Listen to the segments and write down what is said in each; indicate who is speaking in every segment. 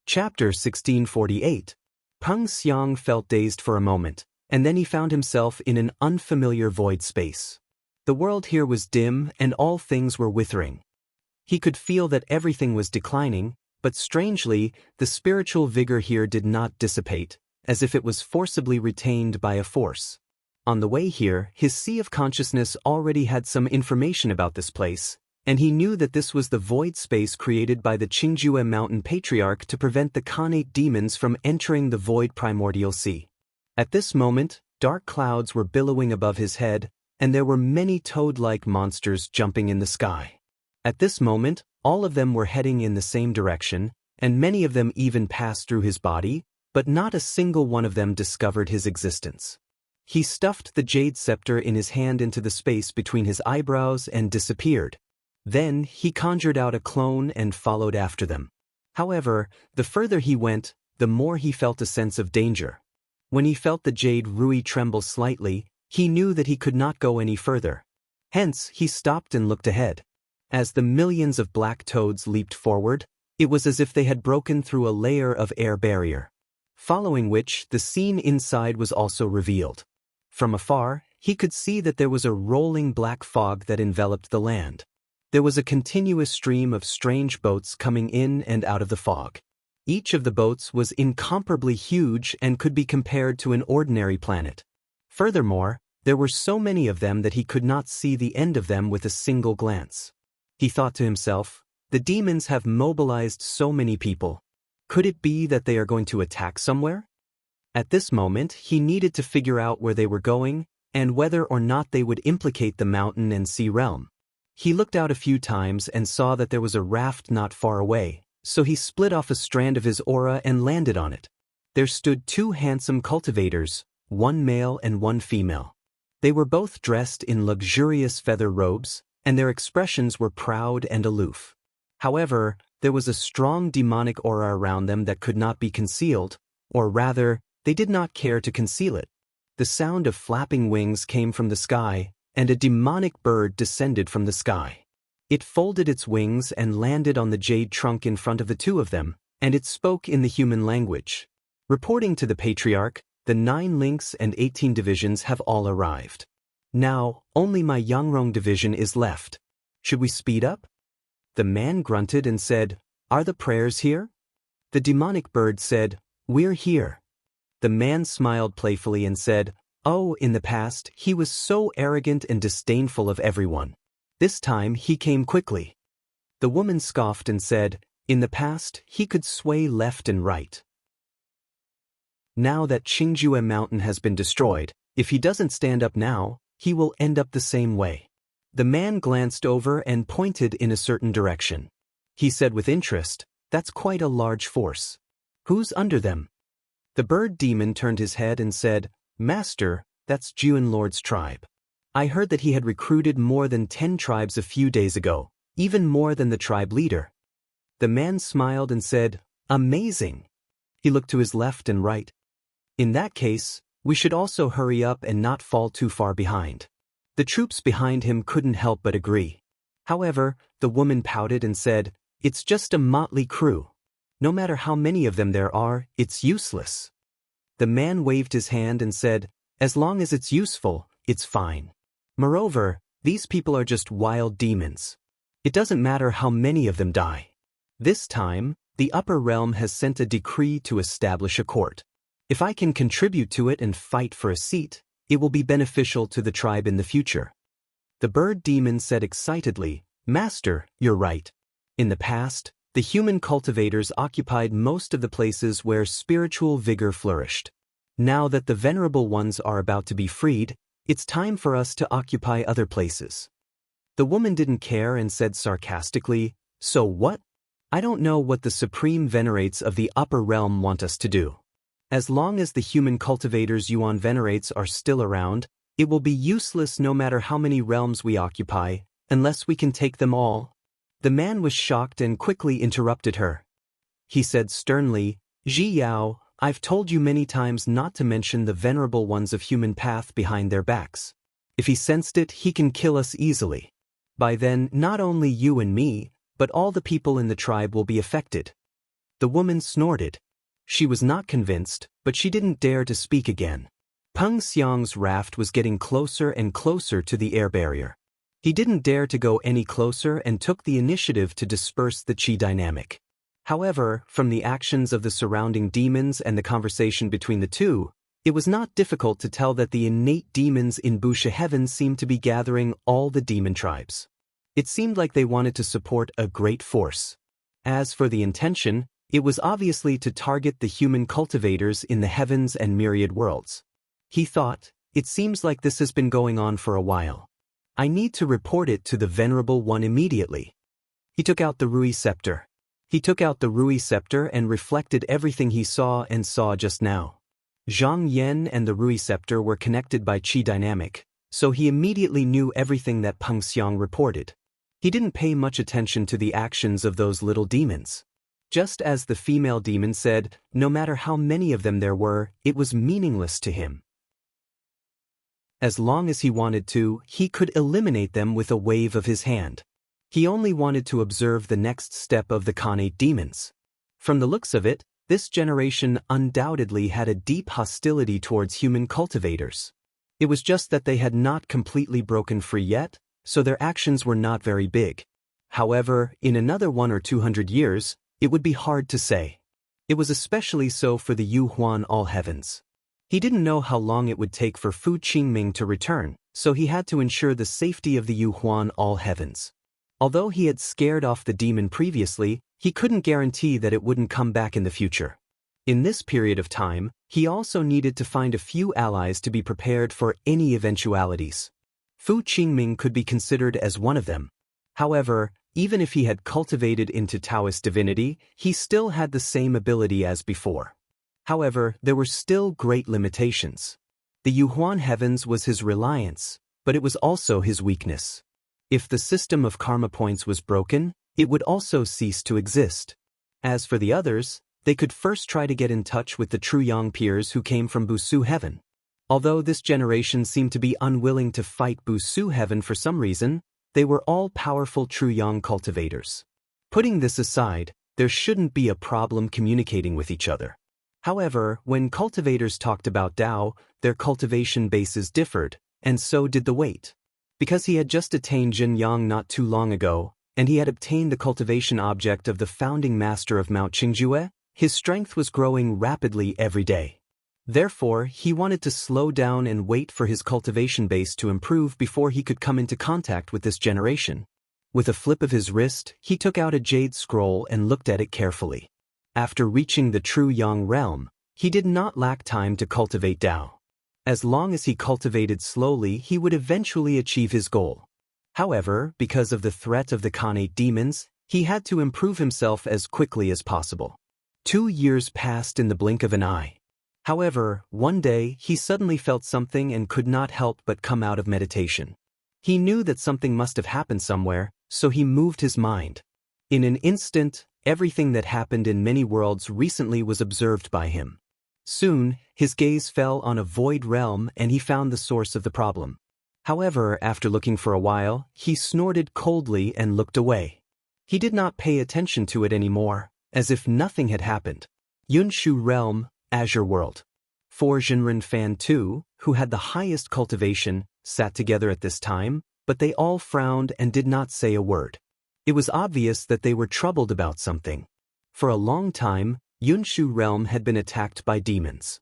Speaker 1: Chapter 1648. Peng Xiang felt dazed for a moment, and then he found himself in an unfamiliar void space. The world here was dim and all things were withering. He could feel that everything was declining, but strangely, the spiritual vigor here did not dissipate, as if it was forcibly retained by a force. On the way here, his sea of consciousness already had some information about this place, and he knew that this was the void space created by the Qingjue Mountain Patriarch to prevent the Khanate demons from entering the void primordial sea. At this moment, dark clouds were billowing above his head, and there were many toad-like monsters jumping in the sky. At this moment, all of them were heading in the same direction, and many of them even passed through his body, but not a single one of them discovered his existence. He stuffed the jade scepter in his hand into the space between his eyebrows and disappeared. Then he conjured out a clone and followed after them. However, the further he went, the more he felt a sense of danger. When he felt the jade rui tremble slightly, he knew that he could not go any further. Hence, he stopped and looked ahead. As the millions of black toads leaped forward, it was as if they had broken through a layer of air barrier. Following which, the scene inside was also revealed. From afar, he could see that there was a rolling black fog that enveloped the land. There was a continuous stream of strange boats coming in and out of the fog. Each of the boats was incomparably huge and could be compared to an ordinary planet. Furthermore, there were so many of them that he could not see the end of them with a single glance. He thought to himself, the demons have mobilized so many people. Could it be that they are going to attack somewhere? At this moment, he needed to figure out where they were going, and whether or not they would implicate the mountain and sea realm. He looked out a few times and saw that there was a raft not far away, so he split off a strand of his aura and landed on it. There stood two handsome cultivators, one male and one female. They were both dressed in luxurious feather robes, and their expressions were proud and aloof. However, there was a strong demonic aura around them that could not be concealed, or rather, they did not care to conceal it. The sound of flapping wings came from the sky, and a demonic bird descended from the sky. It folded its wings and landed on the jade trunk in front of the two of them, and it spoke in the human language. Reporting to the Patriarch, the 9 links and 18 divisions have all arrived. Now, only my Yangrong division is left. Should we speed up? The man grunted and said, "Are the prayers here?" The demonic bird said, "We're here." The man smiled playfully and said, "Oh, in the past, he was so arrogant and disdainful of everyone. This time he came quickly." The woman scoffed and said, "In the past, he could sway left and right. Now that Qingjue Mountain has been destroyed, if he doesn't stand up now, he will end up the same way." The man glanced over and pointed in a certain direction. He said with interest, "That's quite a large force. Who's under them?" The bird demon turned his head and said, "Master, that's Juan Lord's tribe. I heard that he had recruited more than 10 tribes a few days ago, even more than the tribe leader." The man smiled and said, "Amazing." He looked to his left and right. "In that case, we should also hurry up and not fall too far behind." The troops behind him couldn't help but agree. However, the woman pouted and said, "It's just a motley crew. No matter how many of them there are, it's useless." The man waved his hand and said, "As long as it's useful, it's fine. Moreover, these people are just wild demons. It doesn't matter how many of them die. This time, the upper realm has sent a decree to establish a court. If I can contribute to it and fight for a seat, it will be beneficial to the tribe in the future." The bird demon said excitedly, "Master, you're right. In the past, the human cultivators occupied most of the places where spiritual vigor flourished. Now that the venerable ones are about to be freed, it's time for us to occupy other places." The woman didn't care and said sarcastically, "So what? I don't know what the supreme venerates of the upper realm want us to do. As long as the human cultivators Yuan venerates are still around, it will be useless no matter how many realms we occupy, unless we can take them all." The man was shocked and quickly interrupted her. He said sternly, "Ji Yao, I've told you many times not to mention the venerable ones of human path behind their backs. If he sensed it, he can kill us easily. By then, not only you and me, but all the people in the tribe will be affected." The woman snorted. She was not convinced, but she didn't dare to speak again. Peng Xiang's raft was getting closer and closer to the air barrier. He didn't dare to go any closer and took the initiative to disperse the qi dynamic. However, from the actions of the surrounding demons and the conversation between the two, it was not difficult to tell that the innate demons in Busha Heaven seemed to be gathering all the demon tribes. It seemed like they wanted to support a great force. As for the intention, it was obviously to target the human cultivators in the heavens and myriad worlds. He thought, it seems like this has been going on for a while. I need to report it to the Venerable One immediately. He took out the Rui scepter. And reflected everything he saw just now. Zhang Yan and the Rui scepter were connected by qi dynamic, so he immediately knew everything that Peng Xiang reported. He didn't pay much attention to the actions of those little demons. Just as the female demon said, no matter how many of them there were, it was meaningless to him. As long as he wanted to, he could eliminate them with a wave of his hand. He only wanted to observe the next step of the Khanate demons. From the looks of it, this generation undoubtedly had a deep hostility towards human cultivators. It was just that they had not completely broken free yet, so their actions were not very big. However, in another 100 or 200 years, it would be hard to say. It was especially so for the Yu Huan All Heavens. He didn't know how long it would take for Fu Qingming to return, so he had to ensure the safety of the Yu Huan All Heavens. Although he had scared off the demon previously, he couldn't guarantee that it wouldn't come back in the future. In this period of time, he also needed to find a few allies to be prepared for any eventualities. Fu Qingming could be considered as one of them. However, even if he had cultivated into Taoist divinity, he still had the same ability as before. However, there were still great limitations. The Yu Huan Heavens was his reliance, but it was also his weakness. If the system of karma points was broken, it would also cease to exist. As for the others, they could first try to get in touch with the true Yang peers who came from Busu Heaven. Although this generation seemed to be unwilling to fight Busu Heaven for some reason, they were all powerful true Yang cultivators. Putting this aside, there shouldn't be a problem communicating with each other. However, when cultivators talked about Tao, their cultivation bases differed, and so did the weight. Because he had just attained Jin Yang not too long ago, and he had obtained the cultivation object of the founding master of Mount Qingjue, his strength was growing rapidly every day. Therefore, he wanted to slow down and wait for his cultivation base to improve before he could come into contact with this generation. With a flip of his wrist, he took out a jade scroll and looked at it carefully. After reaching the true Yang realm, he did not lack time to cultivate Tao. As long as he cultivated slowly, he would eventually achieve his goal. However, because of the threat of the Khanate demons, he had to improve himself as quickly as possible. 2 years passed in the blink of an eye. However, one day, he suddenly felt something and could not help but come out of meditation. He knew that something must have happened somewhere, so he moved his mind. In an instant, everything that happened in many worlds recently was observed by him. Soon, his gaze fell on a void realm and he found the source of the problem. However, after looking for a while, he snorted coldly and looked away. He did not pay attention to it anymore, as if nothing had happened. Yunshu Realm, Azure World. 4 Jinren Fan 2, who had the highest cultivation, sat together at this time, but they all frowned and did not say a word. It was obvious that they were troubled about something. For a long time, Yunshu Realm had been attacked by demons.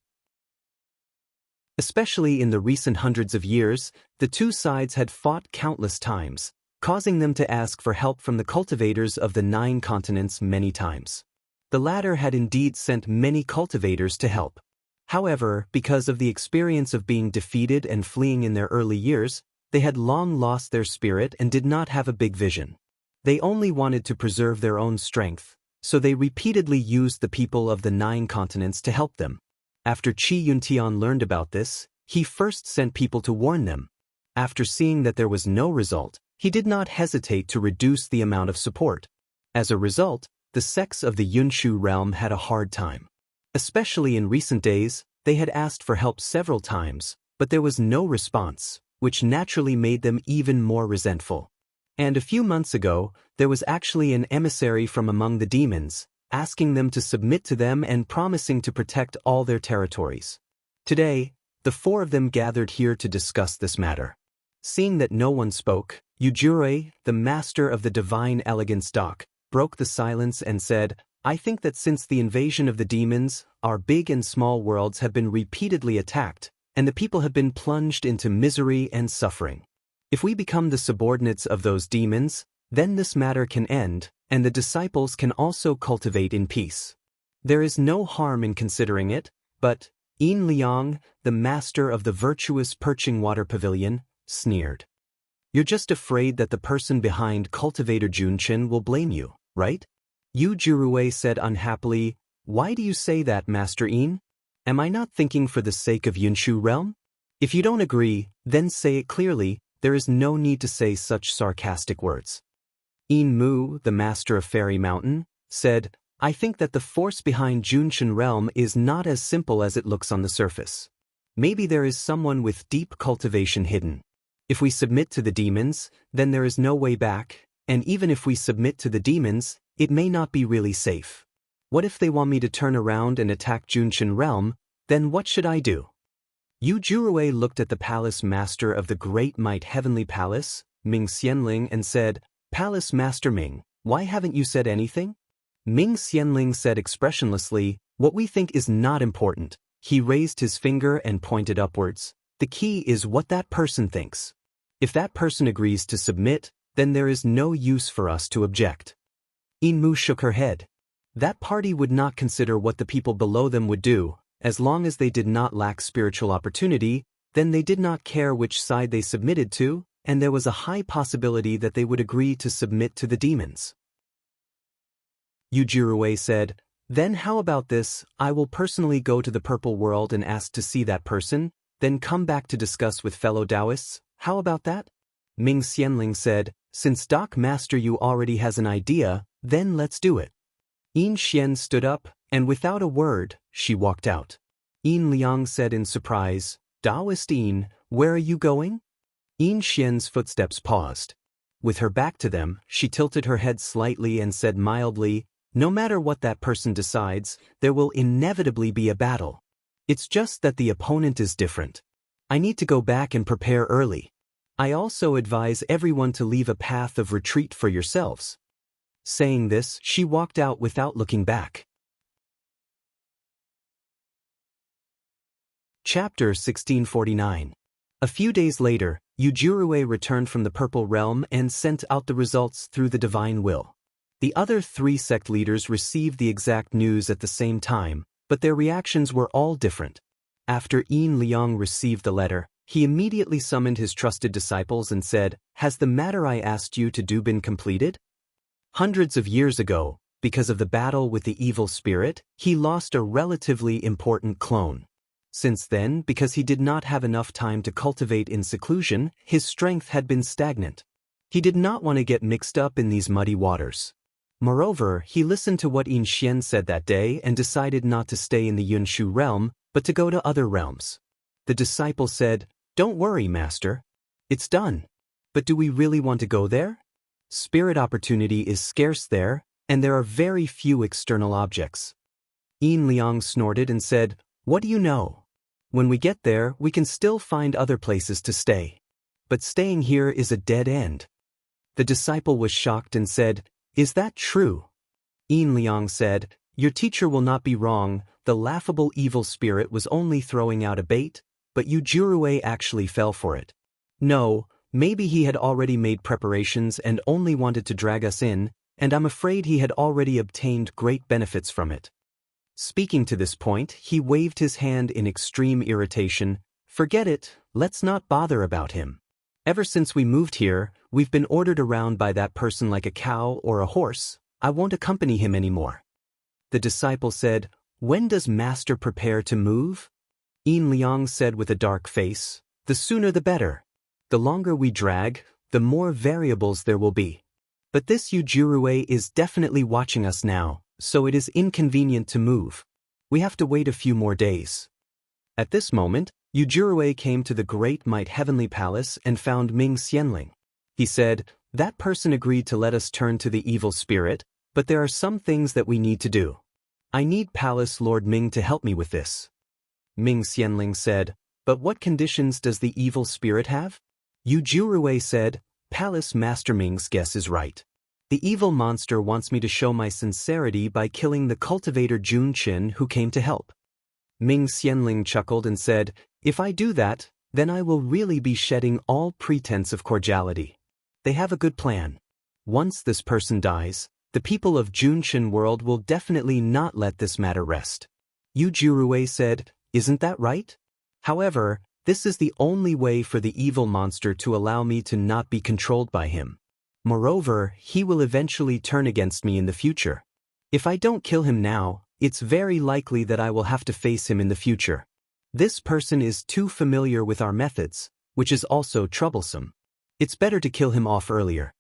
Speaker 1: Especially in the recent hundreds of years, the two sides had fought countless times, causing them to ask for help from the cultivators of the 9 continents many times. The latter had indeed sent many cultivators to help. However, because of the experience of being defeated and fleeing in their early years, they had long lost their spirit and did not have a big vision. They only wanted to preserve their own strength, so they repeatedly used the people of the 9 continents to help them. After Qi Yuntian learned about this, he first sent people to warn them. After seeing that there was no result, he did not hesitate to reduce the amount of support. As a result, the sects of the Yunshu realm had a hard time. Especially in recent days, they had asked for help several times, but there was no response, which naturally made them even more resentful. And a few months ago, there was actually an emissary from among the demons, asking them to submit to them and promising to protect all their territories. Today, the four of them gathered here to discuss this matter. Seeing that no one spoke, Yujure, the master of the divine elegance dock, broke the silence and said, "I think that since the invasion of the demons, our big and small worlds have been repeatedly attacked, and the people have been plunged into misery and suffering. If we become the subordinates of those demons, then this matter can end, and the disciples can also cultivate in peace. There is no harm in considering it, but Yin Liang, the master of the virtuous perching water pavilion, sneered. You're just afraid that the person behind Cultivator Junchin will blame you, right? Yu Jirue said unhappily, "Why do you say that, Master Yin? Am I not thinking for the sake of Yunshu realm? If you don't agree, then say it clearly. There is no need to say such sarcastic words." Yin Mu, the master of Fairy Mountain, said, "I think that the force behind Junshin realm is not as simple as it looks on the surface. Maybe there is someone with deep cultivation hidden. If we submit to the demons, then there is no way back, and even if we submit to the demons, it may not be really safe. What if they want me to turn around and attack Junshin realm, then what should I do?" Yu Jurue looked at the palace master of the Great Might Heavenly Palace, Ming Xianling, and said, "Palace Master Ming, why haven't you said anything?" Ming Xianling said expressionlessly, "What we think is not important." He raised his finger and pointed upwards. "The key is what that person thinks. If that person agrees to submit, then there is no use for us to object." Yin Mu shook her head. That party would not consider what the people below them would do. As long as they did not lack spiritual opportunity, then they did not care which side they submitted to, and there was a high possibility that they would agree to submit to the demons. Yujirue said, "Then how about this? I will personally go to the Purple World and ask to see that person, then come back to discuss with fellow Taoists. How about that?" Ming Xianling said, "Since Doc Master Yu already has an idea, then let's do it." Yin Xian stood up, and without a word, she walked out. Yin Liang said in surprise, "Taoist Yin, where are you going?" Yin Xian's footsteps paused. With her back to them, she tilted her head slightly and said mildly, "No matter what that person decides, there will inevitably be a battle. It's just that the opponent is different. I need to go back and prepare early. I also advise everyone to leave a path of retreat for yourselves." Saying this, she walked out without looking back. Chapter 1649. A few days later, Yujirue returned from the Purple Realm and sent out the results through the Divine Will. The other three sect leaders received the exact news at the same time, but their reactions were all different. After Yin Liang received the letter, he immediately summoned his trusted disciples and said, "Has the matter I asked you to do been completed?" Hundreds of years ago, because of the battle with the evil spirit, he lost a relatively important clone. Since then, because he did not have enough time to cultivate in seclusion, his strength had been stagnant. He did not want to get mixed up in these muddy waters. Moreover, he listened to what Yin Xian said that day and decided not to stay in the Yunshu realm, but to go to other realms. The disciple said, "Don't worry, Master. It's done. But do we really want to go there? Spirit opportunity is scarce there, and there are very few external objects." Yin Liang snorted and said, "What do you know? When we get there, we can still find other places to stay. But staying here is a dead end." The disciple was shocked and said, "Is that true?" Yin Liang said, "Your teacher will not be wrong. The laughable evil spirit was only throwing out a bait, but Yujirue actually fell for it. No, maybe he had already made preparations and only wanted to drag us in, and I'm afraid he had already obtained great benefits from it." Speaking to this point, he waved his hand in extreme irritation. "Forget it, let's not bother about him. Ever since we moved here, we've been ordered around by that person like a cow or a horse. I won't accompany him anymore." The disciple said, "When does Master prepare to move?" Yin Liang said with a dark face, "The sooner the better. The longer we drag, the more variables there will be. But this Yujirue is definitely watching us now, so it is inconvenient to move. We have to wait a few more days." At this moment, Yujirue came to the Great Might Heavenly Palace and found Ming Xianling. He said, "That person agreed to let us turn to the evil spirit, but there are some things that we need to do. I need Palace Lord Ming to help me with this. Ming Xianling said, but what conditions does the evil spirit have? Yu Jurui said, Palace Master Ming's guess is right. The evil monster wants me to show my sincerity by killing the cultivator Jun Qin who came to help. Ming Xianling chuckled and said, if I do that, then I will really be shedding all pretense of cordiality. They have a good plan. Once this person dies, the people of Junshin world will definitely not let this matter rest. Yu Jurui said, isn't that right? However, this is the only way for the evil monster to allow me to not be controlled by him. Moreover, he will eventually turn against me in the future. If I don't kill him now, it's very likely that I will have to face him in the future. This person is too familiar with our methods, which is also troublesome. It's better to kill him off earlier.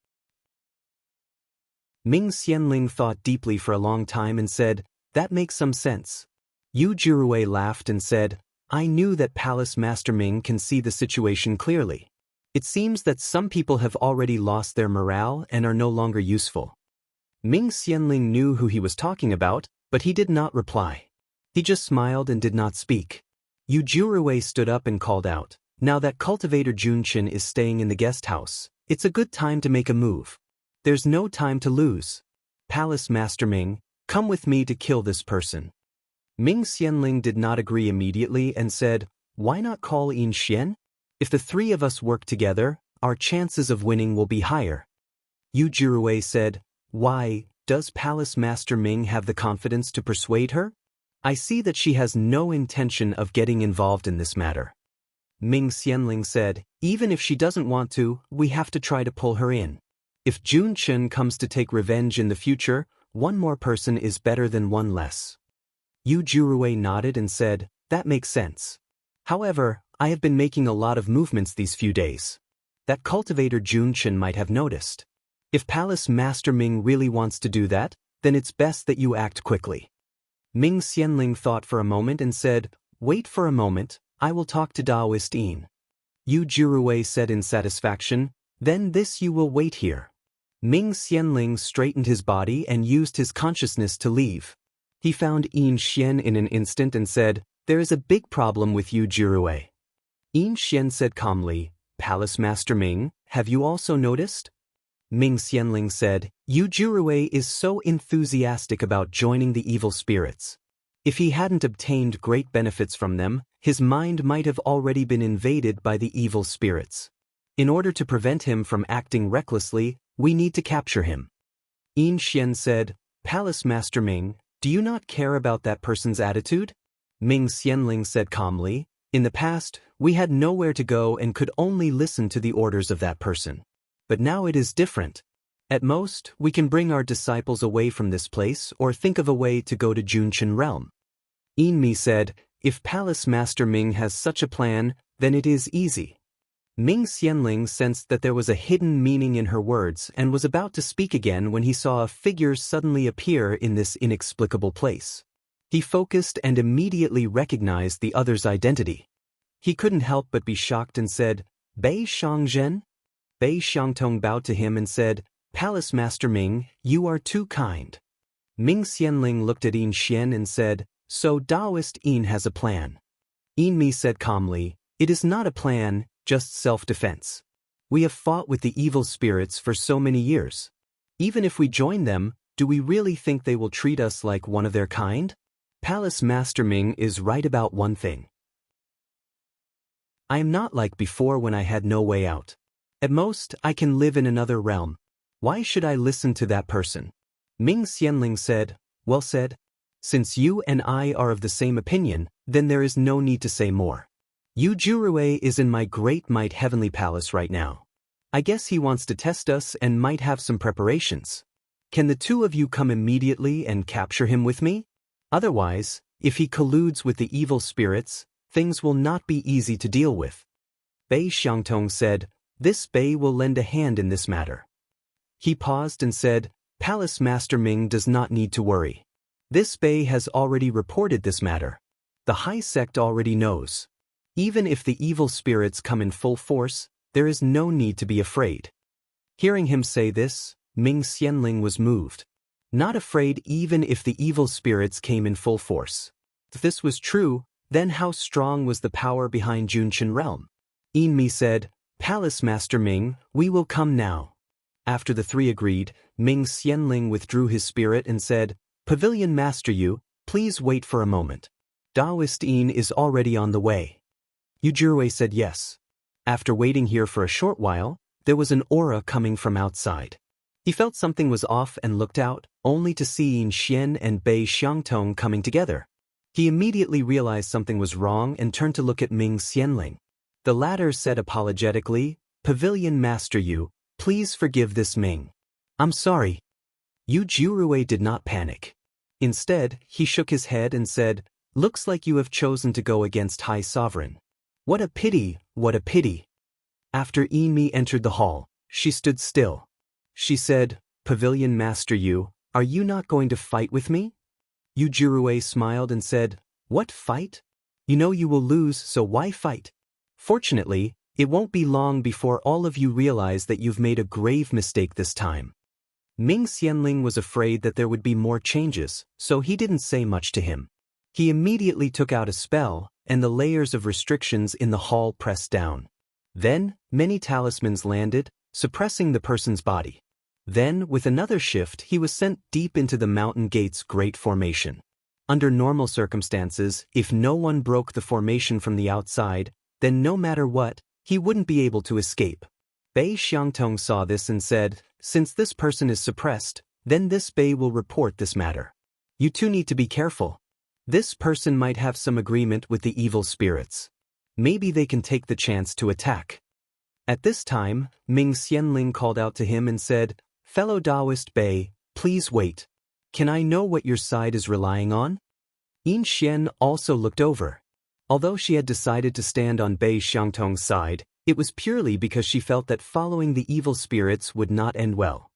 Speaker 1: Ming Xianling thought deeply for a long time and said, that makes some sense. Yu Jurui laughed and said, I knew that Palace Master Ming can see the situation clearly. It seems that some people have already lost their morale and are no longer useful. Ming Xianling knew who he was talking about, but he did not reply. He just smiled and did not speak. Yu Jurui stood up and called out, now that cultivator Junshin is staying in the guest house, it's a good time to make a move. There's no time to lose. Palace Master Ming, come with me to kill this person. Ming Xianling did not agree immediately and said, why not call Yin Xian? If the three of us work together, our chances of winning will be higher. Yu Jurui said, why, does Palace Master Ming have the confidence to persuade her? I see that she has no intention of getting involved in this matter. Ming Xianling said, even if she doesn't want to, we have to try to pull her in. If Jun Qin comes to take revenge in the future, one more person is better than one less. Yu Jurui nodded and said, that makes sense. However, I have been making a lot of movements these few days. That cultivator Jun Qin might have noticed. If Palace Master Ming really wants to do that, then it's best that you act quickly. Ming Xianling thought for a moment and said, wait for a moment, I will talk to Daoist Yin. Yu Jurui said in satisfaction, then this you will wait here. Ming Xianling straightened his body and used his consciousness to leave. He found Yin Xian in an instant and said, there is a big problem with Yu Jurui. Yin Xian said calmly, Palace Master Ming, have you also noticed? Ming Xianling said, Yu Jurui is so enthusiastic about joining the evil spirits. If he hadn't obtained great benefits from them, his mind might have already been invaded by the evil spirits. In order to prevent him from acting recklessly, we need to capture him. Yin Xian said, Palace Master Ming, do you not care about that person's attitude? Ming Xianling said calmly, in the past, we had nowhere to go and could only listen to the orders of that person. But now it is different. At most, we can bring our disciples away from this place or think of a way to go to Junshin realm. Yin Mi said, if Palace Master Ming has such a plan, then it is easy. Ming Xianling sensed that there was a hidden meaning in her words and was about to speak again when he saw a figure suddenly appear in this inexplicable place. He focused and immediately recognized the other's identity. He couldn't help but be shocked and said, Bei Shangzhen? Bei Xiangtong bowed to him and said, Palace Master Ming, you are too kind. Ming Xianling looked at Yin Xian and said, so Daoist Yin has a plan. Yin Mi said calmly, it is not a plan, just self-defense. We have fought with the evil spirits for so many years. Even if we join them, do we really think they will treat us like one of their kind? Palace Master Ming is right about one thing. I am not like before when I had no way out. At most, I can live in another realm. Why should I listen to that person? Ming Xianling said, well said. Since you and I are of the same opinion, then there is no need to say more. Yu Jurui is in my great might heavenly palace right now. I guess he wants to test us and might have some preparations. Can the two of you come immediately and capture him with me? Otherwise, if he colludes with the evil spirits, things will not be easy to deal with. Bei Xiangtong said, this Bei will lend a hand in this matter. He paused and said, Palace Master Ming does not need to worry. This Bei has already reported this matter. The High Sect already knows. Even if the evil spirits come in full force, there is no need to be afraid. Hearing him say this, Ming Xianling was moved. not afraid even if the evil spirits came in full force. If this was true, then how strong was the power behind Junshin realm? Enmi said, "Palace Master Ming, we will come now." After the three agreed, Ming Xianling withdrew his spirit and said, "Pavilion Master Yu, please wait for a moment. Daoist Yin is already on the way." Yu Jirui said yes. After waiting here for a short while, there was an aura coming from outside. He felt something was off and looked out, only to see Yin Xian and Bei Xiangtong coming together. He immediately realized something was wrong and turned to look at Ming Xianling. The latter said apologetically, "Pavilion Master Yu, please forgive this Ming. I'm sorry." Yu Jirui did not panic. Instead, he shook his head and said, "Looks like you have chosen to go against High Sovereign. What a pity, what a pity." After Enmi entered the hall, she stood still. She said, "Pavilion Master Yu, are you not going to fight with me?" Yu Jirui smiled and said, "What fight? You know you will lose, so why fight? Fortunately, it won't be long before all of you realize that you've made a grave mistake this time." Ming Xianling was afraid that there would be more changes, so he didn't say much to him. He immediately took out a spell, and the layers of restrictions in the hall pressed down. Then, many talismans landed, suppressing the person's body. Then, with another shift, he was sent deep into the mountain gate's great formation. Under normal circumstances, if no one broke the formation from the outside, then no matter what, he wouldn't be able to escape. Bei Xiangtong saw this and said, "Since this person is suppressed, then this Bei will report this matter. You two need to be careful. This person might have some agreement with the evil spirits. Maybe they can take the chance to attack." At this time, Ming Xianling called out to him and said, "Fellow Taoist Bei, please wait. Can I know what your side is relying on?" Yin Xian also looked over. Although she had decided to stand on Bei Xiangtong's side, it was purely because she felt that following the evil spirits would not end well.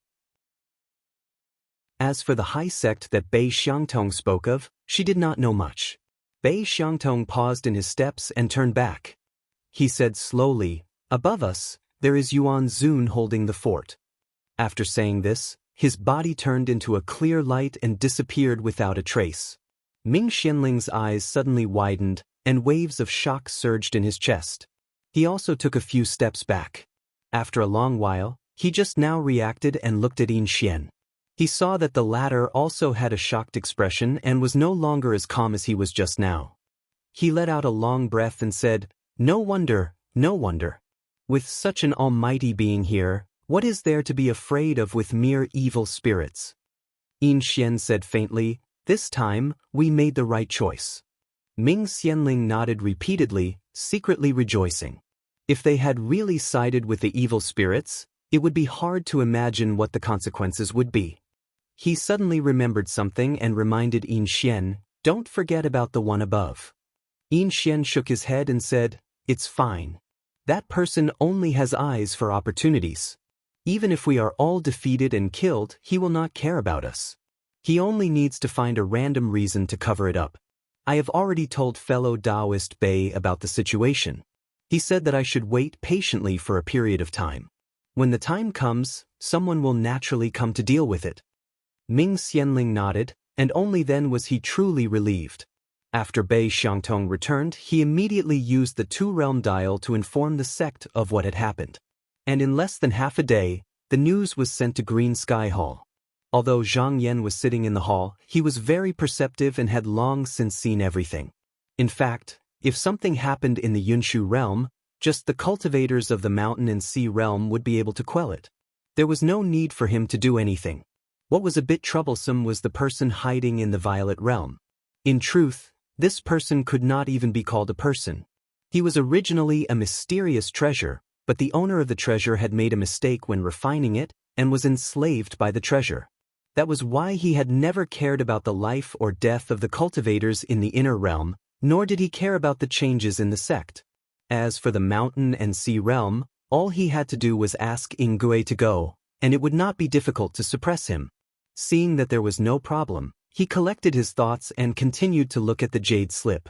Speaker 1: As for the high sect that Bei Xiangtong spoke of, she did not know much. Bei Xiangtong paused in his steps and turned back. He said slowly, "Above us, there is Yuan Zun holding the fort." After saying this, his body turned into a clear light and disappeared without a trace. Ming Xianling's eyes suddenly widened, and waves of shock surged in his chest. He also took a few steps back. After a long while, he just now reacted and looked at Yin Xian. He saw that the latter also had a shocked expression and was no longer as calm as he was just now. He let out a long breath and said, "No wonder, no wonder. With such an almighty being here, what is there to be afraid of with mere evil spirits?" Yin Xian said faintly, "This time, we made the right choice." Ming Xianling nodded repeatedly, secretly rejoicing. If they had really sided with the evil spirits, it would be hard to imagine what the consequences would be. He suddenly remembered something and reminded Yin Xian, "Don't forget about the one above." Yin Xian shook his head and said, "It's fine. That person only has eyes for opportunities. Even if we are all defeated and killed, he will not care about us. He only needs to find a random reason to cover it up. I have already told fellow Taoist Bei about the situation. He said that I should wait patiently for a period of time. When the time comes, someone will naturally come to deal with it." Ming Xianling nodded, and only then was he truly relieved. After Bei Xiangtong returned, he immediately used the two-realm dial to inform the sect of what had happened. And in less than half a day, the news was sent to Green Sky Hall. Although Zhang Yan was sitting in the hall, he was very perceptive and had long since seen everything. In fact, if something happened in the Yunshu realm, just the cultivators of the mountain and sea realm would be able to quell it. There was no need for him to do anything. What was a bit troublesome was the person hiding in the violet realm. In truth, this person could not even be called a person. He was originally a mysterious treasure, but the owner of the treasure had made a mistake when refining it, and was enslaved by the treasure. That was why he had never cared about the life or death of the cultivators in the inner realm, nor did he care about the changes in the sect. As for the mountain and sea realm, all he had to do was ask Ingui to go, and it would not be difficult to suppress him. Seeing that there was no problem, he collected his thoughts and continued to look at the jade slip.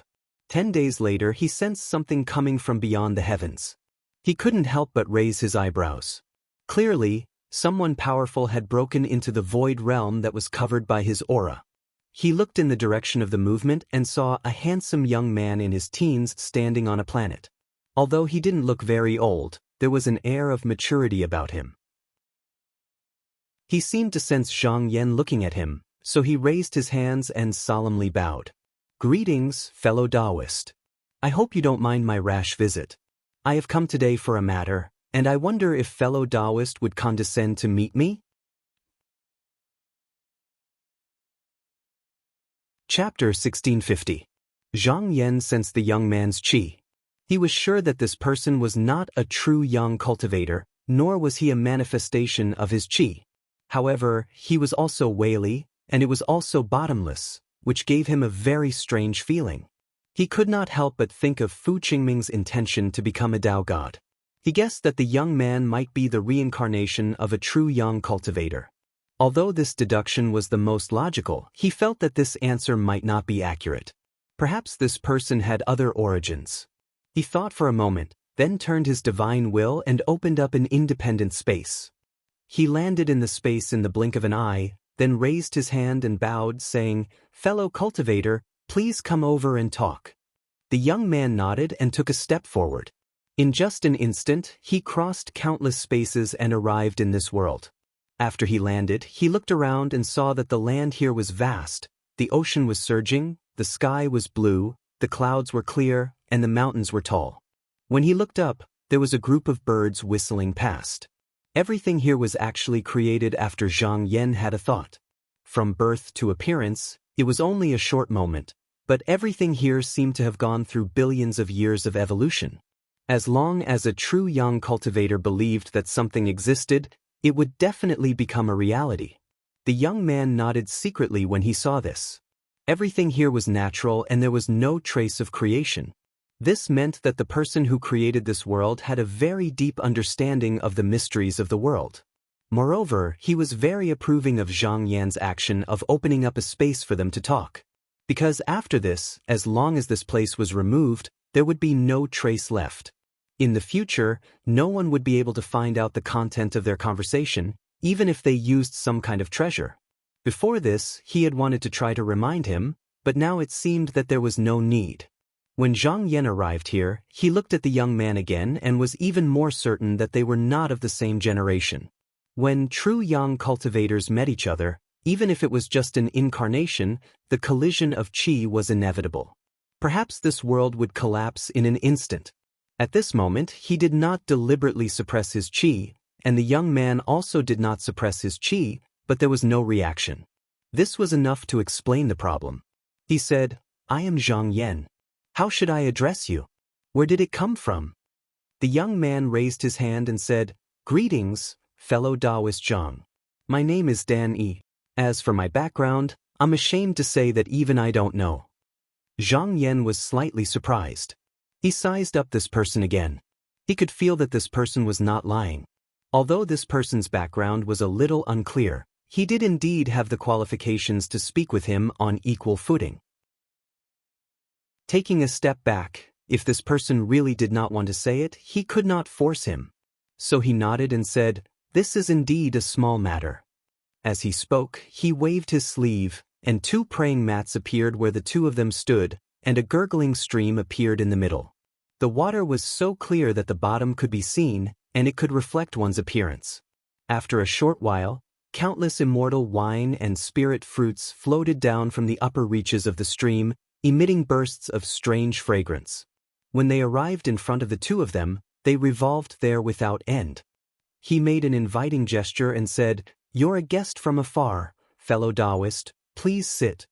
Speaker 1: 10 days later he sensed something coming from beyond the heavens. He couldn't help but raise his eyebrows. Clearly, Someone powerful had broken into the void realm that was covered by his aura. He looked in the direction of the movement and saw a handsome young man in his teens standing on a planet. Although he didn't look very old, there was an air of maturity about him. He seemed to sense Zhang Yan looking at him, so he raised his hands and solemnly bowed. "Greetings, fellow Taoist. I hope you don't mind my rash visit. I have come today for a matter, and I wonder if fellow Taoist would condescend to meet me?" Chapter 1650. Zhang Yan sensed the young man's qi. He was sure that this person was not a true yang cultivator, nor was he a manifestation of his qi. However, he was also wily, and it was also bottomless, which gave him a very strange feeling. He could not help but think of Fu Qingming's intention to become a Tao god. He guessed that the young man might be the reincarnation of a true yang cultivator. Although this deduction was the most logical, he felt that this answer might not be accurate. Perhaps this person had other origins. He thought for a moment, then turned his divine will and opened up an independent space. He landed in the space in the blink of an eye, then raised his hand and bowed, saying, "Fellow cultivator, please come over and talk." The young man nodded and took a step forward. In just an instant, he crossed countless spaces and arrived in this world. After he landed, he looked around and saw that the land here was vast, the ocean was surging, the sky was blue, the clouds were clear, and the mountains were tall. When he looked up, there was a group of birds whistling past. Everything here was actually created after Zhang Yan had a thought. From birth to appearance, it was only a short moment, but everything here seemed to have gone through billions of years of evolution. As long as a true yang cultivator believed that something existed, it would definitely become a reality. The young man nodded secretly when he saw this. Everything here was natural and there was no trace of creation. This meant that the person who created this world had a very deep understanding of the mysteries of the world. Moreover, he was very approving of Zhang Yan's action of opening up a space for them to talk. Because after this, as long as this place was removed, there would be no trace left. In the future, no one would be able to find out the content of their conversation, even if they used some kind of treasure. Before this, he had wanted to try to remind him, but now it seemed that there was no need. When Zhang Yan arrived here, he looked at the young man again and was even more certain that they were not of the same generation. When true yang cultivators met each other, even if it was just an incarnation, the collision of qi was inevitable. Perhaps this world would collapse in an instant. At this moment, he did not deliberately suppress his qi, and the young man also did not suppress his qi, but there was no reaction. This was enough to explain the problem. He said, "I am Zhang Yan. How should I address you? Where did it come from?" The young man raised his hand and said, "Greetings, fellow Taoist Zhang. My name is Dan Yi. As for my background, I'm ashamed to say that even I don't know." Zhang Yan was slightly surprised. He sized up this person again. He could feel that this person was not lying. Although this person's background was a little unclear, he did indeed have the qualifications to speak with him on equal footing. Taking a step back, if this person really did not want to say it, he could not force him. So he nodded and said, "This is indeed a small matter." As he spoke, he waved his sleeve, and 2 praying mats appeared where the 2 of them stood, and a gurgling stream appeared in the middle. The water was so clear that the bottom could be seen, and it could reflect one's appearance. After a short while, countless immortal wine and spirit fruits floated down from the upper reaches of the stream, emitting bursts of strange fragrance. When they arrived in front of the 2 of them, they revolved there without end. He made an inviting gesture and said, "You're a guest from afar, fellow Taoist, please sit."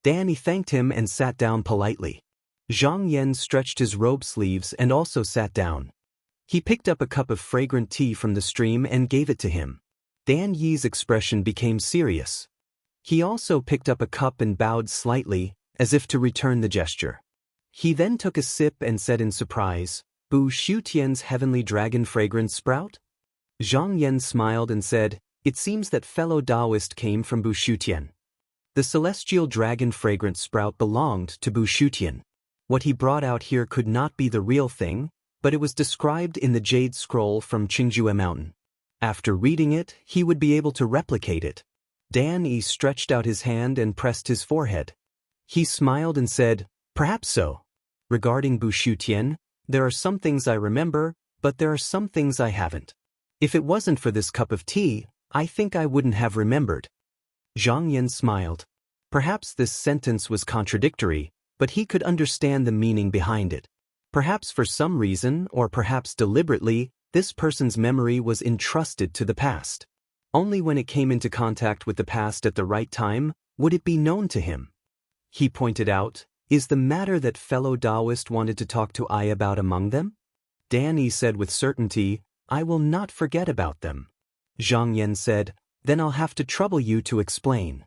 Speaker 1: Danny thanked him and sat down politely. Zhang Yan stretched his robe sleeves and also sat down. He picked up a cup of fragrant tea from the stream and gave it to him. Dan Yi's expression became serious. He also picked up a cup and bowed slightly, as if to return the gesture. He then took a sip and said in surprise, "Bu Shutian's heavenly dragon fragrance sprout?" Zhang Yan smiled and said, "It seems that fellow Taoist came from Bu Shutian." The celestial dragon fragrance sprout belonged to Bu Shutian. What he brought out here could not be the real thing, but it was described in the jade scroll from Qingjue Mountain. After reading it, he would be able to replicate it. Dan Yi stretched out his hand and pressed his forehead. He smiled and said, "Perhaps so. Regarding Bushutian, there are some things I remember, but there are some things I haven't. If it wasn't for this cup of tea, I think I wouldn't have remembered." Zhang Yan smiled. Perhaps this sentence was contradictory, but he could understand the meaning behind it. Perhaps for some reason, or perhaps deliberately, this person's memory was entrusted to the past. Only when it came into contact with the past at the right time would it be known to him. He pointed out, "Is the matter that fellow Taoist wanted to talk to I about among them?" Dan Yi said with certainty, "I will not forget about them." Zhang Yan said, "Then I'll have to trouble you to explain."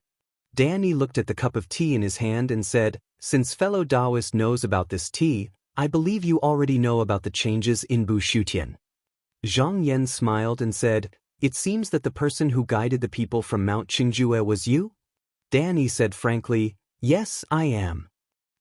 Speaker 1: Dan Yi looked at the cup of tea in his hand and said, "Since fellow Taoist knows about this tea, I believe you already know about the changes in Bushutian." Zhang Yan smiled and said, "It seems that the person who guided the people from Mount Qingjue was you?" Dan Yi said frankly, "Yes, I am."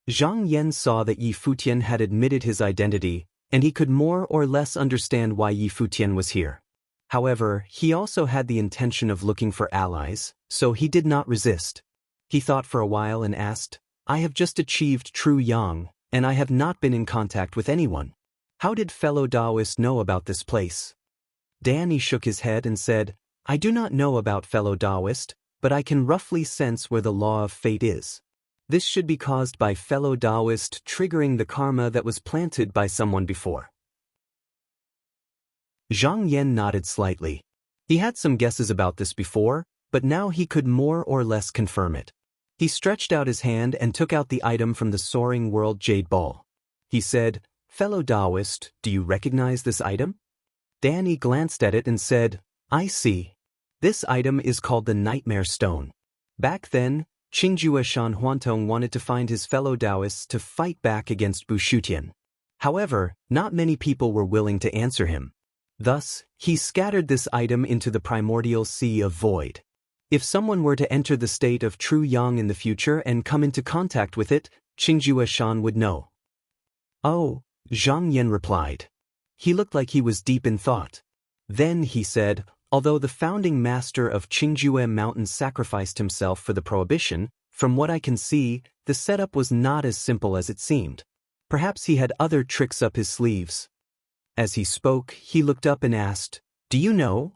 Speaker 1: Zhang Yan saw that Yi Futian had admitted his identity, and he could more or less understand why Yi Futian was here. However, he also had the intention of looking for allies, so he did not resist. He thought for a while and asked, "I have just achieved true yang, and I have not been in contact with anyone. How did fellow Taoist know about this place?" Dan Yi shook his head and said, "I do not know about fellow Taoist, but I can roughly sense where the law of fate is. This should be caused by fellow Taoist triggering the karma that was planted by someone before." Zhang Yan nodded slightly. He had some guesses about this before, but now he could more or less confirm it. He stretched out his hand and took out the item from the Soaring World Jade Ball. He said, "Fellow Taoist, do you recognize this item?" Dan Yi glanced at it and said, "I see. This item is called the Nightmare Stone. Back then, Qingjue Shan Huantong wanted to find his fellow Taoists to fight back against Bushutian. However, not many people were willing to answer him. Thus, he scattered this item into the primordial sea of void. If someone were to enter the state of true yang in the future and come into contact with it, Qingjue Shan would know." "Oh," Zhang Yan replied. He looked like he was deep in thought. Then he said, "Although the founding master of Qingjue Mountain sacrificed himself for the prohibition, from what I can see, the setup was not as simple as it seemed. Perhaps he had other tricks up his sleeves." As he spoke, he looked up and asked, "Do you know?"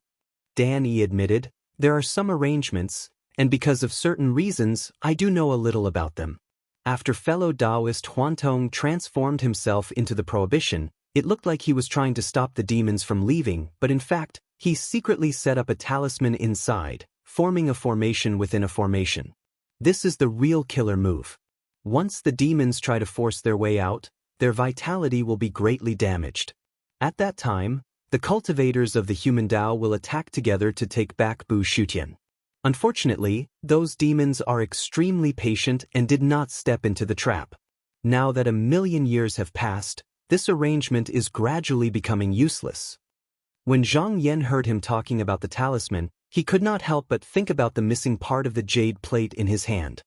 Speaker 1: Dan Yi admitted, "There are some arrangements, and because of certain reasons, I do know a little about them. After fellow Taoist Huantong transformed himself into the prohibition, it looked like he was trying to stop the demons from leaving, but in fact, he secretly set up a talisman inside, forming a formation within a formation. This is the real killer move. Once the demons try to force their way out, their vitality will be greatly damaged. At that time, the cultivators of the human Tao will attack together to take back Bushutian. Unfortunately, those demons are extremely patient and did not step into the trap. Now that 1,000,000 years have passed, this arrangement is gradually becoming useless." When Zhang Yan heard him talking about the talisman, he could not help but think about the missing part of the jade plate in his hand.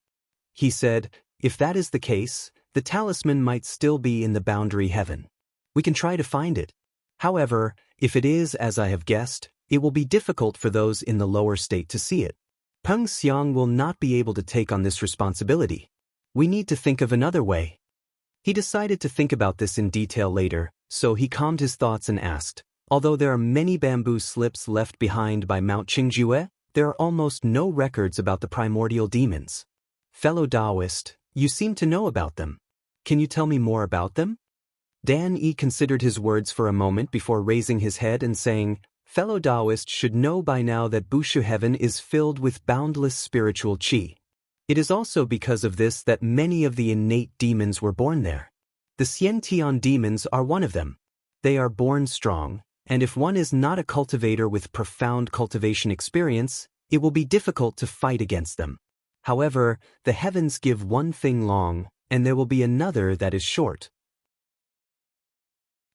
Speaker 1: He said, "If that is the case, the talisman might still be in the boundary heaven. We can try to find it. However, if it is as I have guessed, it will be difficult for those in the lower state to see it. Peng Xiang will not be able to take on this responsibility. We need to think of another way." He decided to think about this in detail later, so he calmed his thoughts and asked, "Although there are many bamboo slips left behind by Mount Qingjue, there are almost no records about the primordial demons. Fellow Taoist, you seem to know about them. Can you tell me more about them?" Dan Yi considered his words for a moment before raising his head and saying, "Fellow Taoist should know by now that Bushu Heaven is filled with boundless spiritual qi. It is also because of this that many of the innate demons were born there. The Xiantian demons are one of them. They are born strong, and if one is not a cultivator with profound cultivation experience, it will be difficult to fight against them. However, the heavens give one thing long, and there will be another that is short.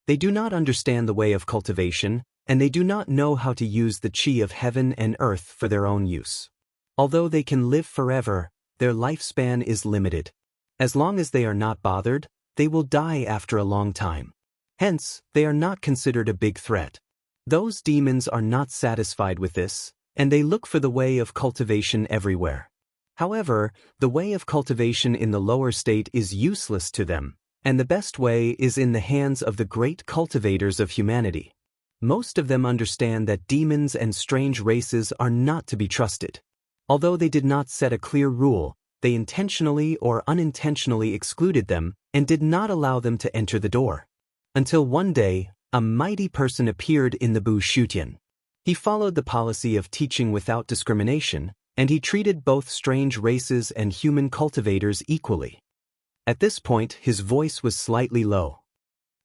Speaker 1: They do not understand the way of cultivation, and they do not know how to use the qi of heaven and earth for their own use. Although they can live forever, their lifespan is limited. As long as they are not bothered, they will die after a long time. Hence, they are not considered a big threat. Those demons are not satisfied with this, and they look for the way of cultivation everywhere. However, the way of cultivation in the lower state is useless to them, and the best way is in the hands of the great cultivators of humanity. Most of them understand that demons and strange races are not to be trusted. Although they did not set a clear rule, they intentionally or unintentionally excluded them and did not allow them to enter the door. Until one day, a mighty person appeared in the Bu Shutian. He followed the policy of teaching without discrimination, and he treated both strange races and human cultivators equally. At this point, his voice was slightly low.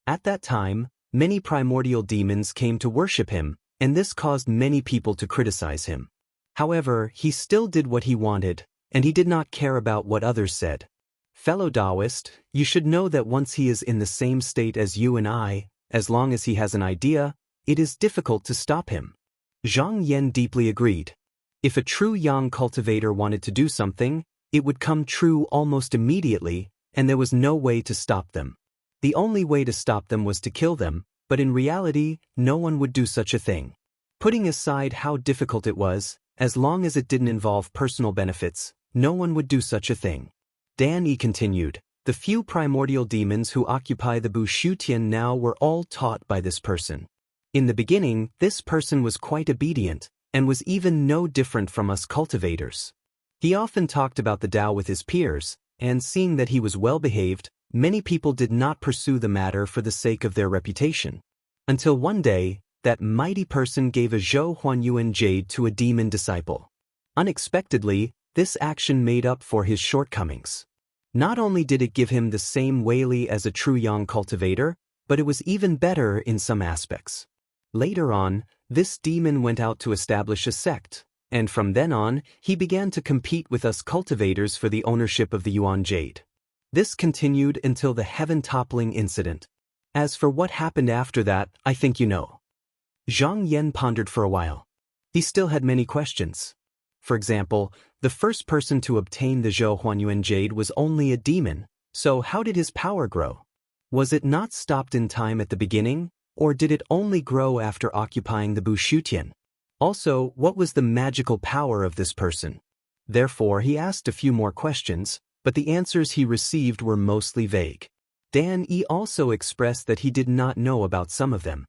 Speaker 1: At that time, many primordial demons came to worship him, and this caused many people to criticize him. However, he still did what he wanted, and he did not care about what others said. Fellow Taoist, you should know that once he is in the same state as you and I, as long as he has an idea, it is difficult to stop him. Zhang Yan deeply agreed. If a true yang cultivator wanted to do something, it would come true almost immediately, and there was no way to stop them. The only way to stop them was to kill them, but in reality, no one would do such a thing. Putting aside how difficult it was, as long as it didn't involve personal benefits, no one would do such a thing. Dan Yi continued, the few primordial demons who occupy the Bu Shutian now were all taught by this person. In the beginning, this person was quite obedient, and was even no different from us cultivators. He often talked about the Tao with his peers, and seeing that he was well-behaved, many people did not pursue the matter for the sake of their reputation. Until one day, that mighty person gave a Zhou Huanyuan jade to a demon disciple. Unexpectedly, this action made up for his shortcomings. Not only did it give him the same Weili as a true yang cultivator, but it was even better in some aspects. Later on, this demon went out to establish a sect, and from then on, he began to compete with us cultivators for the ownership of the Yuan jade. This continued until the heaven-toppling incident. As for what happened after that, I think you know. Zhang Yan pondered for a while. He still had many questions. For example, the first person to obtain the Zhou Huanyuan jade was only a demon, so how did his power grow? Was it not stopped in time at the beginning, or did it only grow after occupying the Bu Shutian? Also, what was the magical power of this person? Therefore, he asked a few more questions, but the answers he received were mostly vague. Dan Yi also expressed that he did not know about some of them.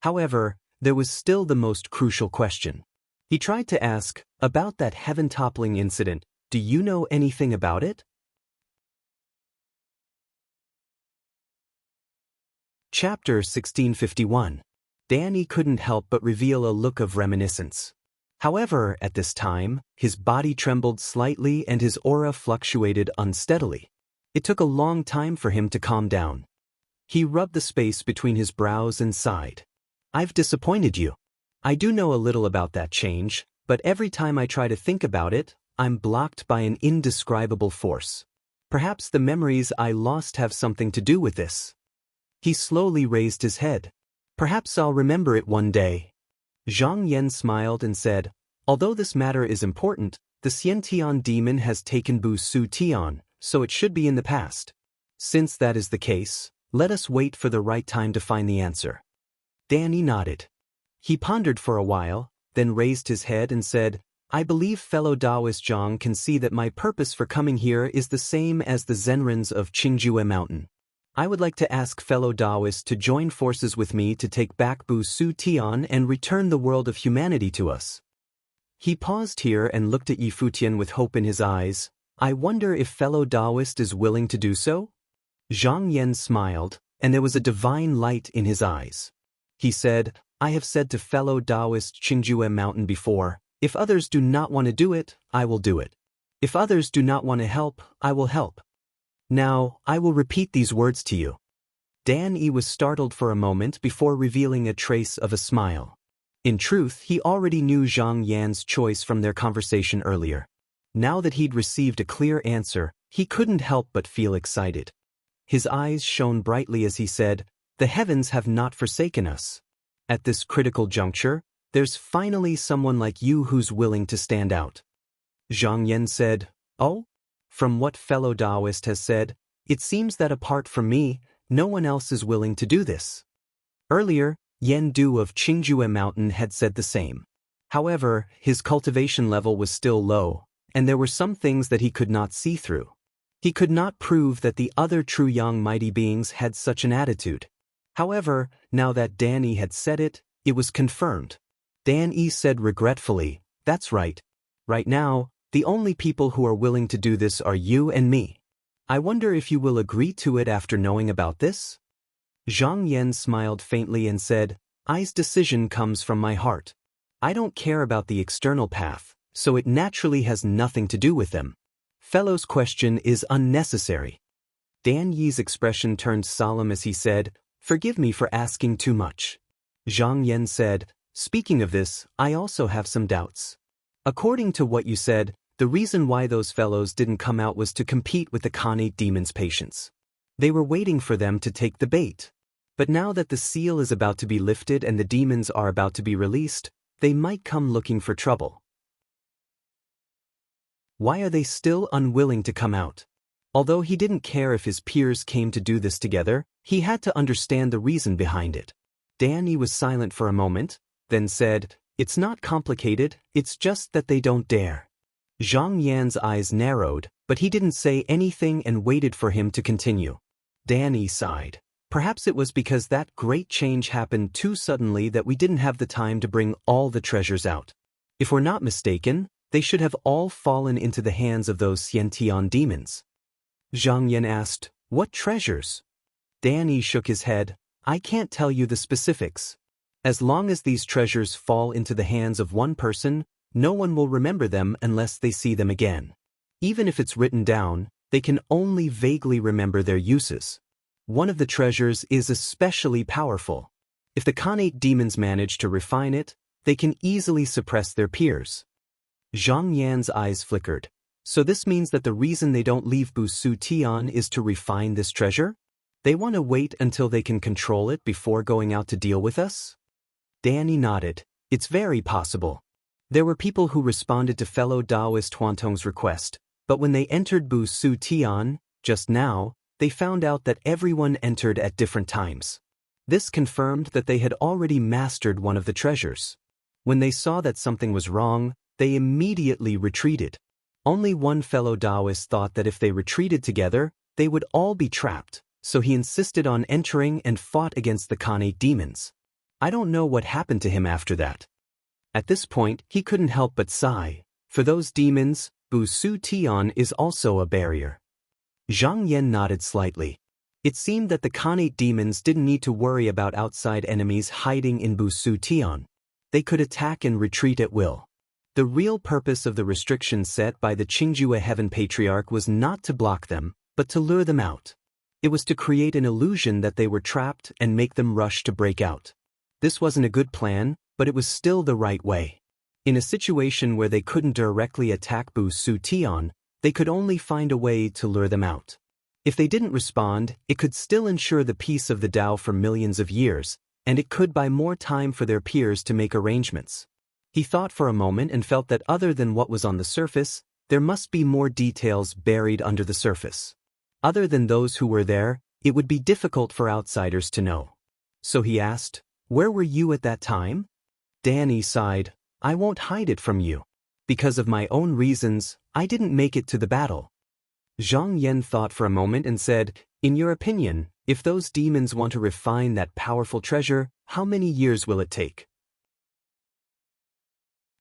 Speaker 1: However, there was still the most crucial question. He tried to ask, about that heaven-toppling incident, do you know anything about it? Chapter 1651. Danny couldn't help but reveal a look of reminiscence. However, at this time, his body trembled slightly and his aura fluctuated unsteadily. It took a long time for him to calm down. He rubbed the space between his brows and sighed. I've disappointed you. I do know a little about that change, but every time I try to think about it, I'm blocked by an indescribable force. Perhaps the memories I lost have something to do with this. He slowly raised his head. Perhaps I'll remember it one day. Zhang Yan smiled and said, although this matter is important, the Xiantian demon has taken Bu Su Tian, so it should be in the past. Since that is the case, let us wait for the right time to find the answer. Danny nodded. He pondered for a while, then raised his head and said, I believe fellow Taoist Zhang can see that my purpose for coming here is the same as the Zenrins of Qingjue Mountain. I would like to ask fellow Taoists to join forces with me to take back Bu Su Tian and return the world of humanity to us. He paused here and looked at Yi Futian with hope in his eyes. I wonder if fellow Taoist is willing to do so? Zhang Yan smiled, and there was a divine light in his eyes. He said, I have said to fellow Taoist Qingjue Mountain before, if others do not want to do it, I will do it. If others do not want to help, I will help. Now, I will repeat these words to you. Dan Yi was startled for a moment before revealing a trace of a smile. In truth, he already knew Zhang Yan's choice from their conversation earlier. Now that he'd received a clear answer, he couldn't help but feel excited. His eyes shone brightly as he said, the heavens have not forsaken us. At this critical juncture, there's finally someone like you who's willing to stand out. Zhang Yan said, oh? From what fellow Taoist has said, it seems that apart from me, no one else is willing to do this. Earlier, Yen Du of Qingjue Mountain had said the same. However, his cultivation level was still low, and there were some things that he could not see through. He could not prove that the other true young mighty beings had such an attitude. However, now that Dan Yi had said it, it was confirmed. Dan Yi said regretfully, "That's right. Right now, the only people who are willing to do this are you and me. I wonder if you will agree to it after knowing about this?" Zhang Yan smiled faintly and said, "I's decision comes from my heart. I don't care about the external path, so it naturally has nothing to do with them. Fellow's question is unnecessary." Dan Yi's expression turned solemn as he said, "Forgive me for asking too much." Zhang Yan said, "Speaking of this, I also have some doubts. According to what you said, the reason why those fellows didn't come out was to compete with the Khanate demons' patients. They were waiting for them to take the bait. But now that the seal is about to be lifted and the demons are about to be released, they might come looking for trouble. Why are they still unwilling to come out?" Although he didn't care if his peers came to do this together, he had to understand the reason behind it. Dan Yi was silent for a moment, then said, "It's not complicated, it's just that they don't dare." Zhang Yan's eyes narrowed, but he didn't say anything and waited for him to continue. Dan Yi sighed. Perhaps it was because that great change happened too suddenly that we didn't have the time to bring all the treasures out. If we're not mistaken, they should have all fallen into the hands of those Xiantian demons. Zhang Yan asked, "What treasures?" Dan Yi shook his head, "I can't tell you the specifics. As long as these treasures fall into the hands of one person, no one will remember them unless they see them again. Even if it's written down, they can only vaguely remember their uses. One of the treasures is especially powerful. If the Khanate demons manage to refine it, they can easily suppress their peers." Zhang Yan's eyes flickered. "So this means that the reason they don't leave Busu Tian is to refine this treasure? They want to wait until they can control it before going out to deal with us?" Dan Yi nodded. "It's very possible. There were people who responded to fellow Taoist Huantong's request, but when they entered Busu Tian, just now, they found out that everyone entered at different times. This confirmed that they had already mastered one of the treasures. When they saw that something was wrong, they immediately retreated. Only one fellow Taoist thought that if they retreated together, they would all be trapped, so he insisted on entering and fought against the Khanate demons. I don't know what happened to him after that." At this point, he couldn't help but sigh. For those demons, Busu Tian is also a barrier. Zhang Yan nodded slightly. It seemed that the Khanate demons didn't need to worry about outside enemies hiding in Busu Tian. They could attack and retreat at will. The real purpose of the restriction set by the Qingjue Heaven Patriarch was not to block them, but to lure them out. It was to create an illusion that they were trapped and make them rush to break out. This wasn't a good plan, but it was still the right way. In a situation where they couldn't directly attack Busu Tian, they could only find a way to lure them out. If they didn't respond, it could still ensure the peace of the Tao for millions of years, and it could buy more time for their peers to make arrangements. He thought for a moment and felt that other than what was on the surface, there must be more details buried under the surface. Other than those who were there, it would be difficult for outsiders to know. So he asked, "Where were you at that time?" Dan Yi sighed, "I won't hide it from you. Because of my own reasons, I didn't make it to the battle." Zhang Yan thought for a moment and said, "In your opinion, if those demons want to refine that powerful treasure, how many years will it take?"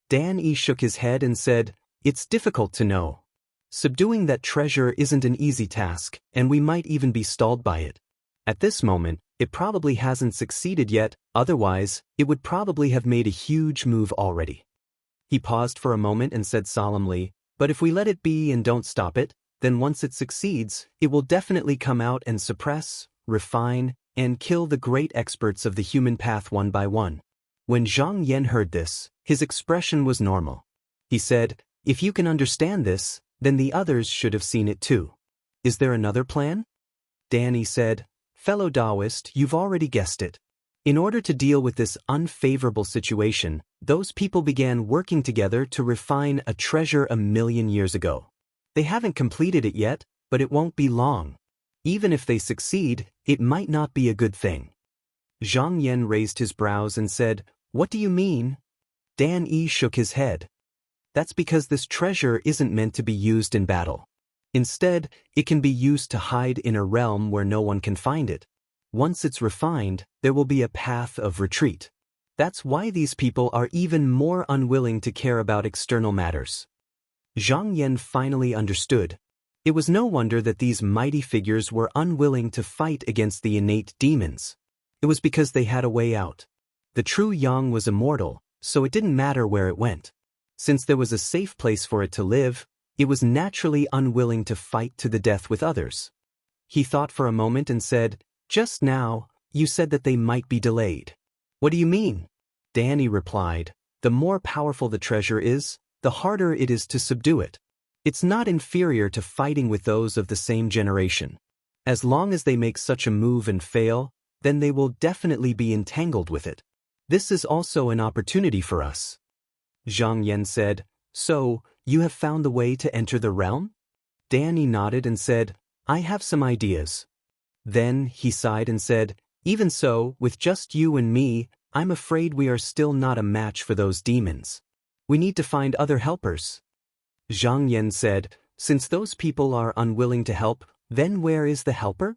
Speaker 1: Dan Yi shook his head and said, "It's difficult to know. Subduing that treasure isn't an easy task, and we might even be stalled by it. At this moment, it probably hasn't succeeded yet, otherwise, it would probably have made a huge move already." He paused for a moment and said solemnly, "But if we let it be and don't stop it, then once it succeeds, it will definitely come out and suppress, refine, and kill the great experts of the human path one by one." When Zhang Yan heard this, his expression was normal. He said, "If you can understand this, then the others should have seen it too. Is there another plan?" Dan Yi said, "Fellow Taoist, you've already guessed it. In order to deal with this unfavorable situation, those people began working together to refine a treasure 1,000,000 years ago. They haven't completed it yet, but it won't be long. Even if they succeed, it might not be a good thing." Zhang Yan raised his brows and said, "What do you mean?" Dan Yi shook his head. "That's because this treasure isn't meant to be used in battle. Instead, it can be used to hide in a realm where no one can find it. Once it's refined, there will be a path of retreat. That's why these people are even more unwilling to care about external matters." Zhang Yan finally understood. It was no wonder that these mighty figures were unwilling to fight against the innate demons. It was because they had a way out. The true yang was immortal, so it didn't matter where it went. Since there was a safe place for it to live, it was naturally unwilling to fight to the death with others. He thought for a moment and said, "Just now, you said that they might be delayed." "What do you mean?" Danny replied, "The more powerful the treasure is, the harder it is to subdue it. It's not inferior to fighting with those of the same generation. As long as they make such a move and fail, then they will definitely be entangled with it. This is also an opportunity for us." Zhang Yan said, "So, you have found the way to enter the realm?" Danny nodded and said, "I have some ideas." Then, he sighed and said, "Even so, with just you and me, I'm afraid we are still not a match for those demons. We need to find other helpers." Zhang Yan said, "Since those people are unwilling to help, then where is the helper?"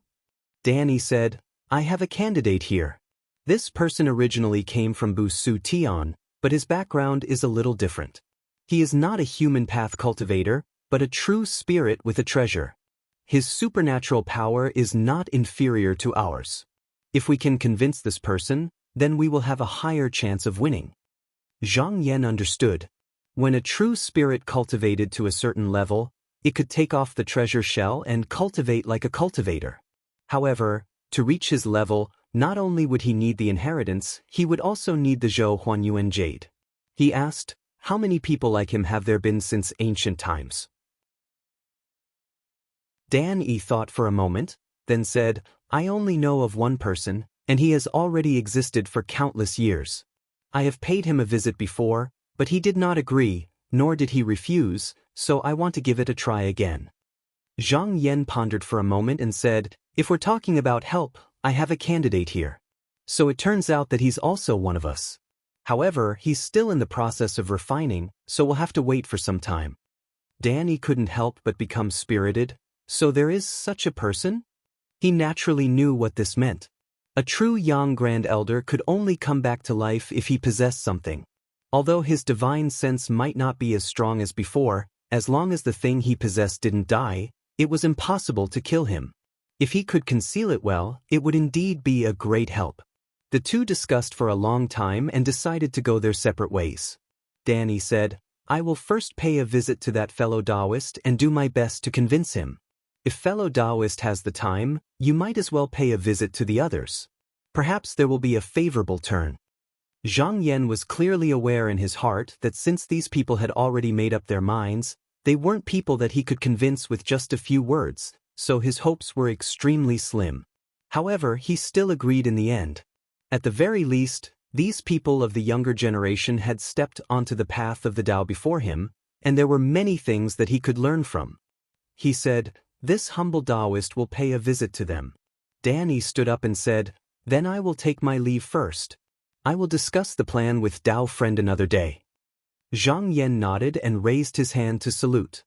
Speaker 1: Danny said, "I have a candidate here. This person originally came from Busu Tian, but his background is a little different. He is not a human path cultivator, but a true spirit with a treasure. His supernatural power is not inferior to ours. If we can convince this person, then we will have a higher chance of winning." Zhang Yan understood. When a true spirit cultivated to a certain level, it could take off the treasure shell and cultivate like a cultivator. However, to reach his level, not only would he need the inheritance, he would also need the Zhou Huanyuan jade. He asked, "How many people like him have there been since ancient times?" Dan Yi thought for a moment, then said, "I only know of one person, and he has already existed for countless years. I have paid him a visit before, but he did not agree, nor did he refuse, so I want to give it a try again." Zhang Yan pondered for a moment and said, "If we're talking about help, I have a candidate here. So it turns out that he's also one of us. However, he's still in the process of refining, so we'll have to wait for some time." Danny couldn't help but become spirited. So there is such a person? He naturally knew what this meant. A true Yang Grand Elder could only come back to life if he possessed something. Although his divine sense might not be as strong as before, as long as the thing he possessed didn't die, it was impossible to kill him. If he could conceal it well, it would indeed be a great help. The two discussed for a long time and decided to go their separate ways. Danny said, "I will first pay a visit to that fellow Taoist and do my best to convince him. If fellow Taoist has the time, you might as well pay a visit to the others. Perhaps there will be a favorable turn." Zhang Yan was clearly aware in his heart that since these people had already made up their minds, they weren't people that he could convince with just a few words, so his hopes were extremely slim. However, he still agreed in the end. At the very least, these people of the younger generation had stepped onto the path of the Tao before him, and there were many things that he could learn from. He said, "This humble Taoist will pay a visit to them." Danny stood up and said, "Then I will take my leave first. I will discuss the plan with Tao friend another day." Zhang Yan nodded and raised his hand to salute.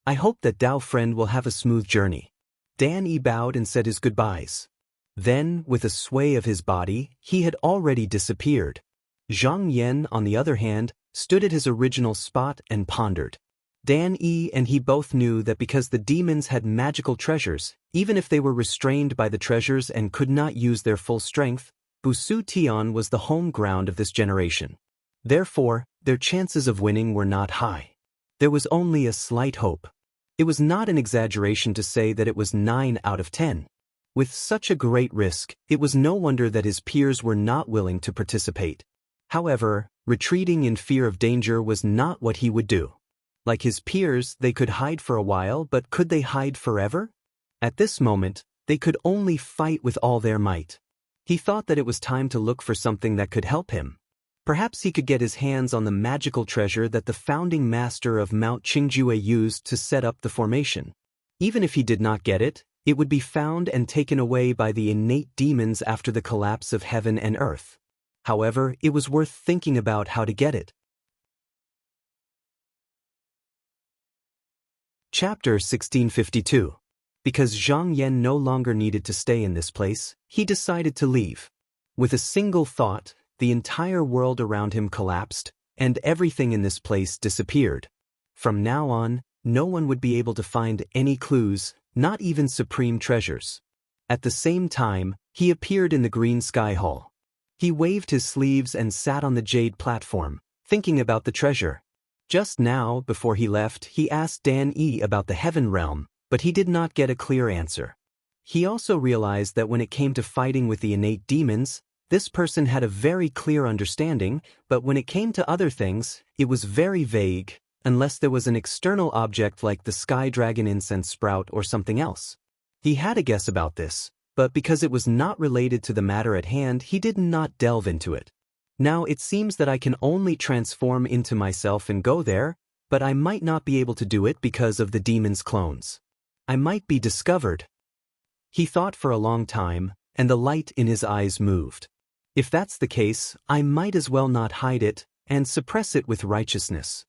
Speaker 1: "I hope that Tao friend will have a smooth journey." Dan Yi bowed and said his goodbyes. Then, with a sway of his body, he had already disappeared. Zhang Yan, on the other hand, stood at his original spot and pondered. Dan Yi and he both knew that because the demons had magical treasures, even if they were restrained by the treasures and could not use their full strength, Busu Tian was the home ground of this generation. Therefore, their chances of winning were not high. There was only a slight hope. It was not an exaggeration to say that it was 9 out of 10. With such a great risk, it was no wonder that his peers were not willing to participate. However, retreating in fear of danger was not what he would do. Like his peers, they could hide for a while, but could they hide forever? At this moment, they could only fight with all their might. He thought that it was time to look for something that could help him. Perhaps he could get his hands on the magical treasure that the founding master of Mount Qingjue used to set up the formation. Even if he did not get it, It would be found and taken away by the innate demons after the collapse of heaven and earth. However, it was worth thinking about how to get it. Chapter 1652. Because Zhang Yan no longer needed to stay in this place, he decided to leave. With a single thought, the entire world around him collapsed, and everything in this place disappeared. From now on, no one would be able to find any clues, not even supreme treasures. At the same time, he appeared in the Green Sky Hall. He waved his sleeves and sat on the jade platform, thinking about the treasure. Just now, before he left, he asked Dan Yi about the Heaven Realm, but he did not get a clear answer. He also realized that when it came to fighting with the innate demons, this person had a very clear understanding, but when it came to other things, it was very vague, unless there was an external object like the Sky Dragon incense sprout or something else. He had a guess about this, but because it was not related to the matter at hand, he did not delve into it. Now it seems that I can only transform into myself and go there, but I might not be able to do it because of the demon's clones. I might be discovered. He thought for a long time, and the light in his eyes moved. If that's the case, I might as well not hide it, and suppress it with righteousness.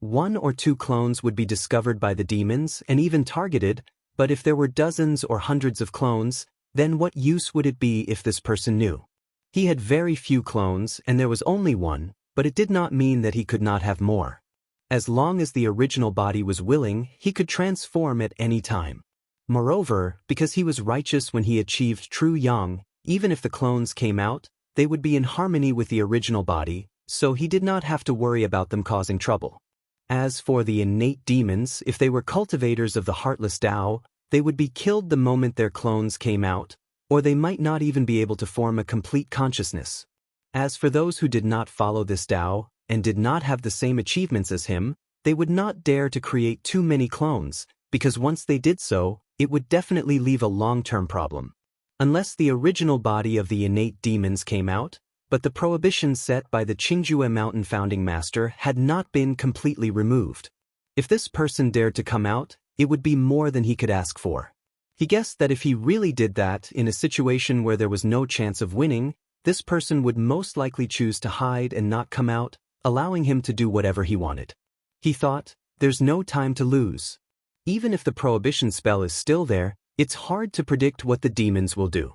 Speaker 1: 1 or 2 clones would be discovered by the demons and even targeted, but if there were dozens or hundreds of clones, then what use would it be if this person knew? He had very few clones and there was only one, but it did not mean that he could not have more. As long as the original body was willing, he could transform at any time. Moreover, because he was righteous when he achieved true yang, even if the clones came out, they would be in harmony with the original body, so he did not have to worry about them causing trouble. As for the innate demons, if they were cultivators of the heartless Tao, they would be killed the moment their clones came out, or they might not even be able to form a complete consciousness. As for those who did not follow this Tao, and did not have the same achievements as him, they would not dare to create too many clones, because once they did so, it would definitely leave a long-term problem. Unless the original body of the innate demons came out, but the prohibition set by the Qingjue Mountain founding master had not been completely removed. If this person dared to come out, it would be more than he could ask for. He guessed that if he really did that in a situation where there was no chance of winning, this person would most likely choose to hide and not come out, allowing him to do whatever he wanted. He thought, there's no time to lose. Even if the prohibition spell is still there, it's hard to predict what the demons will do.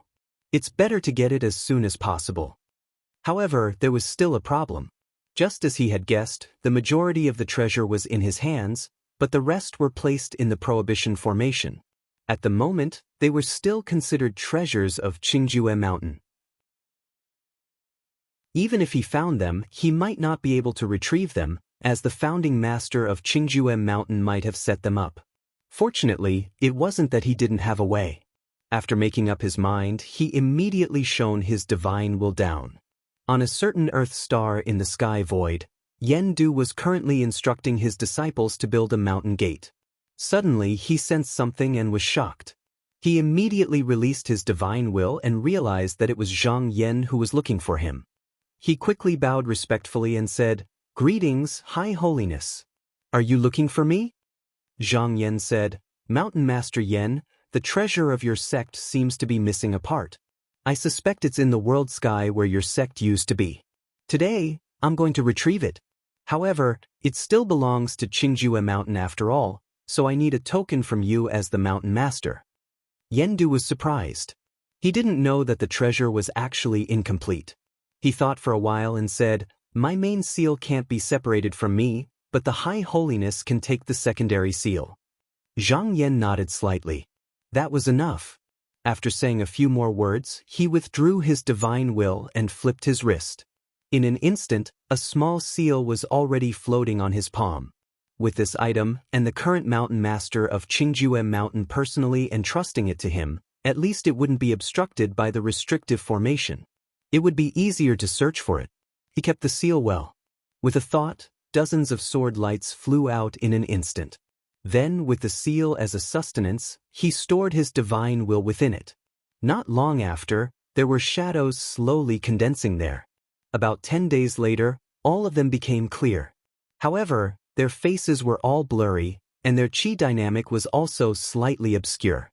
Speaker 1: It's better to get it as soon as possible. However, there was still a problem. Just as he had guessed, the majority of the treasure was in his hands, but the rest were placed in the prohibition formation. At the moment, they were still considered treasures of Qingjue Mountain. Even if he found them, he might not be able to retrieve them, as the founding master of Qingjue Mountain might have set them up. Fortunately, it wasn't that he didn't have a way. After making up his mind, he immediately shone his divine will down. On a certain earth star in the sky void, Yendu was currently instructing his disciples to build a mountain gate. Suddenly, he sensed something and was shocked. He immediately released his divine will and realized that it was Zhang Yan who was looking for him. He quickly bowed respectfully and said, "Greetings, High Holiness. Are you looking for me?" Zhang Yan said, "Mountain Master Yan, the treasure of your sect seems to be missing a part. I suspect it's in the world sky where your sect used to be. Today, I'm going to retrieve it. However, it still belongs to Qingjue Mountain after all, so I need a token from you as the Mountain Master." Yendu was surprised. He didn't know that the treasure was actually incomplete. He thought for a while and said, "My main seal can't be separated from me, but the High Holiness can take the secondary seal." Zhang Yan nodded slightly. That was enough. After saying a few more words, he withdrew his divine will and flipped his wrist. In an instant, a small seal was already floating on his palm. With this item, and the current mountain master of Qingjue Mountain personally entrusting it to him, at least it wouldn't be obstructed by the restrictive formation. It would be easier to search for it. He kept the seal well. With a thought, dozens of sword lights flew out in an instant. Then, with the seal as a sustenance, he stored his divine will within it. Not long after, there were shadows slowly condensing there. About 10 days later, all of them became clear. However, their faces were all blurry, and their chi dynamic was also slightly obscure.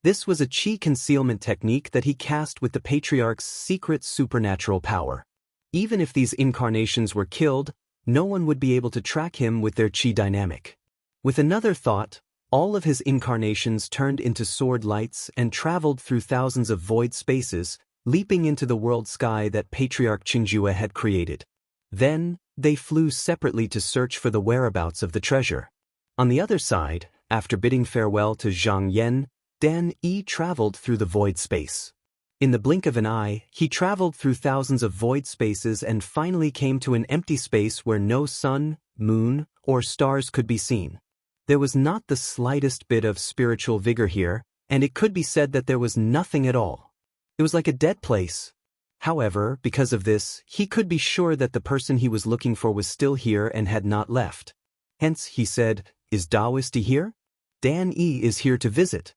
Speaker 1: This was a chi concealment technique that he cast with the patriarch's secret supernatural power. Even if these incarnations were killed, no one would be able to track him with their chi dynamic. With another thought, all of his incarnations turned into sword lights and traveled through thousands of void spaces, leaping into the world sky that Patriarch Qingjue had created. Then, they flew separately to search for the whereabouts of the treasure. On the other side, after bidding farewell to Zhang Yan, Dan Yi traveled through the void space. In the blink of an eye, he traveled through thousands of void spaces and finally came to an empty space where no sun, moon, or stars could be seen. There was not the slightest bit of spiritual vigor here, and it could be said that there was nothing at all. It was like a dead place. However, because of this, he could be sure that the person he was looking for was still here and had not left. Hence, he said, "Is Taoist here? Dan Yi is here to visit."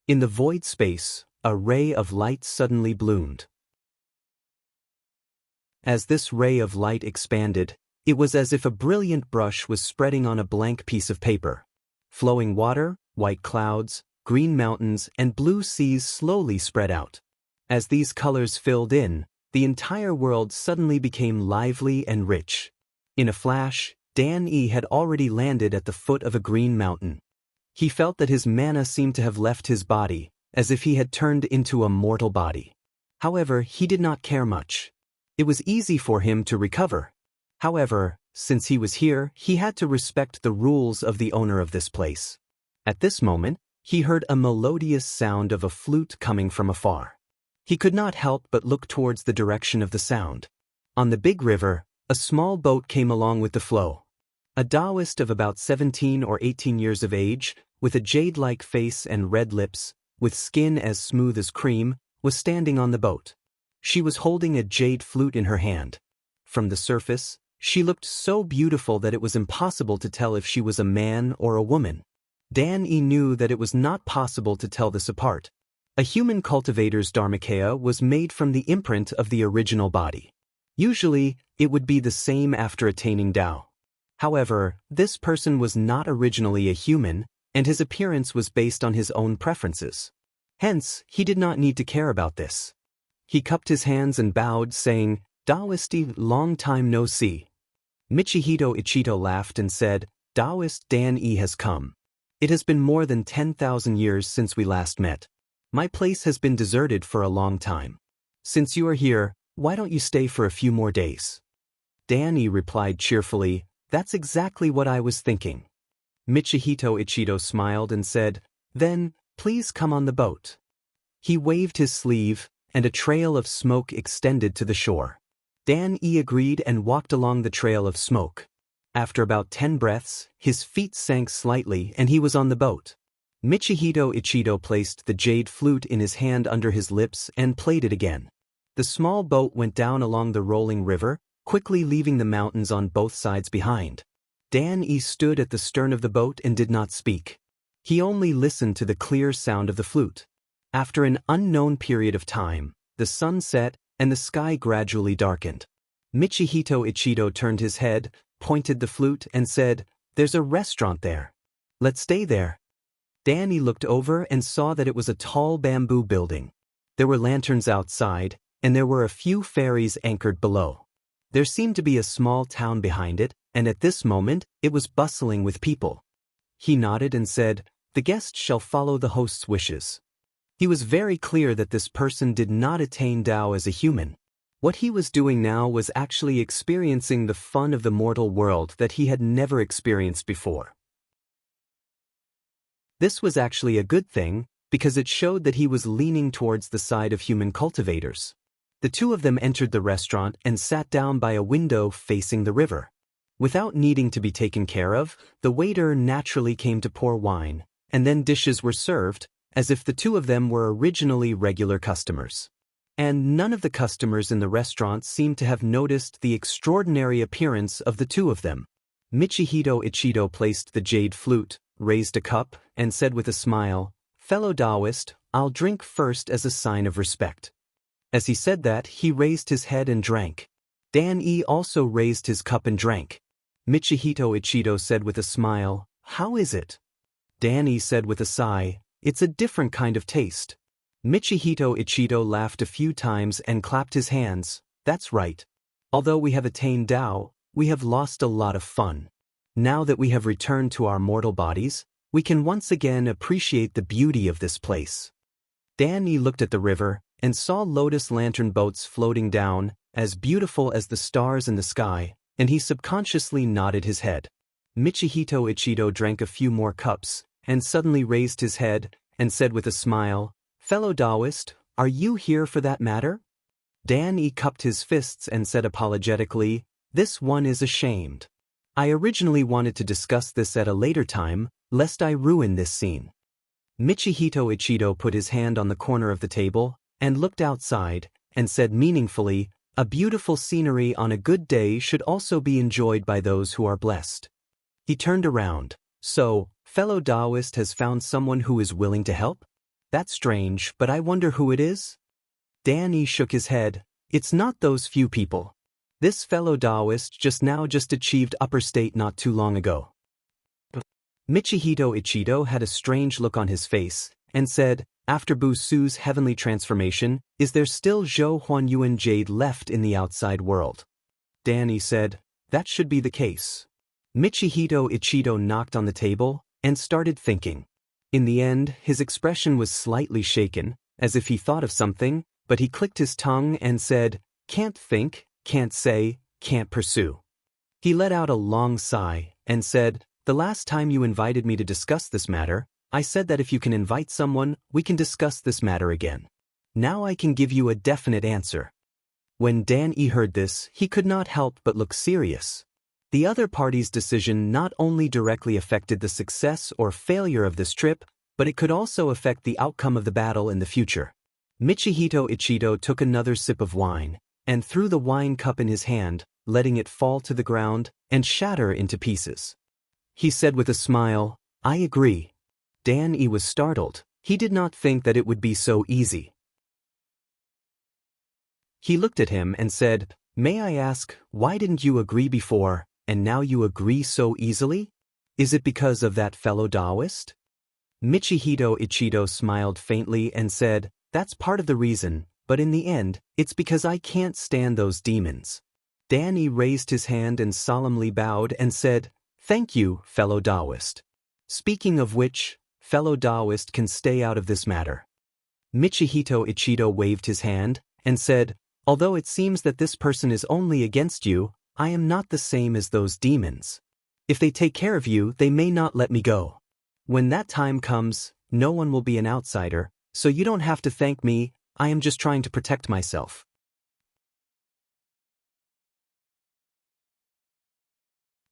Speaker 1: In the void space, a ray of light suddenly bloomed. As this ray of light expanded, it was as if a brilliant brush was spreading on a blank piece of paper. Flowing water, white clouds, green mountains, and blue seas slowly spread out. As these colors filled in, the entire world suddenly became lively and rich. In a flash, Dan Yi had already landed at the foot of a green mountain. He felt that his mana seemed to have left his body, as if he had turned into a mortal body. However, he did not care much. It was easy for him to recover. However, since he was here, he had to respect the rules of the owner of this place. At this moment, he heard a melodious sound of a flute coming from afar. He could not help but look towards the direction of the sound. On the big river, a small boat came along with the flow. A Taoist of about 17 or 18 years of age, with a jade-like face and red lips, with skin as smooth as cream, was standing on the boat. She was holding a jade flute in her hand. From the surface, she looked so beautiful that it was impossible to tell if she was a man or a woman. Dan Yi knew that it was not possible to tell this apart. A human cultivator's dharmakaya was made from the imprint of the original body. Usually, it would be the same after attaining Tao. However, this person was not originally a human, and his appearance was based on his own preferences. Hence, he did not need to care about this. He cupped his hands and bowed, saying, "Taoisti, long time no see." Michihito Ichito laughed and said, "Taoist Dan Yi has come. It has been more than 10,000 years since we last met. My place has been deserted for a long time. Since you are here, why don't you stay for a few more days?" Dan Yi replied cheerfully, "That's exactly what I was thinking." Michihito Ichito smiled and said, "Then, please come on the boat." He waved his sleeve, and a trail of smoke extended to the shore. Dan Yi agreed and walked along the trail of smoke. After about 10 breaths, his feet sank slightly and he was on the boat. Michihito Ichito placed the jade flute in his hand under his lips and played it again. The small boat went down along the rolling river, quickly leaving the mountains on both sides behind. Dan Yi stood at the stern of the boat and did not speak. He only listened to the clear sound of the flute. After an unknown period of time, the sun set and the sky gradually darkened. Michihito Ichito turned his head, pointed the flute, and said, "There's a restaurant there. Let's stay there." Dan Yi looked over and saw that it was a tall bamboo building. There were lanterns outside, and there were a few ferries anchored below. There seemed to be a small town behind it, and at this moment, it was bustling with people. He nodded and said, "The guest shall follow the host's wishes." He was very clear that this person did not attain Tao as a human. What he was doing now was actually experiencing the fun of the mortal world that he had never experienced before. This was actually a good thing, because it showed that he was leaning towards the side of human cultivators. The two of them entered the restaurant and sat down by a window facing the river. Without needing to be taken care of, the waiter naturally came to pour wine, and then dishes were served, as if the two of them were originally regular customers. And none of the customers in the restaurant seemed to have noticed the extraordinary appearance of the two of them. Michihito Ichito placed the jade flute, raised a cup, and said with a smile, "Fellow Taoist, I'll drink first as a sign of respect." As he said that, he raised his head and drank. Dan Yi also raised his cup and drank. Michihito Ichito said with a smile, "How is it?" Dan Yi said with a sigh, It's a different kind of taste. Michihito Ichido laughed a few times and clapped his hands. That's right. Although we have attained Tao, we have lost a lot of fun. Now that we have returned to our mortal bodies, we can once again appreciate the beauty of this place. Danny looked at the river and saw lotus lantern boats floating down, as beautiful as the stars in the sky, and he subconsciously nodded his head. Michihito Ichido drank a few more cups, and suddenly raised his head, and said with a smile, "Fellow Taoist, are you here for that matter?" Danny cupped his fists and said apologetically, "This one is ashamed. I originally wanted to discuss this at a later time, lest I ruin this scene." Michihito Ichido put his hand on the corner of the table, and looked outside, and said meaningfully, "A beautiful scenery on a good day should also be enjoyed by those who are blessed." He turned around. "So, fellow Taoist has found someone who is willing to help? That's strange, but I wonder who it is?" Danny shook his head. "It's not those few people. This fellow Taoist just achieved upper state not too long ago." Michihito Ichido had a strange look on his face, and said, "After Busu's heavenly transformation, is there still Zhou Huanyuan Jade left in the outside world?" Danny said, "That should be the case." Michihito Ichido knocked on the table, and started thinking. In the end, his expression was slightly shaken, as if he thought of something, but he clicked his tongue and said, "Can't think, can't say, can't pursue." He let out a long sigh, and said, "The last time you invited me to discuss this matter, I said that if you can invite someone, we can discuss this matter again. Now I can give you a definite answer." When Dan-E heard this, he could not help but look serious. The other party's decision not only directly affected the success or failure of this trip, but it could also affect the outcome of the battle in the future. Michihito Ichido took another sip of wine, and threw the wine cup in his hand, letting it fall to the ground and shatter into pieces. He said with a smile, "I agree." Dan-E was startled. He did not think that it would be so easy. He looked at him and said, "May I ask, why didn't you agree before, and now you agree so easily? Is it because of that fellow Taoist?" Michihito Ichido smiled faintly and said, "That's part of the reason, but in the end, it's because I can't stand those demons." Dan-E raised his hand and solemnly bowed and said, "Thank you, fellow Taoist. Speaking of which, fellow Taoist can stay out of this matter." Michihito Ichido waved his hand and said, "Although it seems that this person is only against you, I am not the same as those demons. If they take care of you, they may not let me go. When that time comes, no one will be an outsider, so you don't have to thank me, I am just trying to protect myself."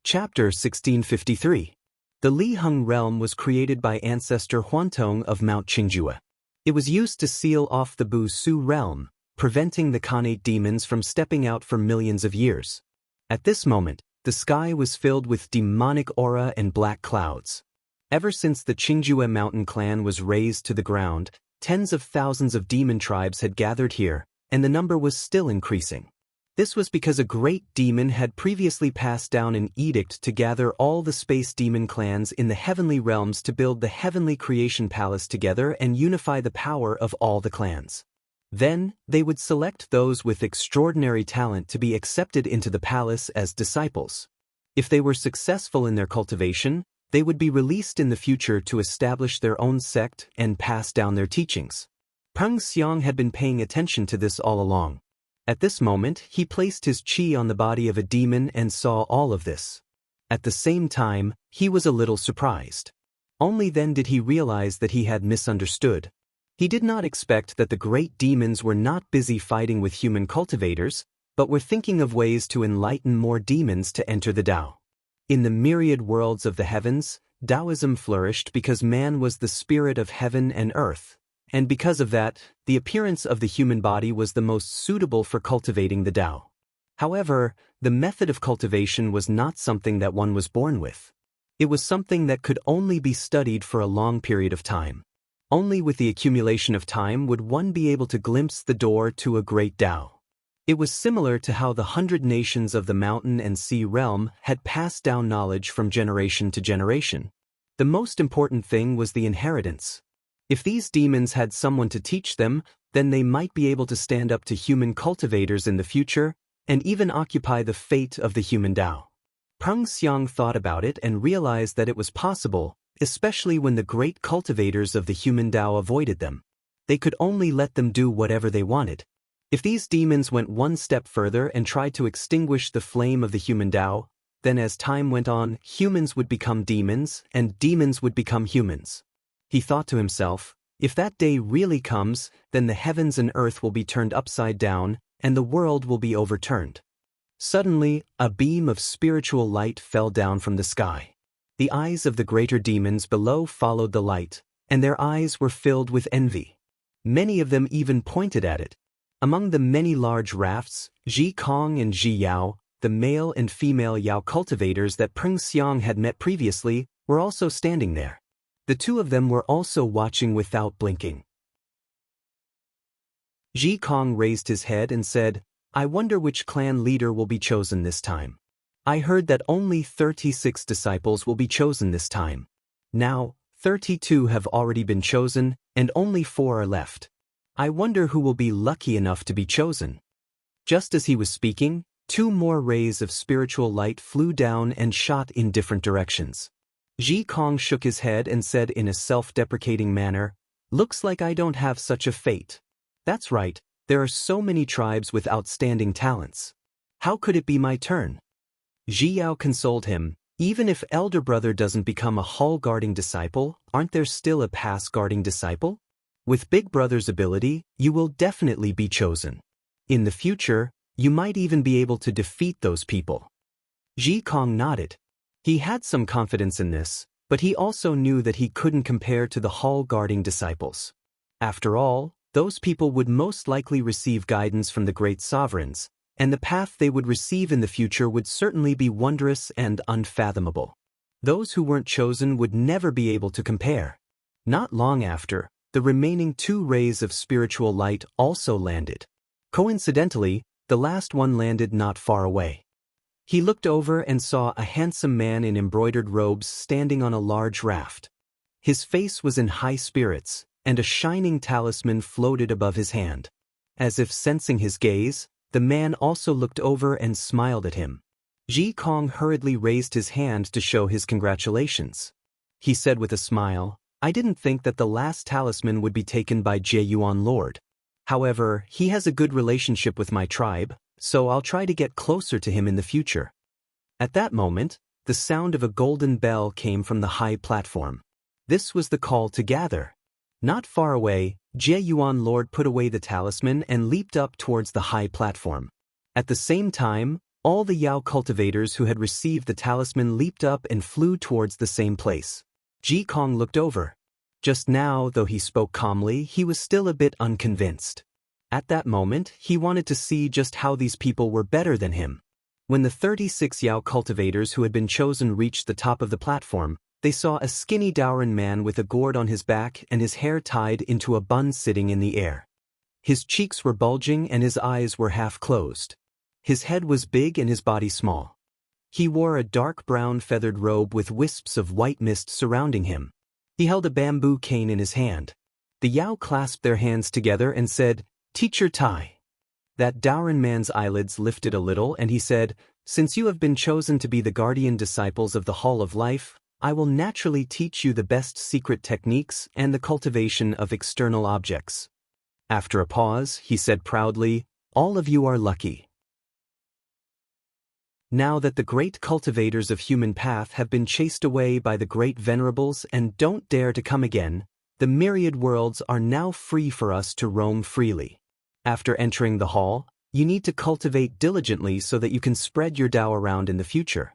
Speaker 1: Chapter 1653. The Liheng realm was created by ancestor Huantong of Mount Qingjue. It was used to seal off the Bu-Su realm, preventing the Khanate demons from stepping out for millions of years. At this moment, the sky was filled with demonic aura and black clouds. Ever since the Qingjue mountain clan was razed to the ground, tens of thousands of demon tribes had gathered here, and the number was still increasing. This was because a great demon had previously passed down an edict to gather all the space demon clans in the heavenly realms to build the heavenly creation palace together and unify the power of all the clans. Then, they would select those with extraordinary talent to be accepted into the palace as disciples. If they were successful in their cultivation, they would be released in the future to establish their own sect and pass down their teachings. Peng Xiang had been paying attention to this all along. At this moment, he placed his chi on the body of a demon and saw all of this. At the same time, he was a little surprised. Only then did he realize that he had misunderstood. He did not expect that the great demons were not busy fighting with human cultivators, but were thinking of ways to enlighten more demons to enter the Tao. In the myriad worlds of the heavens, Taoism flourished because man was the spirit of heaven and earth, and because of that, the appearance of the human body was the most suitable for cultivating the Tao. However, the method of cultivation was not something that one was born with. It was something that could only be studied for a long period of time. Only with the accumulation of time would one be able to glimpse the door to a great Tao. It was similar to how the 100 nations of the mountain and sea realm had passed down knowledge from generation to generation. The most important thing was the inheritance. If these demons had someone to teach them, then they might be able to stand up to human cultivators in the future and even occupy the fate of the human Tao. Peng Xiang thought about it and realized that it was possible, especially when the great cultivators of the human Tao avoided them. They could only let them do whatever they wanted. If these demons went one step further and tried to extinguish the flame of the human Tao, then as time went on, humans would become demons and demons would become humans. He thought to himself, if that day really comes, then the heavens and earth will be turned upside down and the world will be overturned. Suddenly, a beam of spiritual light fell down from the sky. The eyes of the greater demons below followed the light, and their eyes were filled with envy. Many of them even pointed at it. Among the many large rafts, Ji Kong and Ji Yao, the male and female Yao cultivators that Peng Xiang had met previously, were also standing there. The two of them were also watching without blinking. Ji Kong raised his head and said, I wonder which clan leader will be chosen this time. I heard that only 36 disciples will be chosen this time. Now, 32 have already been chosen, and only 4 are left. I wonder who will be lucky enough to be chosen. Just as he was speaking, 2 more rays of spiritual light flew down and shot in different directions. Ji Kong shook his head and said in a self-deprecating manner, Looks like I don't have such a fate. That's right, there are so many tribes with outstanding talents. How could it be my turn? Ji Yao consoled him, even if elder brother doesn't become a hall-guarding disciple, aren't there still a pass-guarding disciple? With big brother's ability, you will definitely be chosen. In the future, you might even be able to defeat those people. Ji Kong nodded. He had some confidence in this, but he also knew that he couldn't compare to the hall-guarding disciples. After all, those people would most likely receive guidance from the great sovereigns, and the path they would receive in the future would certainly be wondrous and unfathomable. Those who weren't chosen would never be able to compare. Not long after, the remaining 2 rays of spiritual light also landed. Coincidentally, the last one landed not far away. He looked over and saw a handsome man in embroidered robes standing on a large raft. His face was in high spirits, and a shining talisman floated above his hand. As if sensing his gaze, the man also looked over and smiled at him. Ji Kong hurriedly raised his hand to show his congratulations. He said with a smile, I didn't think that the last talisman would be taken by Jie Yuan Lord. However, he has a good relationship with my tribe, so I'll try to get closer to him in the future. At that moment, the sound of a golden bell came from the high platform. This was the call to gather. Not far away, Jie Yuan Lord put away the talisman and leaped up towards the high platform. At the same time, all the Yao cultivators who had received the talisman leaped up and flew towards the same place. Ji Kong looked over. Just now, though he spoke calmly, he was still a bit unconvinced. At that moment, he wanted to see just how these people were better than him. When the 36 Yao cultivators who had been chosen reached the top of the platform, they saw a skinny Daoran man with a gourd on his back and his hair tied into a bun sitting in the air. His cheeks were bulging and his eyes were half closed. His head was big and his body small. He wore a dark brown feathered robe with wisps of white mist surrounding him. He held a bamboo cane in his hand. The Yao clasped their hands together and said, Teacher Tai. That Daoran man's eyelids lifted a little and he said, Since you have been chosen to be the guardian disciples of the Hall of Life, I will naturally teach you the best secret techniques and the cultivation of external objects. After a pause, he said proudly, All of you are lucky. Now that the great cultivators of human path have been chased away by the great venerables and don't dare to come again, the myriad worlds are now free for us to roam freely. After entering the hall, you need to cultivate diligently so that you can spread your Tao around in the future.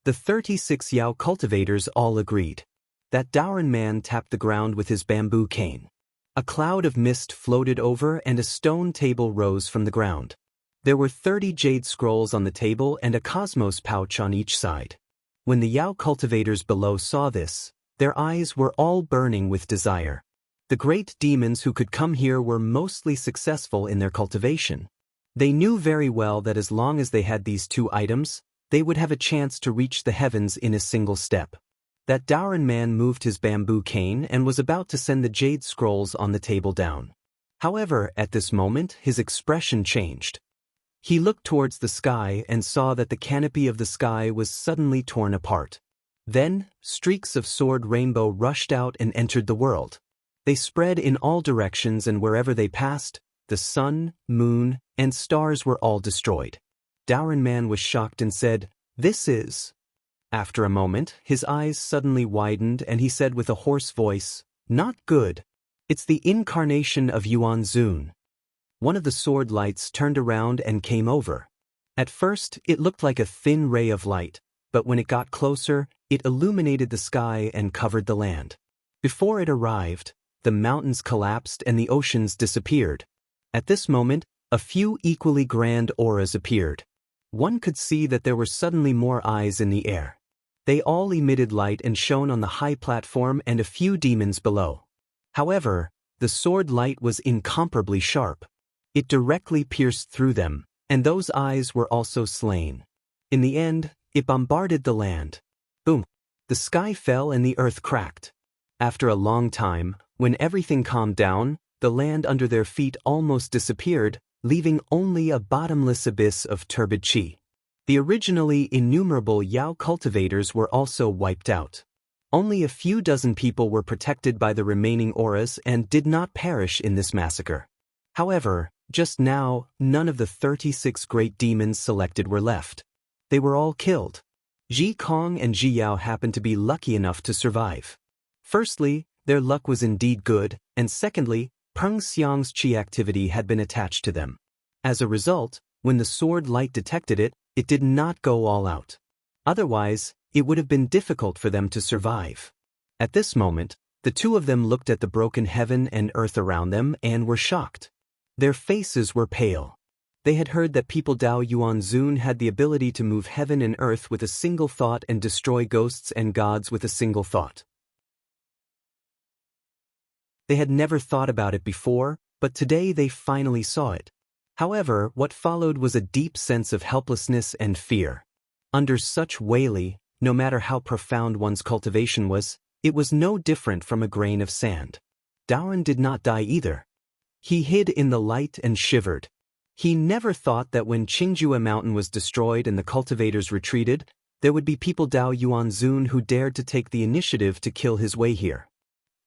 Speaker 1: The 36 Yao cultivators all agreed. That Daoran man tapped the ground with his bamboo cane. A cloud of mist floated over and a stone table rose from the ground. There were 30 jade scrolls on the table and a cosmos pouch on each side. When the Yao cultivators below saw this, their eyes were all burning with desire. The great demons who could come here were mostly successful in their cultivation. They knew very well that as long as they had these 2 items, they would have a chance to reach the heavens in a single step. That Dauran man moved his bamboo cane and was about to send the jade scrolls on the table down. However, at this moment, his expression changed. He looked towards the sky and saw that the canopy of the sky was suddenly torn apart. Then, streaks of sword rainbow rushed out and entered the world. They spread in all directions, and wherever they passed, the sun, moon, and stars were all destroyed. Dauran man was shocked and said, "This is..." After a moment, his eyes suddenly widened and he said with a hoarse voice, "Not good. It's the incarnation of Yuan Zun." One of the sword lights turned around and came over. At first, it looked like a thin ray of light, but when it got closer, it illuminated the sky and covered the land. Before it arrived, the mountains collapsed and the oceans disappeared. At this moment, a few equally grand auras appeared. One could see that there were suddenly more eyes in the air. They all emitted light and shone on the high platform and a few demons below. However, the sword light was incomparably sharp. It directly pierced through them, and those eyes were also slain. In the end, it bombarded the land. Boom! The sky fell and the earth cracked. After a long time, when everything calmed down, the land under their feet almost disappeared, leaving only a bottomless abyss of turbid chi. The originally innumerable Yao cultivators were also wiped out. Only a few dozen people were protected by the remaining auras and did not perish in this massacre. However, just now, none of the 36 great demons selected were left. They were all killed. Ji Kong and Ji Yao happened to be lucky enough to survive. Firstly, their luck was indeed good, and secondly, Peng Xiang's chi activity had been attached to them. As a result, when the sword light detected it, it did not go all out. Otherwise, it would have been difficult for them to survive. At this moment, the two of them looked at the broken heaven and earth around them and were shocked. Their faces were pale. They had heard that people Dao Yuan Zun had the ability to move heaven and earth with a single thought and destroy ghosts and gods with a single thought. They had never thought about it before, but today they finally saw it. However, what followed was a deep sense of helplessness and fear. Under such Wei, no matter how profound one's cultivation was, it was no different from a grain of sand. Dauran did not die either. He hid in the light and shivered. He never thought that when Qingjue Mountain was destroyed and the cultivators retreated, there would be people Dao Yuan Zun who dared to take the initiative to kill his way here.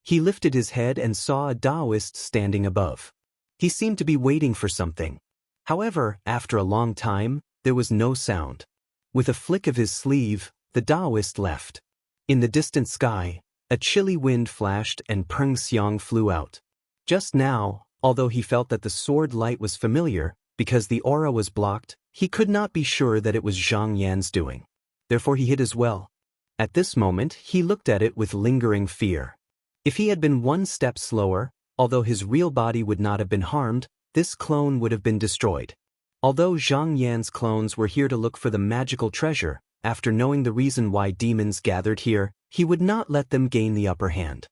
Speaker 1: He lifted his head and saw a Taoist standing above. He seemed to be waiting for something. However, after a long time, there was no sound. With a flick of his sleeve, the Taoist left. In the distant sky, a chilly wind flashed and Peng Xiang flew out. Just now, although he felt that the sword light was familiar, because the aura was blocked, he could not be sure that it was Zhang Yan's doing. Therefore he hid as well. At this moment, he looked at it with lingering fear. If he had been one step slower, although his real body would not have been harmed, this clone would have been destroyed. Although Zhang Yan's clones were here to look for the magical treasure, after knowing the reason why demons gathered here, he would not let them gain the upper hand.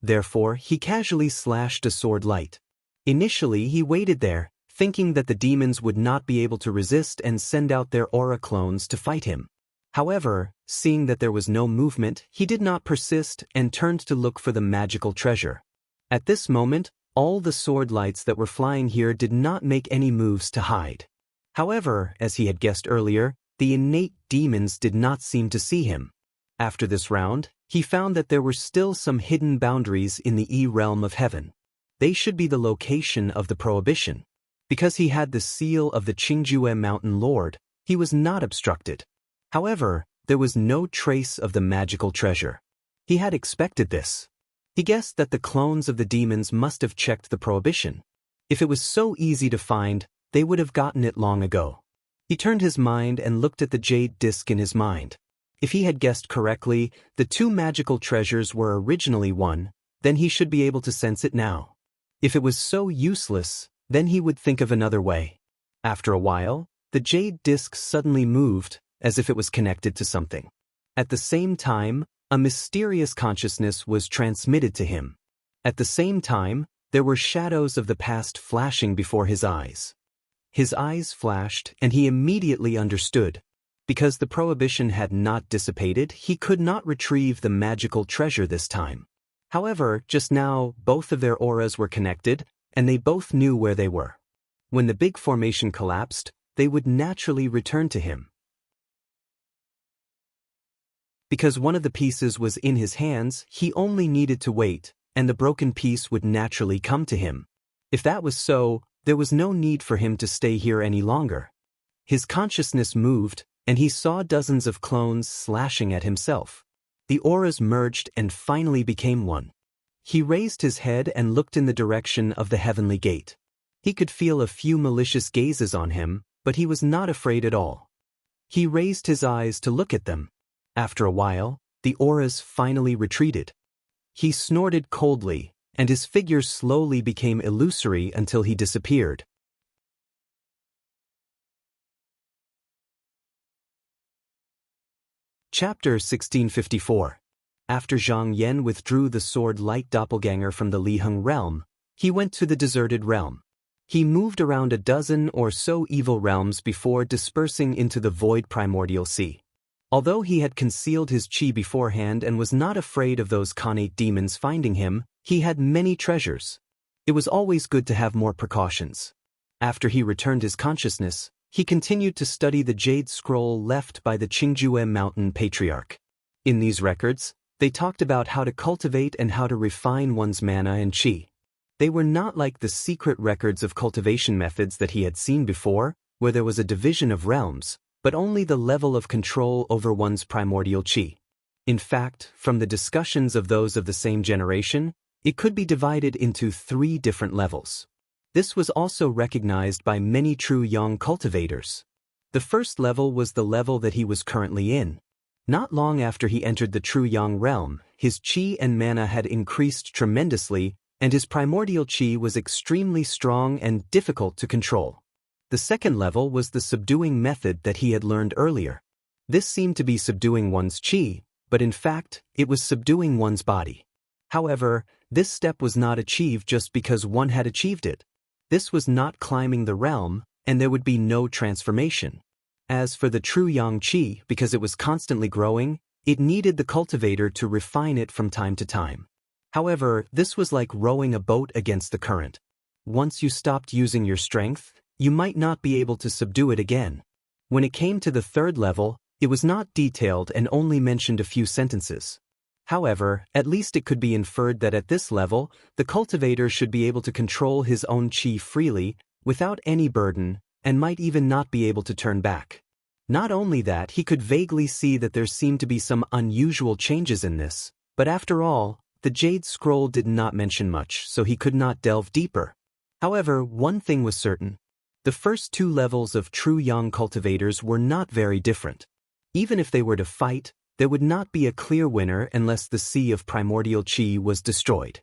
Speaker 1: Therefore, he casually slashed a sword light. Initially, he waited there, thinking that the demons would not be able to resist and send out their aura clones to fight him. However, seeing that there was no movement, he did not persist and turned to look for the magical treasure. At this moment, all the sword lights that were flying here did not make any moves to hide. However, as he had guessed earlier, the innate demons did not seem to see him. After this round, he found that there were still some hidden boundaries in the E-realm of heaven. They should be the location of the prohibition. Because he had the seal of the Qingjue Mountain Lord, he was not obstructed. However, there was no trace of the magical treasure. He had expected this. He guessed that the clones of the demons must have checked the prohibition. If it was so easy to find, they would have gotten it long ago. He turned his mind and looked at the jade disc in his mind. If he had guessed correctly, the two magical treasures were originally one, then he should be able to sense it now. If it was so useless, then he would think of another way. After a while, the jade disc suddenly moved, as if it was connected to something. At the same time, a mysterious consciousness was transmitted to him. At the same time, there were shadows of the past flashing before his eyes. His eyes flashed, and he immediately understood. Because the prohibition had not dissipated, he could not retrieve the magical treasure this time. However, just now, both of their auras were connected, and they both knew where they were. When the big formation collapsed, they would naturally return to him. Because one of the pieces was in his hands, he only needed to wait, and the broken piece would naturally come to him. If that was so, there was no need for him to stay here any longer. His consciousness moved, and he saw dozens of clones slashing at himself. The auras merged and finally became one. He raised his head and looked in the direction of the heavenly gate. He could feel a few malicious gazes on him, but he was not afraid at all. He raised his eyes to look at them. After a while, the auras finally retreated. He snorted coldly, and his figure slowly became illusory until he disappeared. Chapter 1654. After Zhang Yan withdrew the sword-light doppelganger from the Liheng realm, he went to the deserted realm. He moved around a dozen or so evil realms before dispersing into the void primordial sea. Although he had concealed his chi beforehand and was not afraid of those Khanate demons finding him, he had many treasures. It was always good to have more precautions. After he returned his consciousness, he continued to study the jade scroll left by the Qingjue Mountain Patriarch. In these records, they talked about how to cultivate and how to refine one's mana and chi. They were not like the secret records of cultivation methods that he had seen before, where there was a division of realms, but only the level of control over one's primordial chi. In fact, from the discussions of those of the same generation, it could be divided into 3 different levels. This was also recognized by many true young cultivators. The first level was the level that he was currently in. Not long after he entered the true yang realm, his chi and mana had increased tremendously, and his primordial chi was extremely strong and difficult to control. The second level was the subduing method that he had learned earlier. This seemed to be subduing one's chi, but in fact, it was subduing one's body. However, this step was not achieved just because one had achieved it. This was not climbing the realm, and there would be no transformation. As for the true yang chi, because it was constantly growing, it needed the cultivator to refine it from time to time. However, this was like rowing a boat against the current. Once you stopped using your strength, you might not be able to subdue it again. When it came to the third level, it was not detailed and only mentioned a few sentences. However, at least it could be inferred that at this level, the cultivator should be able to control his own chi freely, without any burden, and might even not be able to turn back. Not only that, he could vaguely see that there seemed to be some unusual changes in this, but after all, the Jade Scroll did not mention much, so he could not delve deeper. However, one thing was certain. The first 2 levels of true young cultivators were not very different. Even if they were to fight, there would not be a clear winner unless the sea of primordial chi was destroyed.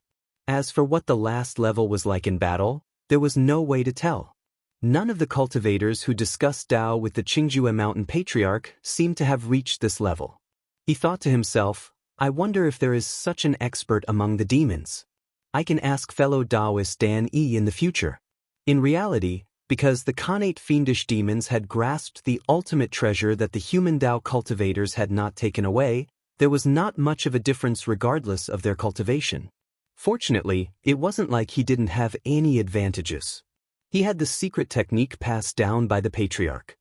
Speaker 1: As for what the last level was like in battle, there was no way to tell. None of the cultivators who discussed Tao with the Qingjue Mountain Patriarch seemed to have reached this level. He thought to himself, I wonder if there is such an expert among the demons. I can ask fellow Taoist Dan Yi in the future. In reality, because the Khanate fiendish demons had grasped the ultimate treasure that the human Tao cultivators had not taken away, there was not much of a difference regardless of their cultivation. Fortunately, it wasn't like he didn't have any advantages. He had the secret technique passed down by the Patriarch.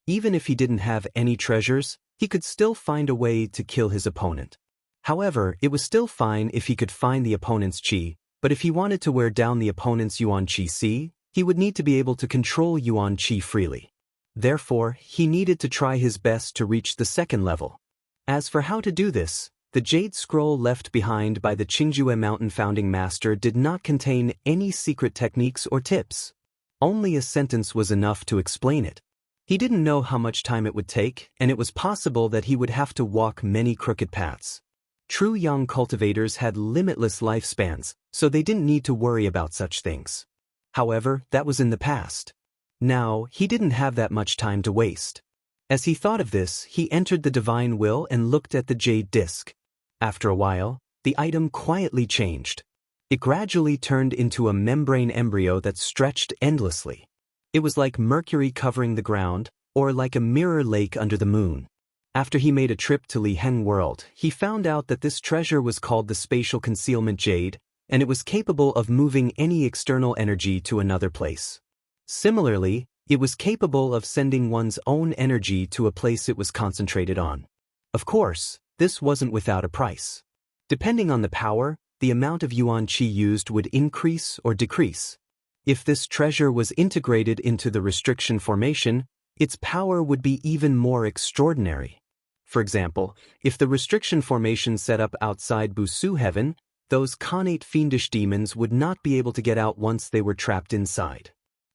Speaker 1: Even if he didn't have any treasures, he could still find a way to kill his opponent. However, it was still fine if he could find the opponent's chi, but if he wanted to wear down the opponent's Yuan Qi Si, he would need to be able to control Yuan Qi freely. Therefore, he needed to try his best to reach the second level. As for how to do this, the Jade Scroll left behind by the Qingjue Mountain founding master did not contain any secret techniques or tips. Only a sentence was enough to explain it. He didn't know how much time it would take, and it was possible that he would have to walk many crooked paths. True young cultivators had limitless lifespans, so they didn't need to worry about such things. However, that was in the past. Now, he didn't have that much time to waste. As he thought of this, he entered the Divine Will and looked at the jade disc. After a while, the item quietly changed. It gradually turned into a membrane embryo that stretched endlessly. It was like mercury covering the ground, or like a mirror lake under the moon. After he made a trip to Li Heng World, he found out that this treasure was called the Spatial Concealment Jade, and it was capable of moving any external energy to another place. Similarly, it was capable of sending one's own energy to a place it was concentrated on. Of course, this wasn't without a price. Depending on the power, the amount of yuan qi used would increase or decrease. If this treasure was integrated into the restriction formation, its power would be even more extraordinary. For example, if the restriction formation set up outside Busu heaven, those Khanate fiendish demons would not be able to get out once they were trapped inside.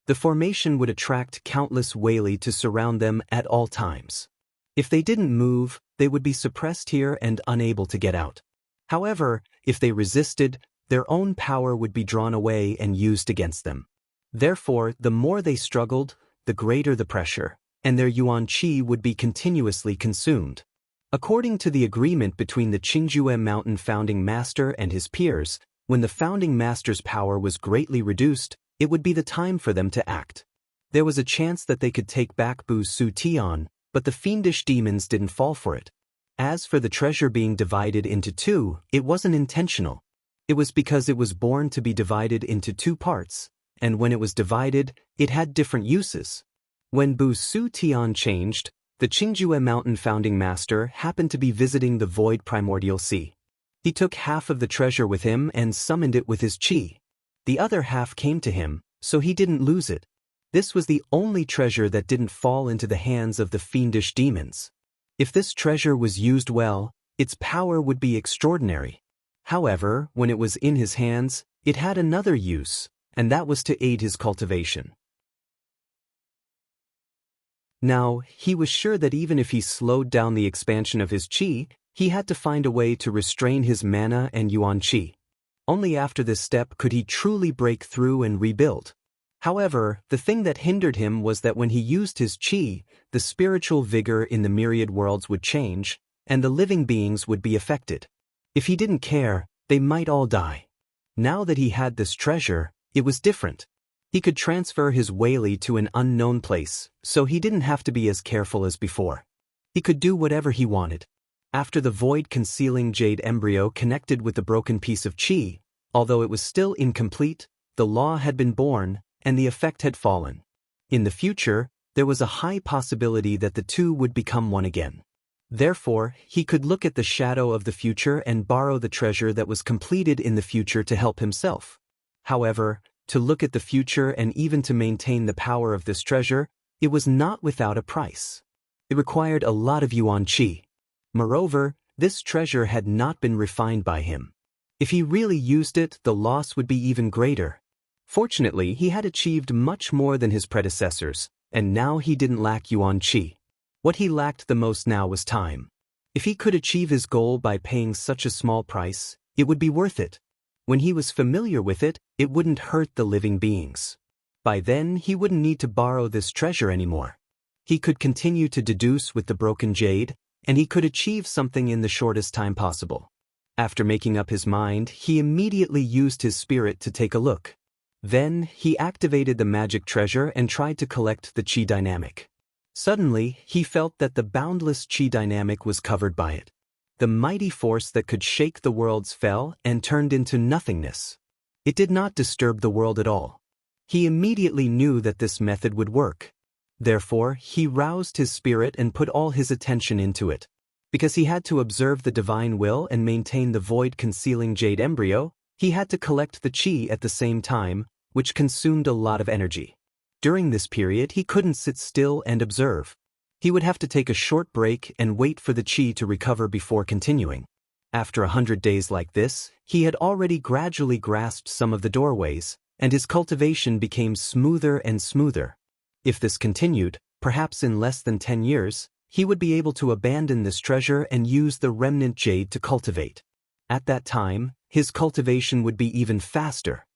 Speaker 1: The formation would attract countless Wei to surround them at all times. If they didn't move, they would be suppressed here and unable to get out. However, if they resisted, their own power would be drawn away and used against them. Therefore, the more they struggled, the greater the pressure, and their yuan qi would be continuously consumed. According to the agreement between the Qingjue Mountain founding master and his peers, when the founding master's power was greatly reduced, it would be the time for them to act. There was a chance that they could take back Bu Su Tian, but the fiendish demons didn't fall for it. As for the treasure being divided into two, it wasn't intentional. It was because it was born to be divided into two parts, and when it was divided, it had different uses. When Bu Su Tian changed, the Qingjue Mountain founding master happened to be visiting the void primordial sea. He took half of the treasure with him and summoned it with his qi. The other half came to him, so he didn't lose it. This was the only treasure that didn't fall into the hands of the fiendish demons. If this treasure was used well, its power would be extraordinary. However, when it was in his hands, it had another use, and that was to aid his cultivation. Now, he was sure that even if he slowed down the expansion of his qi, he had to find a way to restrain his mana and yuan qi. Only after this step could he truly break through and rebuild. However, the thing that hindered him was that when he used his qi, the spiritual vigor in the myriad worlds would change, and the living beings would be affected. If he didn't care, they might all die. Now that he had this treasure, it was different. He could transfer his Wei to an unknown place, so he didn't have to be as careful as before. He could do whatever he wanted. After the void-concealing jade embryo connected with the broken piece of qi, although it was still incomplete, the law had been born, and the effect had fallen. In the future, there was a high possibility that the two would become one again. Therefore, he could look at the shadow of the future and borrow the treasure that was completed in the future to help himself. However, to look at the future and even to maintain the power of this treasure, it was not without a price. It required a lot of yuan qi. Moreover, this treasure had not been refined by him. If he really used it, the loss would be even greater. Fortunately, he had achieved much more than his predecessors, and now he didn't lack yuan qi. What he lacked the most now was time. If he could achieve his goal by paying such a small price, it would be worth it. When he was familiar with it, it wouldn't hurt the living beings. By then, he wouldn't need to borrow this treasure anymore. He could continue to deduce with the broken jade, and he could achieve something in the shortest time possible. After making up his mind, he immediately used his spirit to take a look. Then, he activated the magic treasure and tried to collect the qi dynamic. Suddenly, he felt that the boundless qi dynamic was covered by it. The mighty force that could shake the worlds fell and turned into nothingness. It did not disturb the world at all. He immediately knew that this method would work. Therefore, he roused his spirit and put all his attention into it. Because he had to observe the divine will and maintain the void-concealing jade embryo, he had to collect the qi at the same time, which consumed a lot of energy. During this period, he couldn't sit still and observe. He would have to take a short break and wait for the qi to recover before continuing. After 100 days like this, he had already gradually grasped some of the doorways, and his cultivation became smoother and smoother. If this continued, perhaps in less than 10 years, he would be able to abandon this treasure and use the remnant jade to cultivate. At that time, his cultivation would be even faster.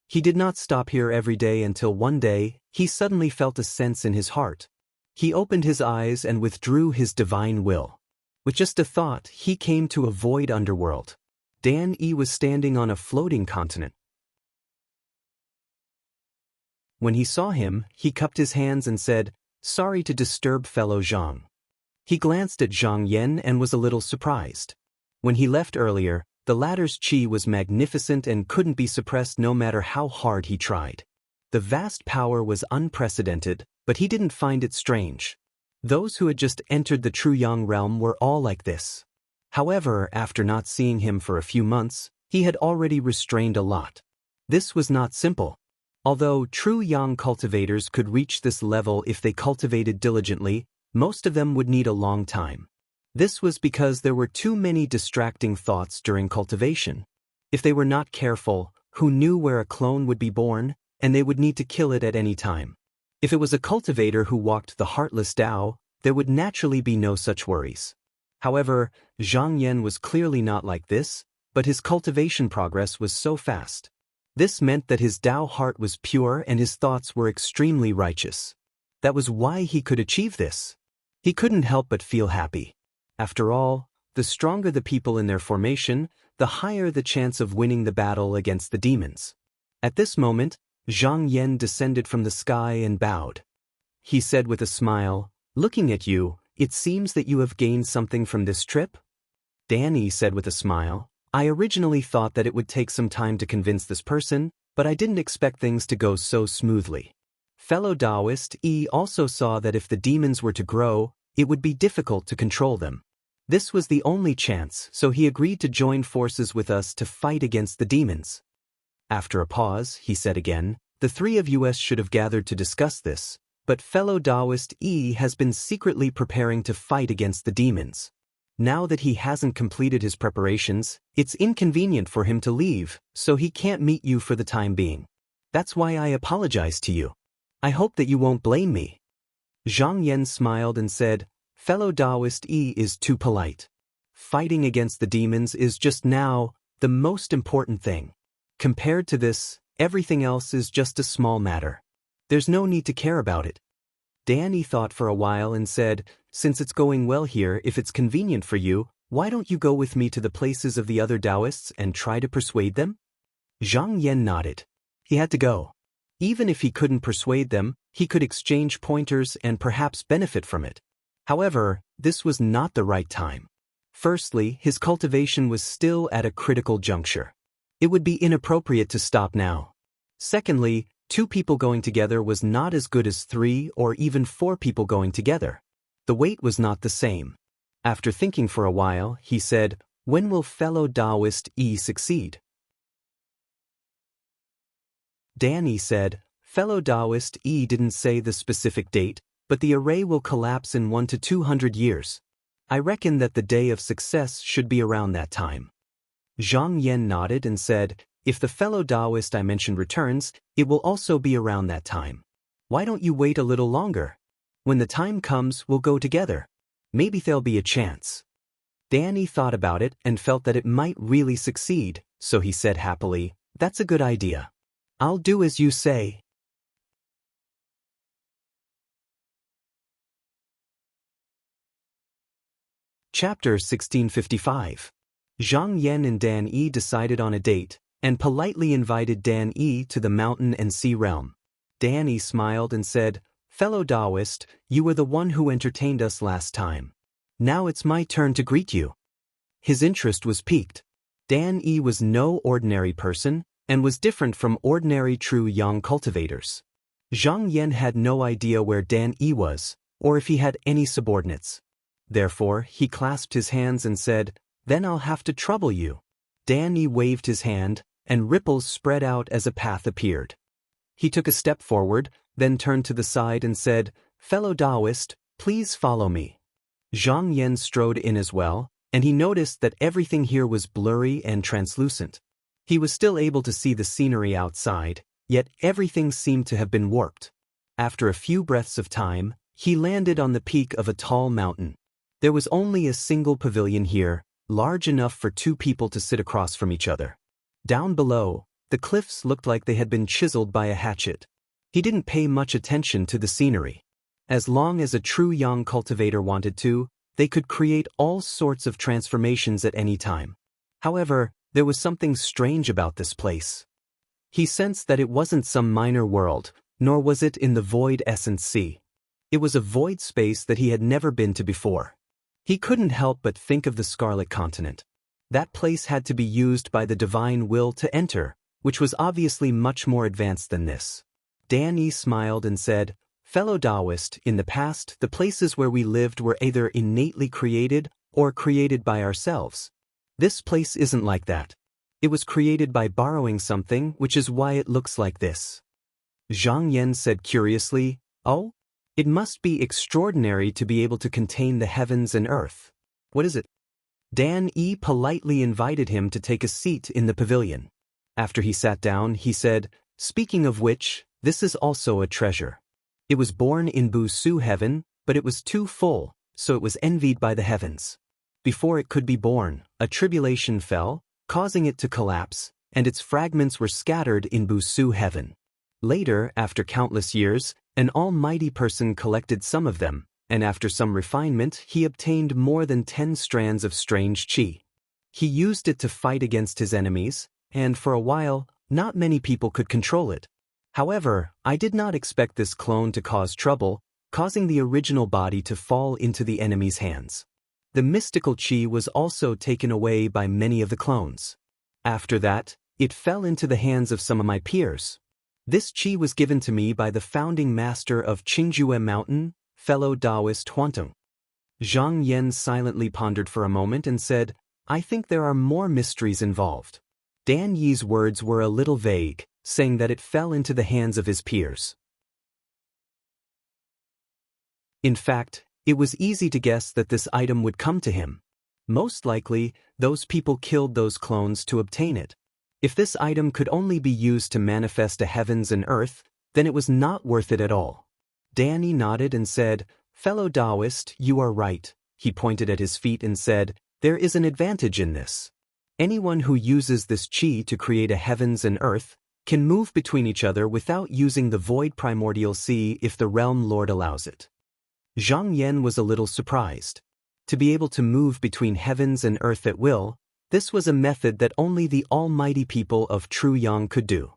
Speaker 1: He did not stop here every day until one day, he suddenly felt a sense in his heart. He opened his eyes and withdrew his divine will. With just a thought, he came to a void underworld. Dan Yi was standing on a floating continent. When he saw him, he cupped his hands and said, Sorry to disturb fellow Zhang. He glanced at Zhang Yan and was a little surprised. When he left earlier, the latter's qi was magnificent and couldn't be suppressed no matter how hard he tried. The vast power was unprecedented, but he didn't find it strange. Those who had just entered the True Yang realm were all like this. However, after not seeing him for a few months, he had already restrained a lot. This was not simple. Although True Yang cultivators could reach this level if they cultivated diligently, most of them would need a long time. This was because there were too many distracting thoughts during cultivation. If they were not careful, who knew where a clone would be born, and they would need to kill it at any time. If it was a cultivator who walked the heartless Tao, there would naturally be no such worries. However, Zhang Yan was clearly not like this, but his cultivation progress was so fast. This meant that his Tao heart was pure and his thoughts were extremely righteous. That was why he could achieve this. He couldn't help but feel happy. After all, the stronger the people in their formation, the higher the chance of winning the battle against the demons. At this moment, Zhang Yan descended from the sky and bowed. He said with a smile, "Looking at you, it seems that you have gained something from this trip?" Danny said with a smile, "I originally thought that it would take some time to convince this person, but I didn't expect things to go so smoothly." Fellow Taoist E also saw that if the demons were to grow, it would be difficult to control them. This was the only chance, so he agreed to join forces with us to fight against the demons. After a pause, he said again, "The three of us should have gathered to discuss this, but fellow Taoist E has been secretly preparing to fight against the demons. Now that he hasn't completed his preparations, it's inconvenient for him to leave, so he can't meet you for the time being. That's why I apologize to you. I hope that you won't blame me." Zhang Yan smiled and said, "Fellow Taoist E is too polite. Fighting against the demons is just now the most important thing. Compared to this, everything else is just a small matter. There's no need to care about it." Danny thought for a while and said, "Since it's going well here, if it's convenient for you, why don't you go with me to the places of the other Taoists and try to persuade them?" Zhang Yan nodded. He had to go. Even if he couldn't persuade them, he could exchange pointers and perhaps benefit from it. However, this was not the right time. Firstly, his cultivation was still at a critical juncture. It would be inappropriate to stop now. Secondly, 2 people going together was not as good as 3 or even 4 people going together. The weight was not the same. After thinking for a while, he said, "When will fellow Taoist E succeed?" Danny said, "Fellow Taoist E didn't say the specific date, but the array will collapse in 1 to 200 years. I reckon that the day of success should be around that time." Zhang Yan nodded and said, "If the fellow Taoist I mentioned returns, it will also be around that time. Why don't you wait a little longer? When the time comes, we'll go together. Maybe there'll be a chance." Danny thought about it and felt that it might really succeed, so he said happily, "That's a good idea. I'll do as you say." Chapter 1655. Zhang Yan and Dan Yi decided on a date, and politely invited Dan Yi to the mountain and sea realm. Dan Yi smiled and said, "Fellow Taoist, you were the one who entertained us last time. Now it's my turn to greet you." His interest was piqued. Dan Yi was no ordinary person, and was different from ordinary True Yang cultivators. Zhang Yan had no idea where Dan Yi was, or if he had any subordinates. Therefore, he clasped his hands and said, "Then I'll have to trouble you." Dan Yi waved his hand, and ripples spread out as a path appeared. He took a step forward, then turned to the side and said, "Fellow Taoist, please follow me." Zhang Yan strode in as well, and he noticed that everything here was blurry and translucent. He was still able to see the scenery outside, yet everything seemed to have been warped. After a few breaths of time, he landed on the peak of a tall mountain. There was only a single pavilion here, large enough for 2 people to sit across from each other. Down below, the cliffs looked like they had been chiseled by a hatchet. He didn't pay much attention to the scenery. As long as a true Yang cultivator wanted to, they could create all sorts of transformations at any time. However, there was something strange about this place. He sensed that it wasn't some minor world, nor was it in the void essence sea. It was a void space that he had never been to before. He couldn't help but think of the Scarlet Continent. That place had to be used by the divine will to enter, which was obviously much more advanced than this. Dan Yi smiled and said, "Fellow Taoist, in the past, the places where we lived were either innately created or created by ourselves. This place isn't like that. It was created by borrowing something, which is why it looks like this." Zhang Yan said curiously, "Oh? It must be extraordinary to be able to contain the heavens and earth. What is it?" Dan Yi politely invited him to take a seat in the pavilion. After he sat down, he said, "Speaking of which, this is also a treasure. It was born in Busu heaven, but it was too full, so it was envied by the heavens. Before it could be born, a tribulation fell, causing it to collapse, and its fragments were scattered in Busu heaven. Later, after countless years, an almighty person collected some of them, and after some refinement he obtained more than 10 strands of strange qi. He used it to fight against his enemies, and for a while, not many people could control it. However, I did not expect this clone to cause trouble, causing the original body to fall into the enemy's hands. The mystical qi was also taken away by many of the clones. After that, it fell into the hands of some of my peers. This qi was given to me by the founding master of Qingjue Mountain, fellow Taoist Huantong." Zhang Yan silently pondered for a moment and said, "I think there are more mysteries involved." Dan Yi's words were a little vague, saying that it fell into the hands of his peers. In fact, it was easy to guess that this item would come to him. Most likely, those people killed those clones to obtain it. If this item could only be used to manifest a heavens and earth, then it was not worth it at all. Danny nodded and said, "Fellow Taoist, you are right." He pointed at his feet and said, "There is an advantage in this. Anyone who uses this qi to create a heavens and earth can move between each other without using the void primordial sea if the realm lord allows it." Zhang Yan was a little surprised. To be able to move between heavens and earth at will, this was a method that only the almighty people of True Yang could do.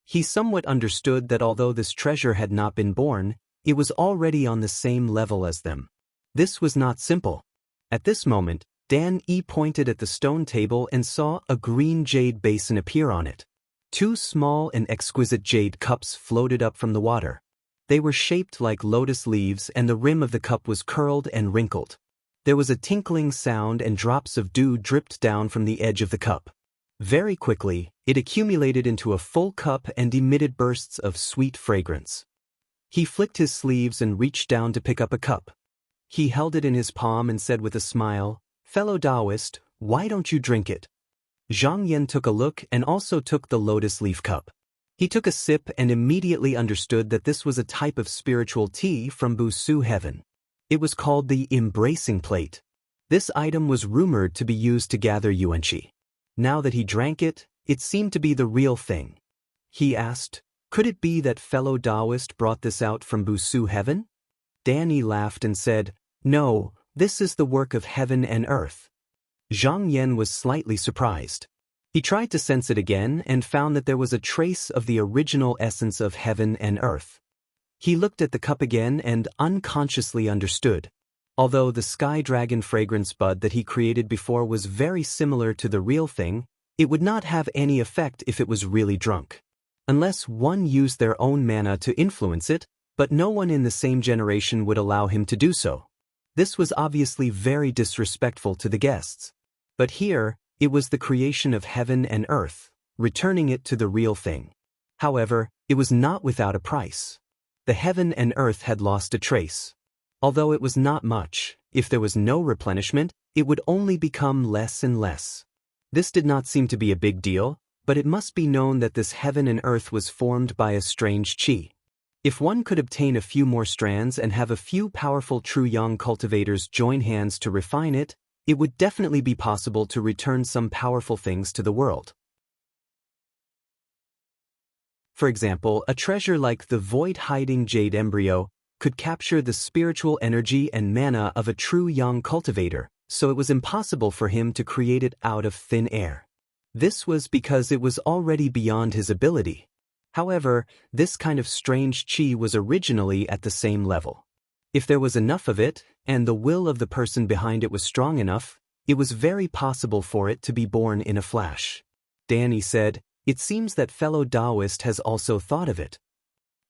Speaker 1: He somewhat understood that although this treasure had not been born, it was already on the same level as them. This was not simple. At this moment, Dan Yi pointed at the stone table and saw a green jade basin appear on it. 2 small and exquisite jade cups floated up from the water. They were shaped like lotus leaves and the rim of the cup was curled and wrinkled. There was a tinkling sound and drops of dew dripped down from the edge of the cup. Very quickly, it accumulated into a full cup and emitted bursts of sweet fragrance. He flicked his sleeves and reached down to pick up a cup. He held it in his palm and said with a smile, "Fellow Taoist, why don't you drink it?" Zhang Yan took a look and also took the lotus leaf cup. He took a sip and immediately understood that this was a type of spiritual tea from Busu heaven. It was called the embracing plate. This item was rumored to be used to gather yuanqi. Now that he drank it, it seemed to be the real thing. He asked, "Could it be that fellow Taoist brought this out from Busu heaven?" Danny laughed and said, "No, this is the work of heaven and earth." Zhang Yan was slightly surprised. He tried to sense it again and found that there was a trace of the original essence of heaven and earth. He looked at the cup again and unconsciously understood. Although the sky dragon fragrance bud that he created before was very similar to the real thing, it would not have any effect if it was really drunk. Unless one used their own mana to influence it, but no one in the same generation would allow him to do so. This was obviously very disrespectful to the guests. But here, it was the creation of heaven and earth, returning it to the real thing. However, it was not without a price. The heaven and earth had lost a trace. Although it was not much, if there was no replenishment, it would only become less and less. This did not seem to be a big deal, but it must be known that this heaven and earth was formed by a strange qi. If one could obtain a few more strands and have a few powerful true yang cultivators join hands to refine it, it would definitely be possible to return some powerful things to the world. For example, a treasure like the void-hiding jade embryo could capture the spiritual energy and mana of a true yang cultivator, so it was impossible for him to create it out of thin air. This was because it was already beyond his ability. However, this kind of strange qi was originally at the same level. If there was enough of it, and the will of the person behind it was strong enough, it was very possible for it to be born in a flash. Danny said, "It seems that fellow Taoist has also thought of it."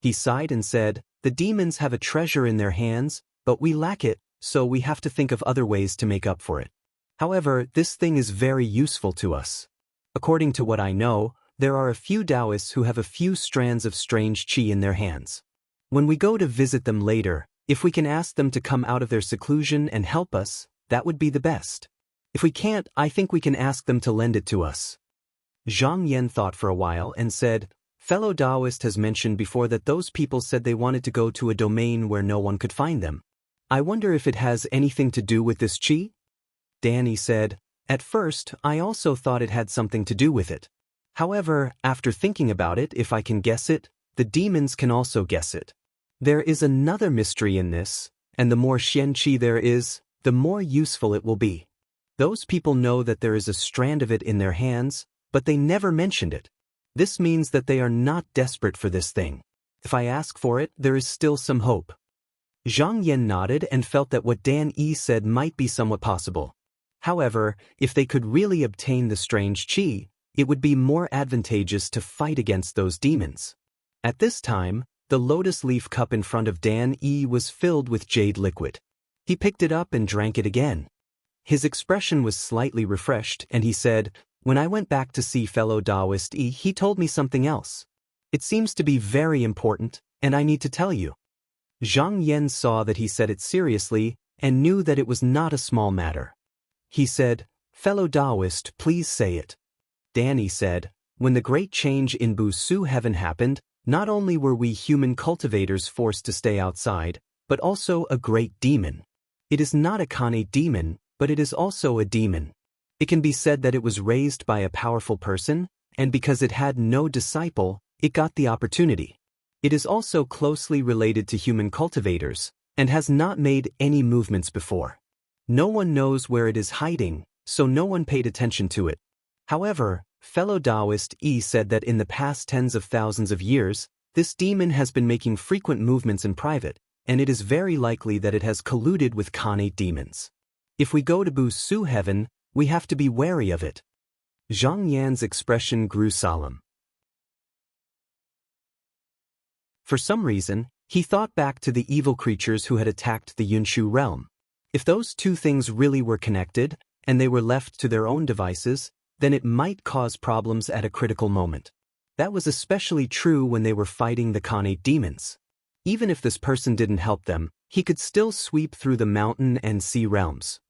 Speaker 1: He sighed and said, "The demons have a treasure in their hands, but we lack it, so we have to think of other ways to make up for it. However, this thing is very useful to us. According to what I know, there are a few Taoists who have a few strands of strange qi in their hands. When we go to visit them later, if we can ask them to come out of their seclusion and help us, that would be the best. If we can't, I think we can ask them to lend it to us." Zhang Yan thought for a while and said, "Fellow Taoist has mentioned before that those people said they wanted to go to a domain where no one could find them. I wonder if it has anything to do with this qi?" Danny said, "At first, I also thought it had something to do with it. However, after thinking about it, if I can guess it, the demons can also guess it. There is another mystery in this, and the more Xian qi there is, the more useful it will be. Those people know that there is a strand of it in their hands, but they never mentioned it. This means that they are not desperate for this thing. If I ask for it, there is still some hope." Zhang Yan nodded and felt that what Dan Yi said might be somewhat possible. However, if they could really obtain the strange qi, it would be more advantageous to fight against those demons. At this time, the lotus leaf cup in front of Dan Yi was filled with jade liquid. He picked it up and drank it again. His expression was slightly refreshed, and he said, "When I went back to see fellow Taoist Yi, he told me something else. It seems to be very important, and I need to tell you." Zhang Yan saw that he said it seriously and knew that it was not a small matter. He said, "Fellow Taoist, please say it." Danny said, "When the great change in Busu heaven happened, not only were we human cultivators forced to stay outside, but also a great demon. It is not a Khanate demon, but it is also a demon. It can be said that it was raised by a powerful person, and because it had no disciple, it got the opportunity. It is also closely related to human cultivators, and has not made any movements before. No one knows where it is hiding, so no one paid attention to it. However, fellow Taoist Yi said that in the past tens of thousands of years, this demon has been making frequent movements in private, and it is very likely that it has colluded with Khanate demons. If we go to Busu heaven, we have to be wary of it." Zhang Yan's expression grew solemn. For some reason, he thought back to the evil creatures who had attacked the Yunshu realm. If those two things really were connected, and they were left to their own devices, then it might cause problems at a critical moment. That was especially true when they were fighting the Khanate demons. Even if this person didn't help them, he could still sweep through the mountain and sea realms.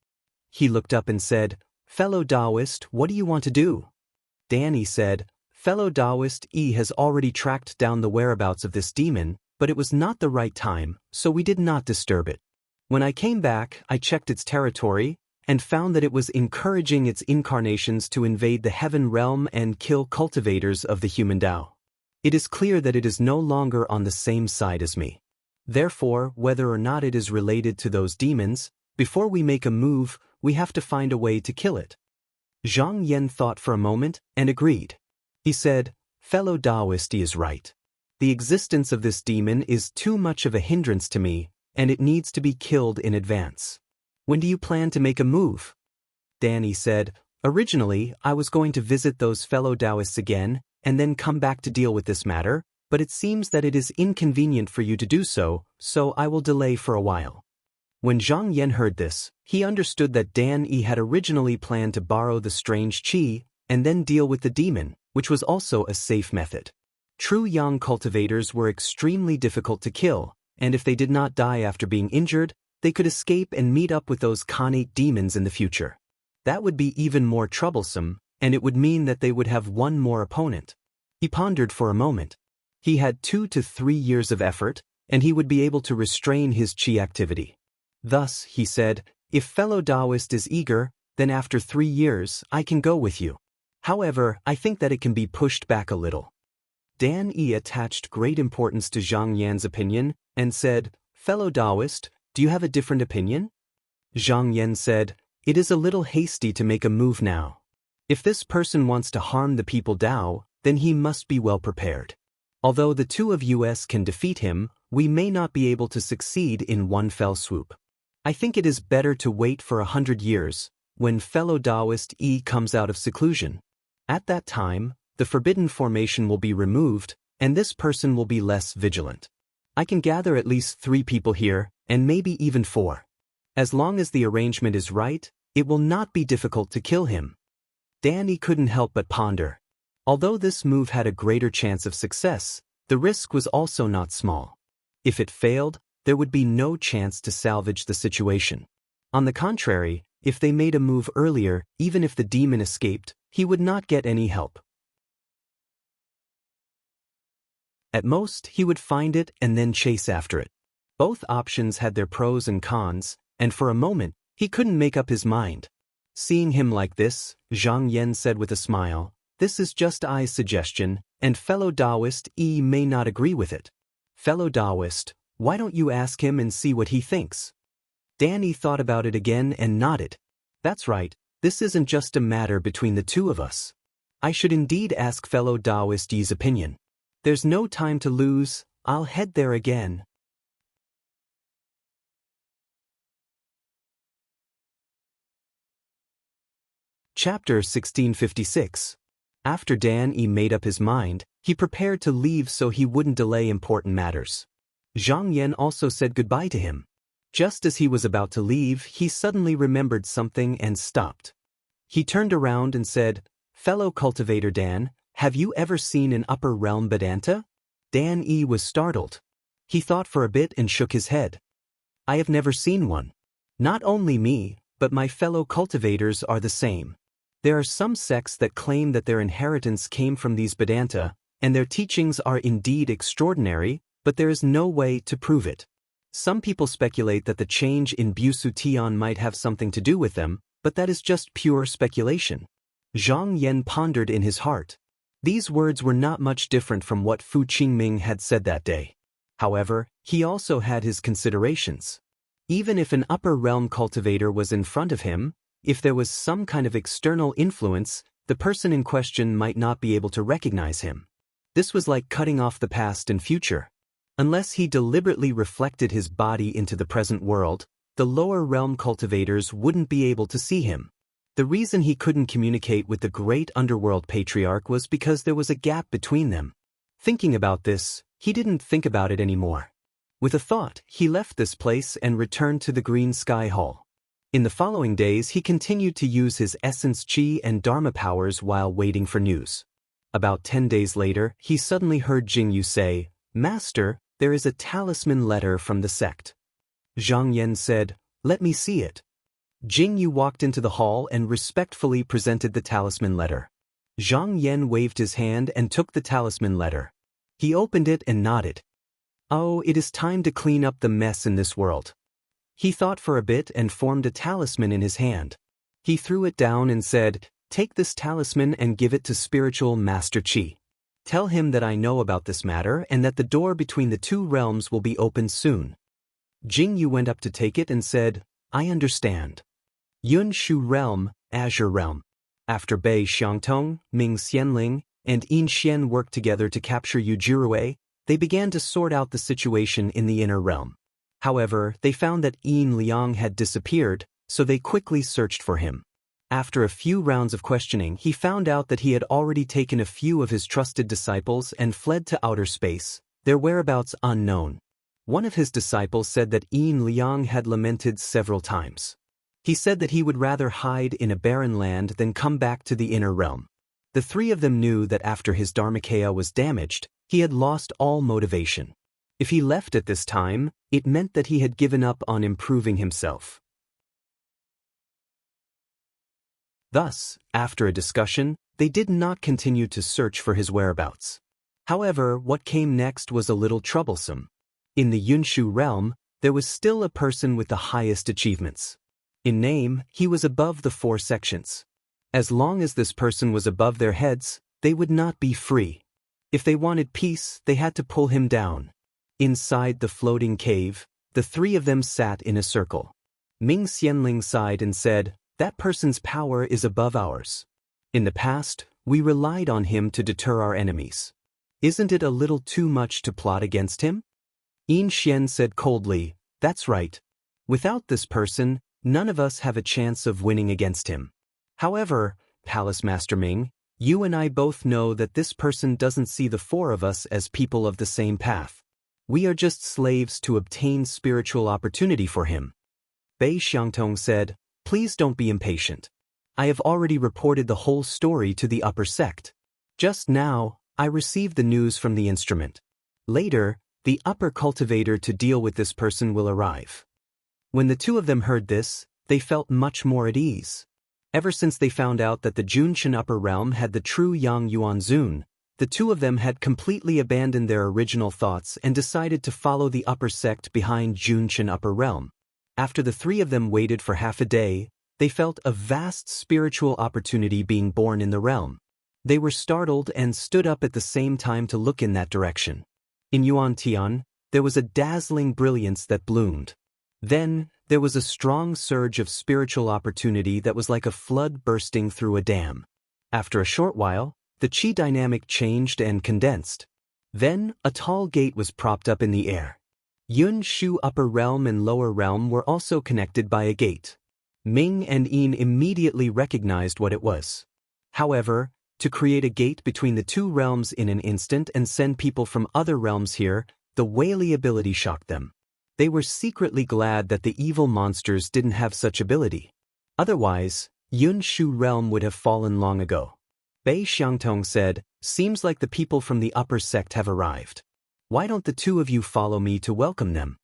Speaker 1: He looked up and said, "Fellow Taoist, what do you want to do?" Danny said, "Fellow Taoist Yi has already tracked down the whereabouts of this demon, but it was not the right time, so we did not disturb it. When I came back, I checked its territory, and found that it was encouraging its incarnations to invade the heaven realm and kill cultivators of the human Tao. It is clear that it is no longer on the same side as me. Therefore, whether or not it is related to those demons, before we make a move, we have to find a way to kill it." Zhang Yan thought for a moment and agreed. He said, "Fellow Taoist is right. The existence of this demon is too much of a hindrance to me, and it needs to be killed in advance. When do you plan to make a move?" Danny said, "Originally, I was going to visit those fellow Taoists again, and then come back to deal with this matter, but it seems that it is inconvenient for you to do so, so I will delay for a while." When Zhang Yan heard this, he understood that Dan Yi had originally planned to borrow the strange qi, and then deal with the demon, which was also a safe method. True yang cultivators were extremely difficult to kill, and if they did not die after being injured, they could escape and meet up with those Khanate demons in the future. That would be even more troublesome, and it would mean that they would have one more opponent. He pondered for a moment. He had 2 to 3 years of effort, and he would be able to restrain his qi activity. Thus, he said, "If fellow Taoist is eager, then after 3 years, I can go with you. However, I think that it can be pushed back a little." Dan Yi attached great importance to Zhang Yan's opinion and said, "Fellow Taoist, do you have a different opinion?" Zhang Yan said, "It is a little hasty to make a move now. If this person wants to harm the people Tao, then he must be well prepared. Although the two of us can defeat him, we may not be able to succeed in one fell swoop. I think it is better to wait for 100 years, when fellow Taoist comes out of seclusion. At that time, the forbidden formation will be removed, and this person will be less vigilant. I can gather at least 3 people here, and maybe even 4. As long as the arrangement is right, it will not be difficult to kill him. Danny couldn't help but ponder. Although this move had a greater chance of success, the risk was also not small. If it failed, there would be no chance to salvage the situation. On the contrary, if they made a move earlier, even if the demon escaped, he would not get any help. At most, he would find it and then chase after it. Both options had their pros and cons, and for a moment, he couldn't make up his mind. Seeing him like this, Zhang Yan said with a smile, "This is just I's suggestion, and fellow Taoist may not agree with it. Fellow Taoist, why don't you ask him and see what he thinks?" Danny thought about it again and nodded. "That's right, this isn't just a matter between the two of us. I should indeed ask fellow Taoist Yi's opinion. There's no time to lose, I'll head there again." Chapter 1656. After Dan made up his mind, he prepared to leave so he wouldn't delay important matters. Zhang Yan also said goodbye to him. Just as he was about to leave, he suddenly remembered something and stopped. He turned around and said, "Fellow cultivator Dan, have you ever seen an upper realm Vedanta?" Dan was startled. He thought for a bit and shook his head. "I have never seen one. Not only me, but my fellow cultivators are the same. There are some sects that claim that their inheritance came from these Vedanta, and their teachings are indeed extraordinary, but there is no way to prove it. Some people speculate that the change in Busu Tian might have something to do with them, but that is just pure speculation." Zhang Yan pondered in his heart. These words were not much different from what Fu Qingming had said that day. However, he also had his considerations. Even if an upper realm cultivator was in front of him, if there was some kind of external influence, the person in question might not be able to recognize him. This was like cutting off the past and future. Unless he deliberately reflected his body into the present world, the lower realm cultivators wouldn't be able to see him. The reason he couldn't communicate with the great underworld patriarch was because there was a gap between them. Thinking about this, he didn't think about it anymore. With a thought, he left this place and returned to the Green Sky Hall. In the following days, he continued to use his essence chi and dharma powers while waiting for news. About 10 days later, he suddenly heard Jingyu say, "Master, there is a talisman letter from the sect." Zhang Yan said, "Let me see it." Jingyu walked into the hall and respectfully presented the talisman letter. Zhang Yan waved his hand and took the talisman letter. He opened it and nodded. "Oh, it is time to clean up the mess in this world." He thought for a bit and formed a talisman in his hand. He threw it down and said, "Take this talisman and give it to spiritual Master Qi. Tell him that I know about this matter and that the door between the two realms will be opened soon." Jingyu went up to take it and said, "I understand." Yun Shu Realm, Azure Realm. After Bei Xiangtong, Ming Xianling, and Yin Xian worked together to capture Yujirue, they began to sort out the situation in the inner realm. However, they found that Yin Liang had disappeared, so they quickly searched for him. After a few rounds of questioning, he found out that he had already taken a few of his trusted disciples and fled to outer space, their whereabouts unknown. One of his disciples said that Yin Liang had lamented several times. He said that he would rather hide in a barren land than come back to the inner realm. The 3 of them knew that after his Dharmakaya was damaged, he had lost all motivation. If he left at this time, it meant that he had given up on improving himself. Thus, after a discussion, they did not continue to search for his whereabouts. However, what came next was a little troublesome. In the Yunshu realm, there was still a person with the highest achievements. In name, he was above the 4 sections. As long as this person was above their heads, they would not be free. If they wanted peace, they had to pull him down. Inside the floating cave, the 3 of them sat in a circle. Ming Xianling sighed and said, "That person's power is above ours. In the past, we relied on him to deter our enemies. Isn't it a little too much to plot against him? Yin Xian said coldly, that's right. Without this person, none of us have a chance of winning against him. However, Palace Master Ming, you and I both know that this person doesn't see the four of us as people of the same path. We are just slaves to obtain spiritual opportunity for him. Bei Xiangtong said, please don't be impatient. I have already reported the whole story to the upper sect. Just now, I received the news from the instrument. Later, the upper cultivator to deal with this person will arrive. When the two of them heard this, they felt much more at ease. Ever since they found out that the Junshan upper realm had the true Yang Yuan Zun, the two of them had completely abandoned their original thoughts and decided to follow the upper sect behind Junshan upper realm. After the three of them waited for half a day, they felt a vast spiritual opportunity being born in the realm. They were startled and stood up at the same time to look in that direction. In Yuan Tian, there was a dazzling brilliance that bloomed. Then, there was a strong surge of spiritual opportunity that was like a flood bursting through a dam. After a short while, the qi dynamic changed and condensed. Then, a tall gate was propped up in the air. Yun Shu upper realm and lower realm were also connected by a gate. Ming and Yin immediately recognized what it was. However, to create a gate between the two realms in an instant and send people from other realms here, the Weili ability shocked them. They were secretly glad that the evil monsters didn't have such ability. Otherwise, Yun Shu realm would have fallen long ago. Bei Xiangtong said, seems like the people from the upper sect have arrived. Why don't the two of you follow me to welcome them?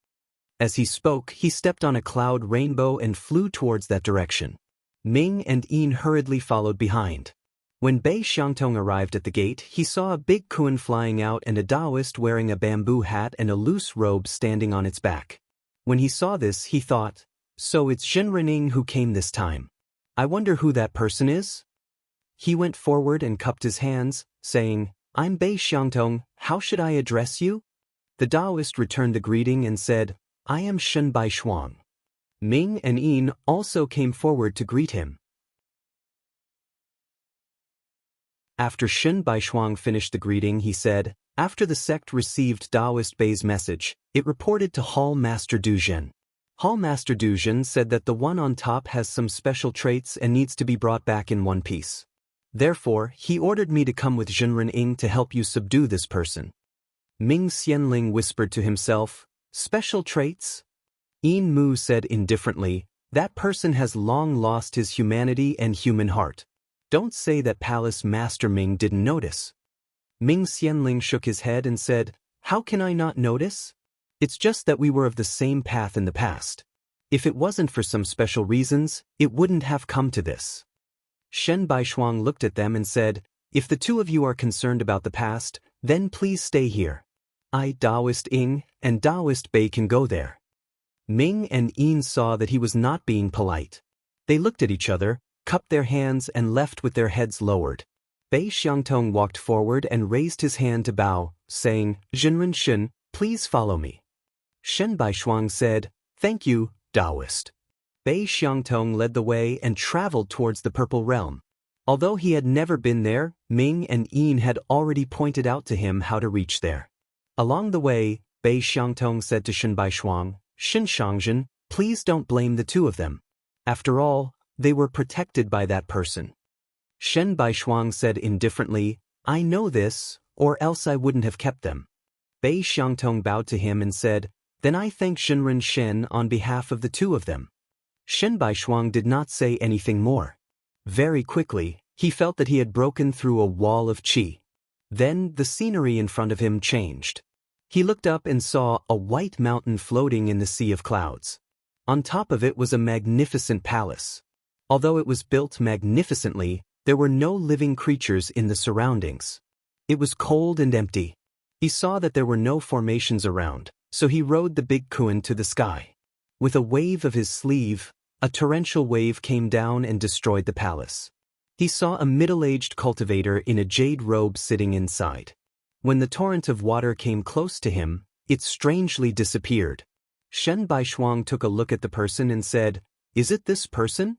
Speaker 1: As he spoke, he stepped on a cloud rainbow and flew towards that direction. Ming and Yin hurriedly followed behind. When Bei Xiangtong arrived at the gate, he saw a big Kuan flying out and a Taoist wearing a bamboo hat and a loose robe standing on its back. When he saw this, he thought, so it's Zhen Rening who came this time. I wonder who that person is? He went forward and cupped his hands, saying, I'm Bei Xiangtong, how should I address you? The Taoist returned the greeting and said, I am Shen Baishuang. Ming and Yin also came forward to greet him. After Shen Baishuang finished the greeting, he said, after the sect received Taoist Bei's message, it reported to Hall Master Du Zhen. Hall Master Du Zhen said that the one on top has some special traits and needs to be brought back in one piece. Therefore, he ordered me to come with Zhenren Ying to help you subdue this person. Ming Xianling whispered to himself, special traits? Yin Mu said indifferently, that person has long lost his humanity and human heart. Don't say that Palace Master Ming didn't notice. Ming Xianling shook his head and said, how can I not notice? It's just that we were of the same path in the past. If it wasn't for some special reasons, it wouldn't have come to this. Shen Baishuang looked at them and said, if the two of you are concerned about the past, then please stay here. I, Taoist Ying, and Taoist Bei can go there. Ming and Yin saw that he was not being polite. They looked at each other, cupped their hands and left with their heads lowered. Bei Xiangtong walked forward and raised his hand to bow, saying, Zhenren Shen, please follow me. Shen Baishuang said, thank you, Taoist. Bei Xiangtong led the way and traveled towards the Purple Realm. Although he had never been there, Ming and Yin had already pointed out to him how to reach there. Along the way, Bei Xiangtong said to Shen Baishuang, Shen Shangzhen, please don't blame the two of them. After all, they were protected by that person. Shen Baishuang said indifferently, I know this, or else I wouldn't have kept them. Bei Xiangtong bowed to him and said, then I thank Zhenren Shen on behalf of the two of them. Shen Baishuang did not say anything more. Very quickly, he felt that he had broken through a wall of qi. Then, the scenery in front of him changed. He looked up and saw a white mountain floating in the sea of clouds. On top of it was a magnificent palace. Although it was built magnificently, there were no living creatures in the surroundings. It was cold and empty. He saw that there were no formations around, so he rode the big Kuan to the sky. With a wave of his sleeve, a torrential wave came down and destroyed the palace. He saw a middle-aged cultivator in a jade robe sitting inside. When the torrent of water came close to him, it strangely disappeared. Shen Baishuang took a look at the person and said, is it this person?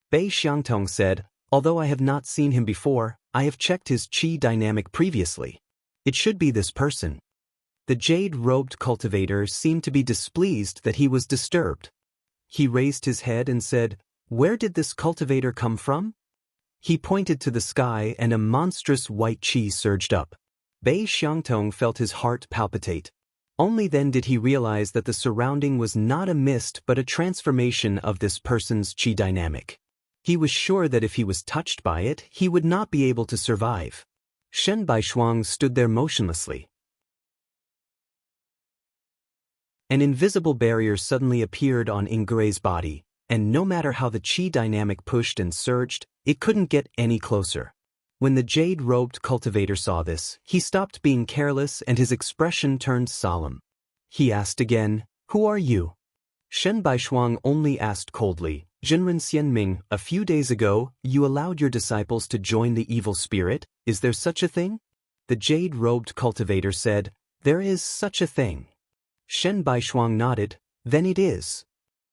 Speaker 1: Bei Xiangtong said, although I have not seen him before, I have checked his qi dynamic previously. It should be this person. The jade-robed cultivator seemed to be displeased that he was disturbed. He raised his head and said, "Where did this cultivator come from?" He pointed to the sky and a monstrous white chi surged up. Bei Xiangtong felt his heart palpitate. Only then did he realize that the surrounding was not a mist but a transformation of this person's chi dynamic. He was sure that if he was touched by it, he would not be able to survive. Shen Baishuang stood there motionlessly. An invisible barrier suddenly appeared on Ingre's body, and no matter how the chi dynamic pushed and surged, it couldn't get any closer. When the jade-robed cultivator saw this, he stopped being careless and his expression turned solemn. He asked again, "Who are you?" Shen Baishuang only asked coldly, "Jinren Xianming, a few days ago, you allowed your disciples to join the evil spirit, is there such a thing?" The jade-robed cultivator said, "There is such a thing." Shen Baishuang nodded, "Then it is."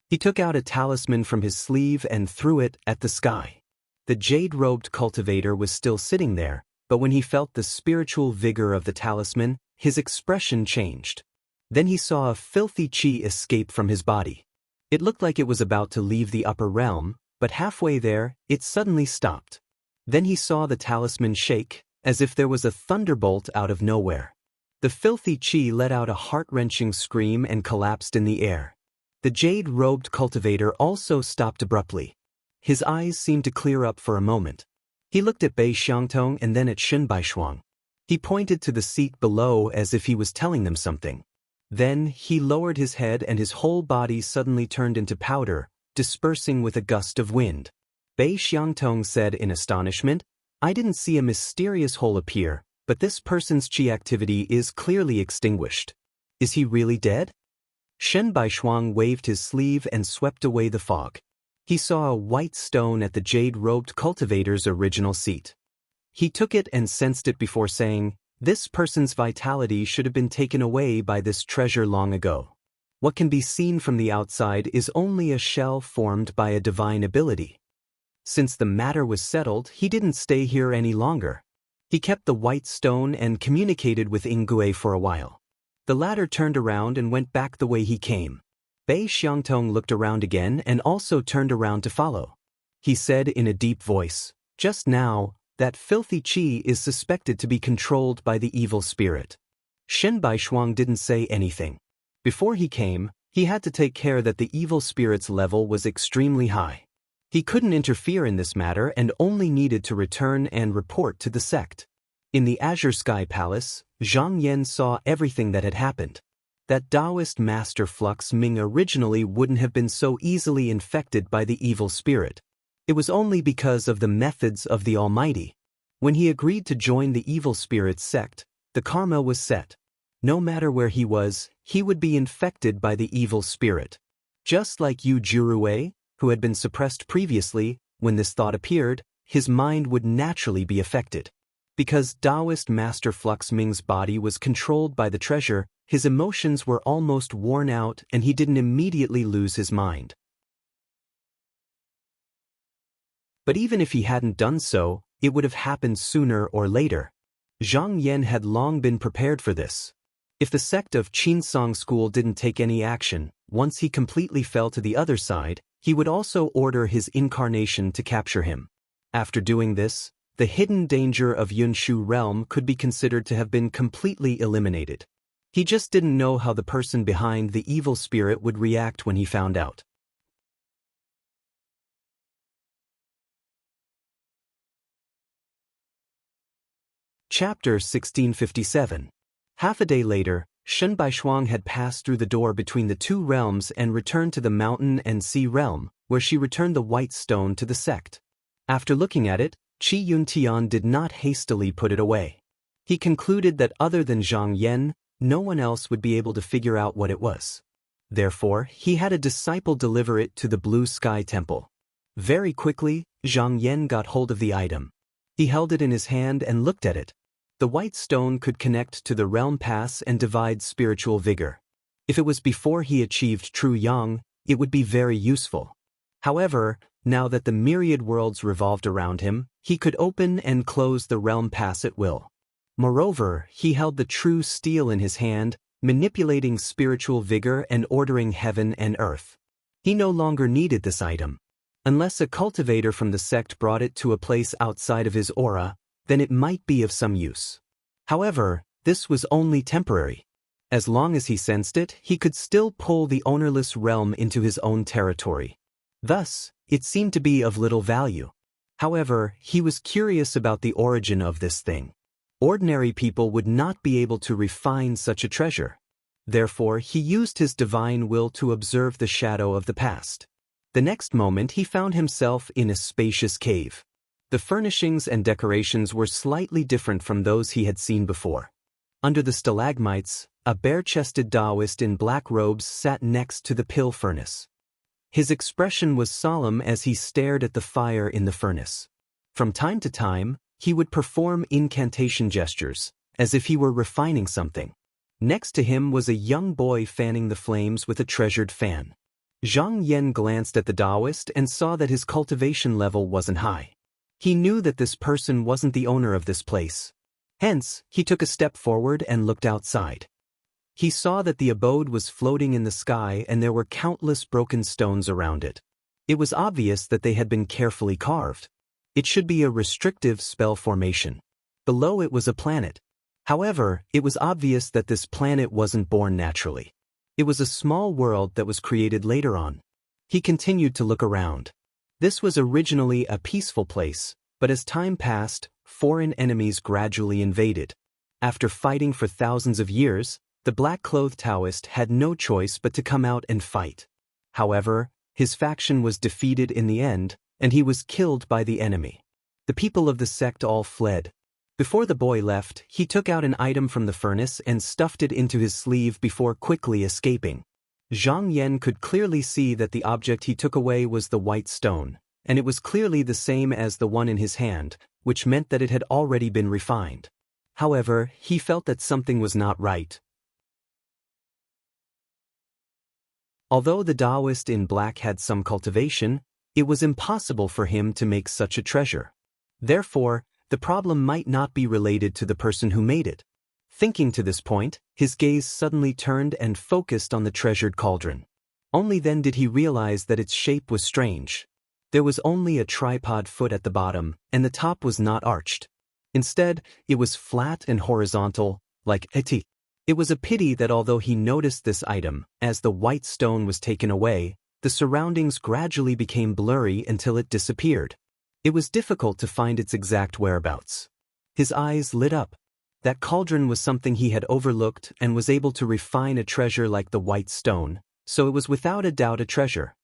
Speaker 1: He took out a talisman from his sleeve and threw it at the sky. The jade-robed cultivator was still sitting there, but when he felt the spiritual vigor of the talisman, his expression changed. Then he saw a filthy chi escape from his body. It looked like it was about to leave the upper realm, but halfway there, it suddenly stopped. Then he saw the talisman shake, as if there was a thunderbolt out of nowhere. The filthy chi let out a heart-wrenching scream and collapsed in the air. The jade-robed cultivator also stopped abruptly. His eyes seemed to clear up for a moment. He looked at Bei Xiangtong and then at Shen Baishuang. He pointed to the seat below as if he was telling them something. Then he lowered his head and his whole body suddenly turned into powder, dispersing with a gust of wind. Bei Xiangtong said in astonishment, "I didn't see a mysterious hole appear, but this person's chi activity is clearly extinguished. Is he really dead?" Shen Baishuang waved his sleeve and swept away the fog. He saw a white stone at the jade-robed cultivator's original seat. He took it and sensed it before saying, "This person's vitality should have been taken away by this treasure long ago. What can be seen from the outside is only a shell formed by a divine ability." Since the matter was settled, he didn't stay here any longer. He kept the white stone and communicated with Ingui for a while. The latter turned around and went back the way he came. Bei Xiangtong looked around again and also turned around to follow. He said in a deep voice, "Just now, that filthy chi is suspected to be controlled by the evil spirit." Shen Baishuang didn't say anything. Before he came, he had to take care that the evil spirit's level was extremely high. He couldn't interfere in this matter and only needed to return and report to the sect. In the Azure Sky Palace, Zhang Yan saw everything that had happened. That Taoist master Flux Ming originally wouldn't have been so easily infected by the evil spirit. It was only because of the methods of the Almighty. When he agreed to join the evil spirit's sect, the karma was set. No matter where he was, he would be infected by the evil spirit. Just like Yu Jurue, who had been suppressed previously, when this thought appeared, his mind would naturally be affected. Because Taoist Master Flux Ming's body was controlled by the treasure, his emotions were almost worn out and he didn't immediately lose his mind. But even if he hadn't done so, it would have happened sooner or later. Zhang Yan had long been prepared for this. If the sect of Qinsong School didn't take any action, once he completely fell to the other side, he would also order his incarnation to capture him. After doing this, the hidden danger of Yunshu realm could be considered to have been completely eliminated. He just didn't know how the person behind the evil spirit would react when he found out. Chapter 1657. Half a day later, Shen Baishuang had passed through the door between the two realms and returned to the mountain and sea realm, where she returned the white stone to the sect. After looking at it, Qi Yuntian did not hastily put it away. He concluded that other than Zhang Yan, no one else would be able to figure out what it was. Therefore, he had a disciple deliver it to the Blue Sky Temple. Very quickly, Zhang Yan got hold of the item. He held it in his hand and looked at it. The white stone could connect to the realm pass and divide spiritual vigor. If it was before he achieved true yang, it would be very useful. However, now that the myriad worlds revolved around him, he could open and close the realm pass at will. Moreover, he held the true steel in his hand, manipulating spiritual vigor and ordering heaven and earth. He no longer needed this item. Unless a cultivator from the sect brought it to a place outside of his aura, then it might be of some use. However, this was only temporary. As long as he sensed it, he could still pull the ownerless realm into his own territory. Thus, it seemed to be of little value. However, he was curious about the origin of this thing. Ordinary people would not be able to refine such a treasure. Therefore, he used his divine will to observe the shadow of the past. The next moment he found himself in a spacious cave. The furnishings and decorations were slightly different from those he had seen before. Under the stalagmites, a bare-chested Taoist in black robes sat next to the pill furnace. His expression was solemn as he stared at the fire in the furnace. From time to time, he would perform incantation gestures, as if he were refining something. Next to him was a young boy fanning the flames with a treasured fan. Zhang Yan glanced at the Taoist and saw that his cultivation level wasn't high. He knew that this person wasn't the owner of this place. Hence, he took a step forward and looked outside. He saw that the abode was floating in the sky and there were countless broken stones around it. It was obvious that they had been carefully carved. It should be a restrictive spell formation. Below it was a planet. However, it was obvious that this planet wasn't born naturally. It was a small world that was created later on. He continued to look around. This was originally a peaceful place, but as time passed, foreign enemies gradually invaded. After fighting for thousands of years, the black-clothed Taoist had no choice but to come out and fight. However, his faction was defeated in the end, and he was killed by the enemy. The people of the sect all fled. Before the boy left, he took out an item from the furnace and stuffed it into his sleeve before quickly escaping. Zhang Yan could clearly see that the object he took away was the white stone, and it was clearly the same as the one in his hand, which meant that it had already been refined. However, he felt that something was not right. Although the Taoist in black had some cultivation, it was impossible for him to make such a treasure. Therefore, the problem might not be related to the person who made it. Thinking to this point, his gaze suddenly turned and focused on the treasured cauldron. Only then did he realize that its shape was strange. There was only a tripod foot at the bottom, and the top was not arched. Instead, it was flat and horizontal, like a T. It was a pity that although he noticed this item, as the white stone was taken away, the surroundings gradually became blurry until it disappeared. It was difficult to find its exact whereabouts. His eyes lit up. That cauldron was something he had overlooked and was able to refine a treasure like the white stone, so it was without a doubt a treasure.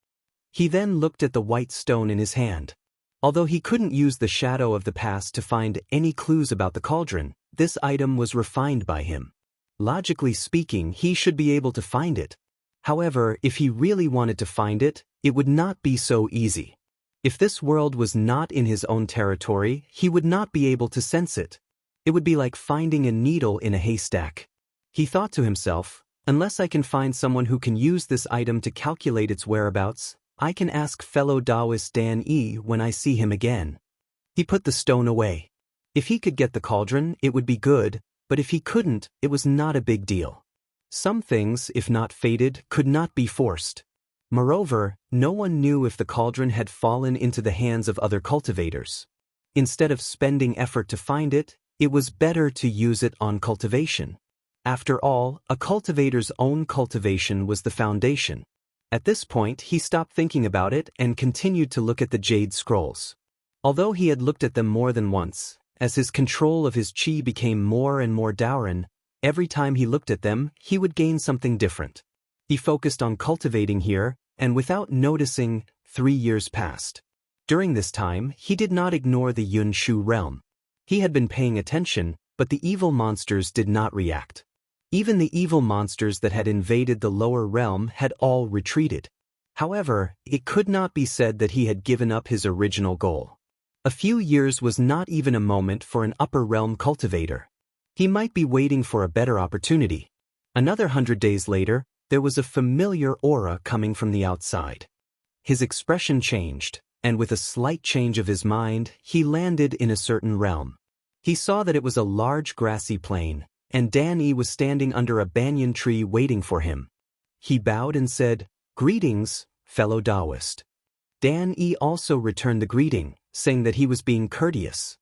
Speaker 1: He then looked at the white stone in his hand. Although he couldn't use the shadow of the past to find any clues about the cauldron, this item was refined by him. Logically speaking, he should be able to find it. However, if he really wanted to find it, it would not be so easy. If this world was not in his own territory, he would not be able to sense it. It would be like finding a needle in a haystack. He thought to himself, unless I can find someone who can use this item to calculate its whereabouts, I can ask fellow Taoist Dan Yi when I see him again. He put the stone away. If he could get the cauldron, it would be good, but if he couldn't, it was not a big deal. Some things, if not fated, could not be forced. Moreover, no one knew if the cauldron had fallen into the hands of other cultivators. Instead of spending effort to find it, it was better to use it on cultivation. After all, a cultivator's own cultivation was the foundation. At this point, he stopped thinking about it and continued to look at the jade scrolls. Although he had looked at them more than once, as his control of his chi became more and more dourine, every time he looked at them, he would gain something different. He focused on cultivating here, and without noticing, 3 years passed. During this time, he did not ignore the Yunshu realm. He had been paying attention, but the evil monsters did not react. Even the evil monsters that had invaded the lower realm had all retreated. However, it could not be said that he had given up his original goal. A few years was not even a moment for an upper realm cultivator. He might be waiting for a better opportunity. Another 100 days later, there was a familiar aura coming from the outside. His expression changed, and with a slight change of his mind, he landed in a certain realm. He saw that it was a large grassy plain, and Dan Yi was standing under a banyan tree waiting for him. He bowed and said, "Greetings, fellow Taoist." Dan Yi also returned the greeting, saying that he was being courteous.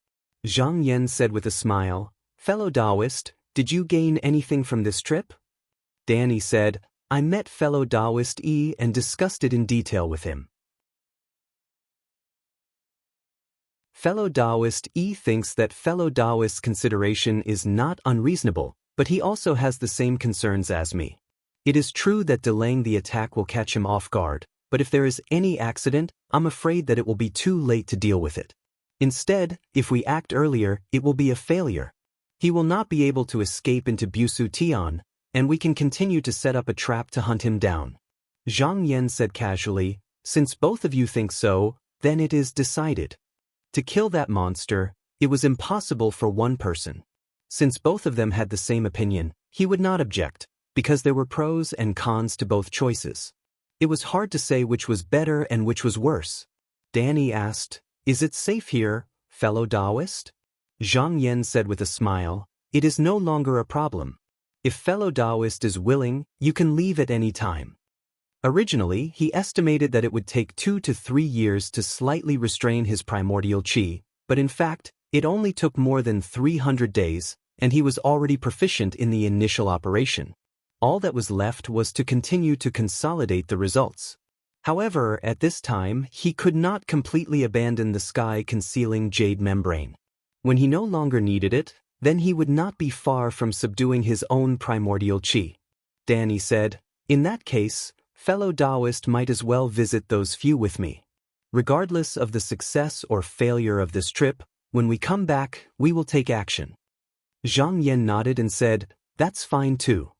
Speaker 1: Zhang Yan said with a smile, "Fellow Taoist, did you gain anything from this trip?" Dan Yi said, "I met fellow Taoist Yi and discussed it in detail with him." Fellow Taoist Yi thinks that fellow Taoist's consideration is not unreasonable, but he also has the same concerns as me. It is true that delaying the attack will catch him off guard, but if there is any accident, I'm afraid that it will be too late to deal with it. Instead, if we act earlier, it will be a failure. He will not be able to escape into Busu Tian, and we can continue to set up a trap to hunt him down. Zhang Yan said casually, "Since both of you think so, then it is decided. To kill that monster, it was impossible for one person. Since both of them had the same opinion, he would not object, because there were pros and cons to both choices. It was hard to say which was better and which was worse." Dan Yi asked, "Is it safe here, fellow Taoist?" Zhang Yan said with a smile, "It is no longer a problem. If fellow Taoist is willing, you can leave at any time." Originally, he estimated that it would take 2 to 3 years to slightly restrain his primordial qi, but in fact, it only took more than 300 days, and he was already proficient in the initial operation. All that was left was to continue to consolidate the results. However, at this time, he could not completely abandon the sky-concealing jade membrane. When he no longer needed it, then he would not be far from subduing his own primordial qi. Dan Yi said, "In that case, fellow Taoist might as well visit those few with me. Regardless of the success or failure of this trip, when we come back, we will take action." Zhang Yan nodded and said, "That's fine too."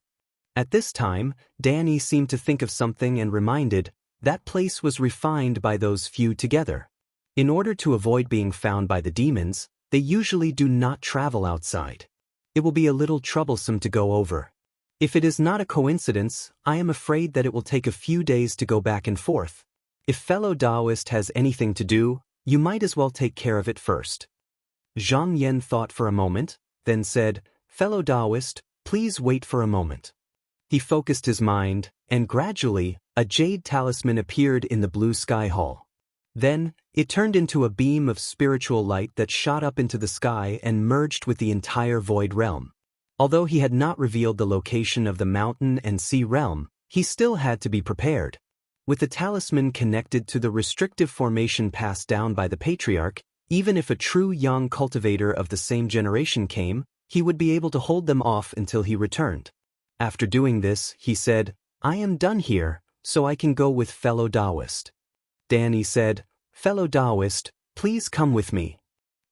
Speaker 1: At this time, Dan Yi seemed to think of something and reminded, that place was refined by those few together. In order to avoid being found by the demons, they usually do not travel outside. It will be a little troublesome to go over. If it is not a coincidence, I am afraid that it will take a few days to go back and forth. If fellow Taoist has anything to do, you might as well take care of it first." Zhang Yan thought for a moment, then said, "Fellow Taoist, please wait for a moment." He focused his mind, and gradually, a jade talisman appeared in the blue sky hall. Then, it turned into a beam of spiritual light that shot up into the sky and merged with the entire void realm. Although he had not revealed the location of the mountain and sea realm, he still had to be prepared. With the talisman connected to the restrictive formation passed down by the patriarch, even if a true young cultivator of the same generation came, he would be able to hold them off until he returned. After doing this, he said, "I am done here, so I can go with fellow Taoist." Dan Yi said, "Fellow Taoist, please come with me."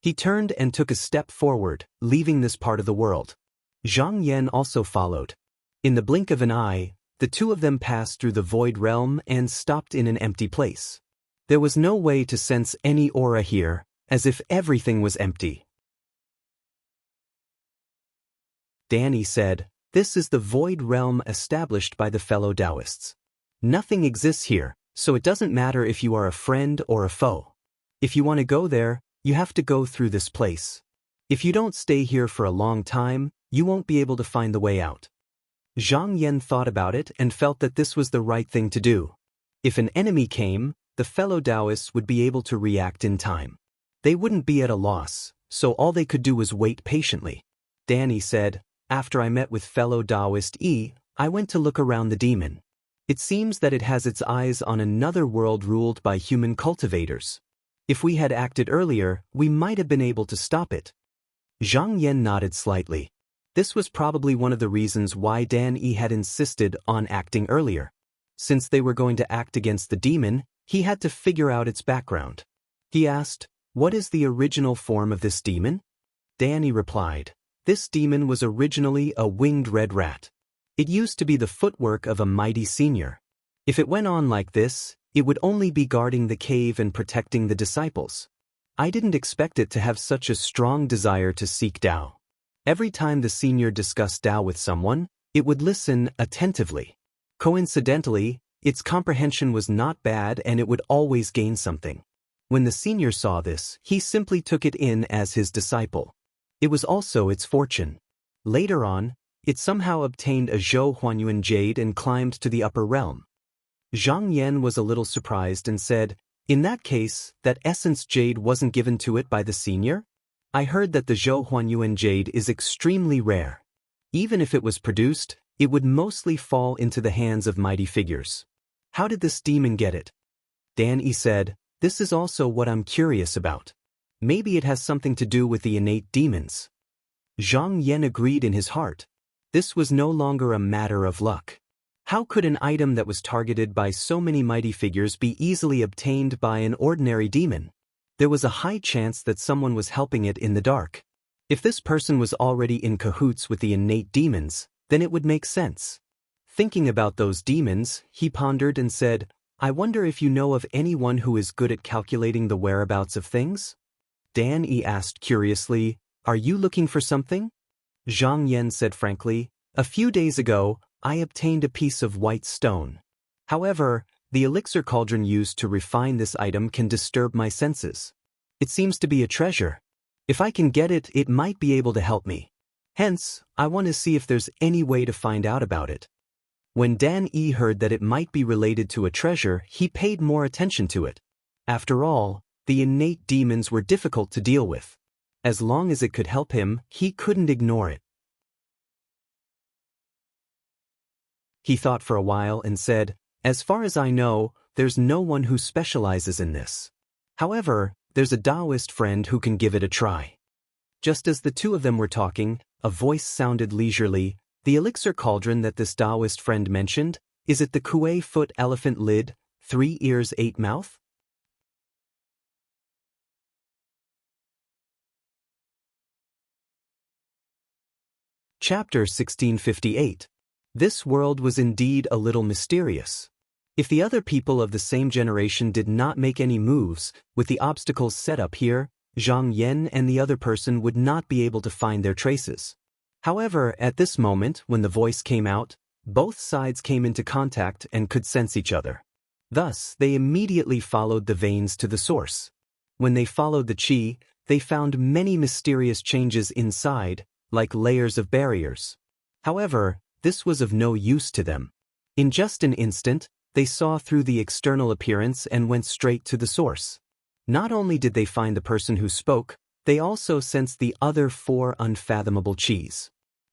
Speaker 1: He turned and took a step forward, leaving this part of the world. Zhang Yan also followed. In the blink of an eye, the two of them passed through the void realm and stopped in an empty place. There was no way to sense any aura here, as if everything was empty. Dan Yi said, "This is the void realm established by the fellow Taoists. Nothing exists here, so it doesn't matter if you are a friend or a foe. If you want to go there, you have to go through this place. If you don't stay here for a long time, you won't be able to find the way out." Zhang Yan thought about it and felt that this was the right thing to do. If an enemy came, the fellow Taoists would be able to react in time. They wouldn't be at a loss, so all they could do was wait patiently. Dan Yi said, "After I met with fellow Taoist Yi, I went to look around the demon. It seems that it has its eyes on another world ruled by human cultivators. If we had acted earlier, we might have been able to stop it." Zhang Yan nodded slightly. This was probably one of the reasons why Dan Yi had insisted on acting earlier. Since they were going to act against the demon, he had to figure out its background. He asked, "What is the original form of this demon?" Dan Yi replied, "This demon was originally a winged red rat. It used to be the footwork of a mighty senior. If it went on like this, it would only be guarding the cave and protecting the disciples. I didn't expect it to have such a strong desire to seek Tao. Every time the senior discussed Tao with someone, it would listen attentively. Coincidentally, its comprehension was not bad and it would always gain something. When the senior saw this, he simply took it in as his disciple. It was also its fortune. Later on, it somehow obtained a Zhou Huanyuan jade and climbed to the upper realm. Zhang Yan was a little surprised and said, "In that case, that essence jade wasn't given to it by the senior? I heard that the Zhou Huanyuan jade is extremely rare. Even if it was produced, it would mostly fall into the hands of mighty figures. How did this demon get it?" Dan Yi said, "This is also what I'm curious about. Maybe it has something to do with the innate demons." Zhang Yan agreed in his heart. This was no longer a matter of luck. How could an item that was targeted by so many mighty figures be easily obtained by an ordinary demon? There was a high chance that someone was helping it in the dark. If this person was already in cahoots with the innate demons, then it would make sense. Thinking about those demons, he pondered and said, "I wonder if you know of anyone who is good at calculating the whereabouts of things?" Dan Yi asked curiously, "Are you looking for something?" Zhang Yan said frankly, "A few days ago, I obtained a piece of white stone. However, the elixir cauldron used to refine this item can disturb my senses. It seems to be a treasure. If I can get it, it might be able to help me. Hence, I want to see if there's any way to find out about it." When Dan Yi heard that it might be related to a treasure, he paid more attention to it. After all, the innate demons were difficult to deal with. As long as it could help him, he couldn't ignore it. He thought for a while and said, "As far as I know, there's no one who specializes in this. However, there's a Taoist friend who can give it a try." Just as the two of them were talking, a voice sounded leisurely, "The elixir cauldron that this Taoist friend mentioned, is it the Kuei foot elephant lid, 3 ears 8 mouth?" Chapter 1658. This world was indeed a little mysterious. If the other people of the same generation did not make any moves, with the obstacles set up here, Zhang Yan and the other person would not be able to find their traces. However, at this moment, when the voice came out, both sides came into contact and could sense each other. Thus, they immediately followed the veins to the source. When they followed the qi, they found many mysterious changes inside, like layers of barriers. However, this was of no use to them. In just an instant, they saw through the external appearance and went straight to the source. Not only did they find the person who spoke, they also sensed the other 4 unfathomable qis.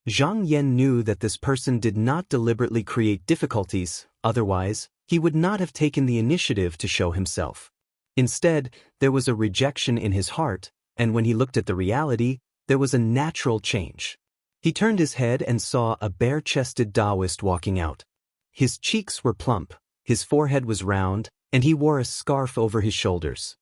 Speaker 1: Zhang Yan knew that this person did not deliberately create difficulties, otherwise, he would not have taken the initiative to show himself. Instead, there was a rejection in his heart, and when he looked at the reality, there was a natural change. He turned his head and saw a bare-chested Taoist walking out. His cheeks were plump, his forehead was round, and he wore a scarf over his shoulders.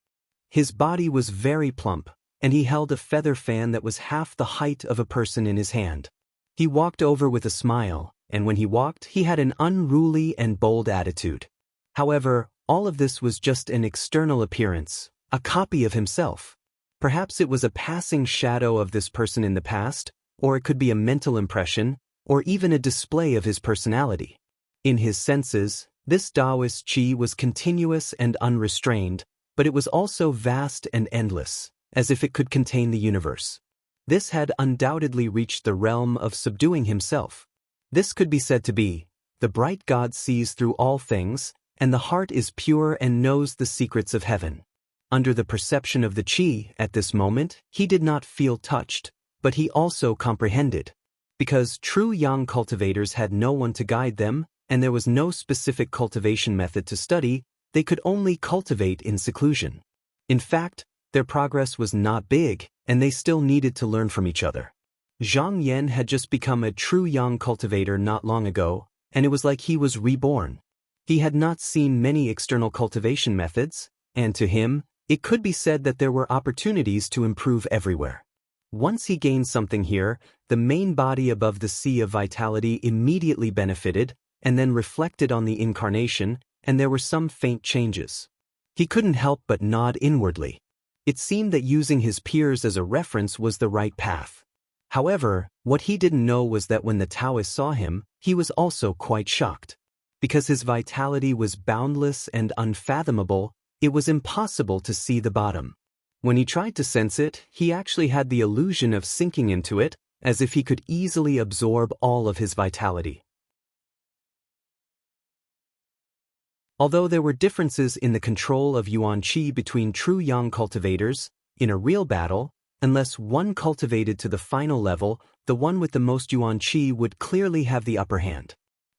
Speaker 1: His body was very plump, and he held a feather fan that was half the height of a person in his hand. He walked over with a smile, and when he walked, he had an unruly and bold attitude. However, all of this was just an external appearance, a copy of himself. Perhaps it was a passing shadow of this person in the past, or it could be a mental impression, or even a display of his personality. In his senses, this Taoist qi was continuous and unrestrained, but it was also vast and endless, as if it could contain the universe. This had undoubtedly reached the realm of subduing himself. This could be said to be, the bright God sees through all things, and the heart is pure and knows the secrets of heaven. Under the perception of the qi, at this moment, he did not feel touched, but he also comprehended. Because true yang cultivators had no one to guide them, and there was no specific cultivation method to study, they could only cultivate in seclusion. In fact, their progress was not big, and they still needed to learn from each other. Zhang Yan had just become a true yang cultivator not long ago, and it was like he was reborn. He had not seen many external cultivation methods, and to him, it could be said that there were opportunities to improve everywhere. Once he gained something here, the main body above the sea of vitality immediately benefited, and then reflected on the incarnation, and there were some faint changes. He couldn't help but nod inwardly. It seemed that using his peers as a reference was the right path. However, what he didn't know was that when the Taoist saw him, he was also quite shocked. Because his vitality was boundless and unfathomable, it was impossible to see the bottom. When he tried to sense it, he actually had the illusion of sinking into it, as if he could easily absorb all of his vitality. Although there were differences in the control of Yuan Qi between true Yang cultivators, in a real battle, unless one cultivated to the final level, the one with the most Yuan Qi would clearly have the upper hand.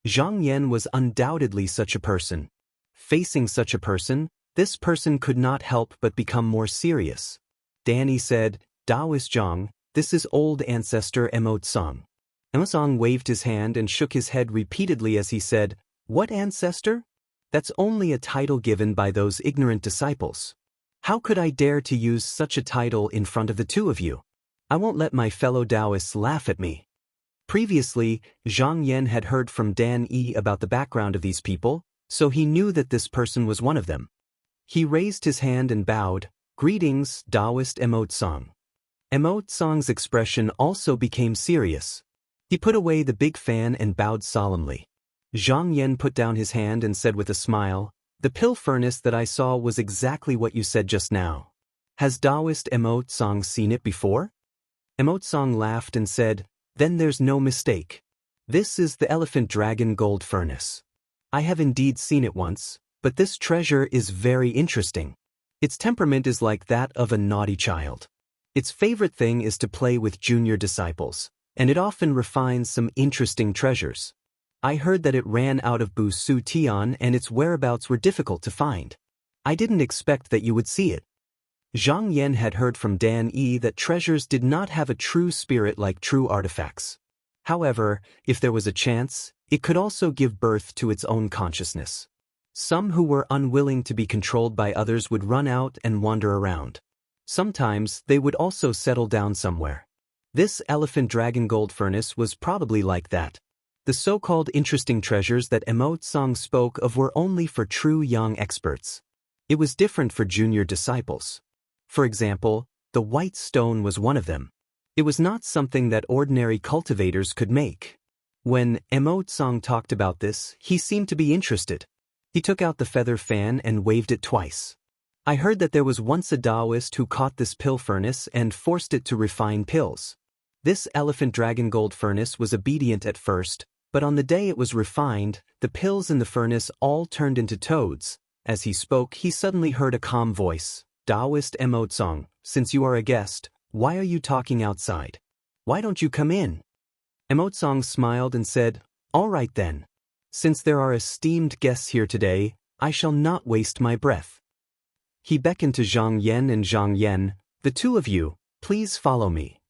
Speaker 1: Zhang Yan was undoubtedly such a person. Facing such a person, this person could not help but become more serious. Danny said, "Daoist Zhang, this is old ancestor Emo Tsang." Emo Tsang waved his hand and shook his head repeatedly as he said, "What ancestor? That's only a title given by those ignorant disciples. How could I dare to use such a title in front of the two of you? I won't let my fellow Taoists laugh at me." Previously, Zhang Yan had heard from Dan Yi about the background of these people, so he knew that this person was one of them. He raised his hand and bowed, "Greetings, Taoist Emo Tsang." Emo Tsang's expression also became serious. He put away the big fan and bowed solemnly. Zhang Yan put down his hand and said with a smile, "The pill furnace that I saw was exactly what you said just now. Has Taoist Emo Tsang seen it before?" Emo Tsang laughed and said, "Then there's no mistake. This is the elephant dragon gold furnace. I have indeed seen it once, but this treasure is very interesting. Its temperament is like that of a naughty child. Its favorite thing is to play with junior disciples, and it often refines some interesting treasures. I heard that it ran out of Bu Su Tian and its whereabouts were difficult to find. I didn't expect that you would see it." Zhang Yan had heard from Dan Yi that treasures did not have a true spirit like true artifacts. However, if there was a chance, it could also give birth to its own consciousness. Some who were unwilling to be controlled by others would run out and wander around. Sometimes they would also settle down somewhere. This elephant dragon gold furnace was probably like that. The so-called interesting treasures that Emo Tsang spoke of were only for true young experts. It was different for junior disciples. For example, the white stone was one of them. It was not something that ordinary cultivators could make. When Emo Tsang talked about this, he seemed to be interested. He took out the feather fan and waved it twice. "I heard that there was once a Taoist who caught this pill furnace and forced it to refine pills. This elephant dragon gold furnace was obedient at first, but on the day it was refined, the pills in the furnace all turned into toads." As he spoke, he suddenly heard a calm voice, "Taoist Emo Tsang, since you are a guest, why are you talking outside? Why don't you come in?" Emo Tsang smiled and said, "All right then. Since there are esteemed guests here today, I shall not waste my breath." He beckoned to Zhang Yan and Zhang Yan, "The two of you, please follow me."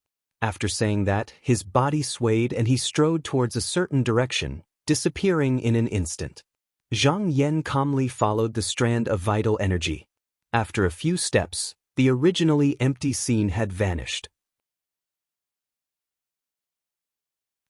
Speaker 1: After saying that, his body swayed and he strode towards a certain direction, disappearing in an instant. Zhang Yan calmly followed the strand of vital energy. After a few steps, the originally empty scene had vanished.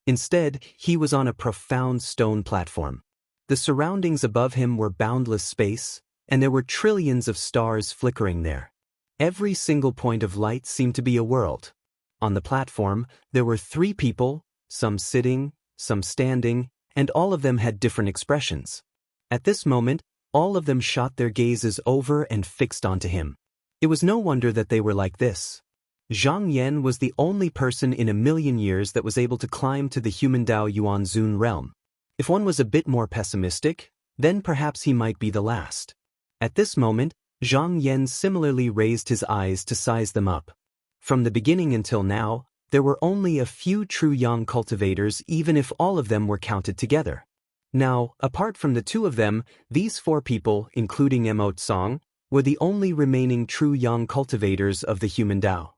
Speaker 1: Instead, he was on a profound stone platform. The surroundings above him were boundless space, and there were trillions of stars flickering there. Every single point of light seemed to be a world. On the platform, there were 3 people, some sitting, some standing, and all of them had different expressions. At this moment, all of them shot their gazes over and fixed onto him. It was no wonder that they were like this. Zhang Yan was the only person in a million years that was able to climb to the human Dao Yuan Zun realm. If one was a bit more pessimistic, then perhaps he might be the last. At this moment, Zhang Yan similarly raised his eyes to size them up. From the beginning until now, there were only a few true Yang cultivators, even if all of them were counted together. Now, apart from the 2 of them, these 4 people, including Emo Tsang, were the only remaining true Yang cultivators of the human Dao.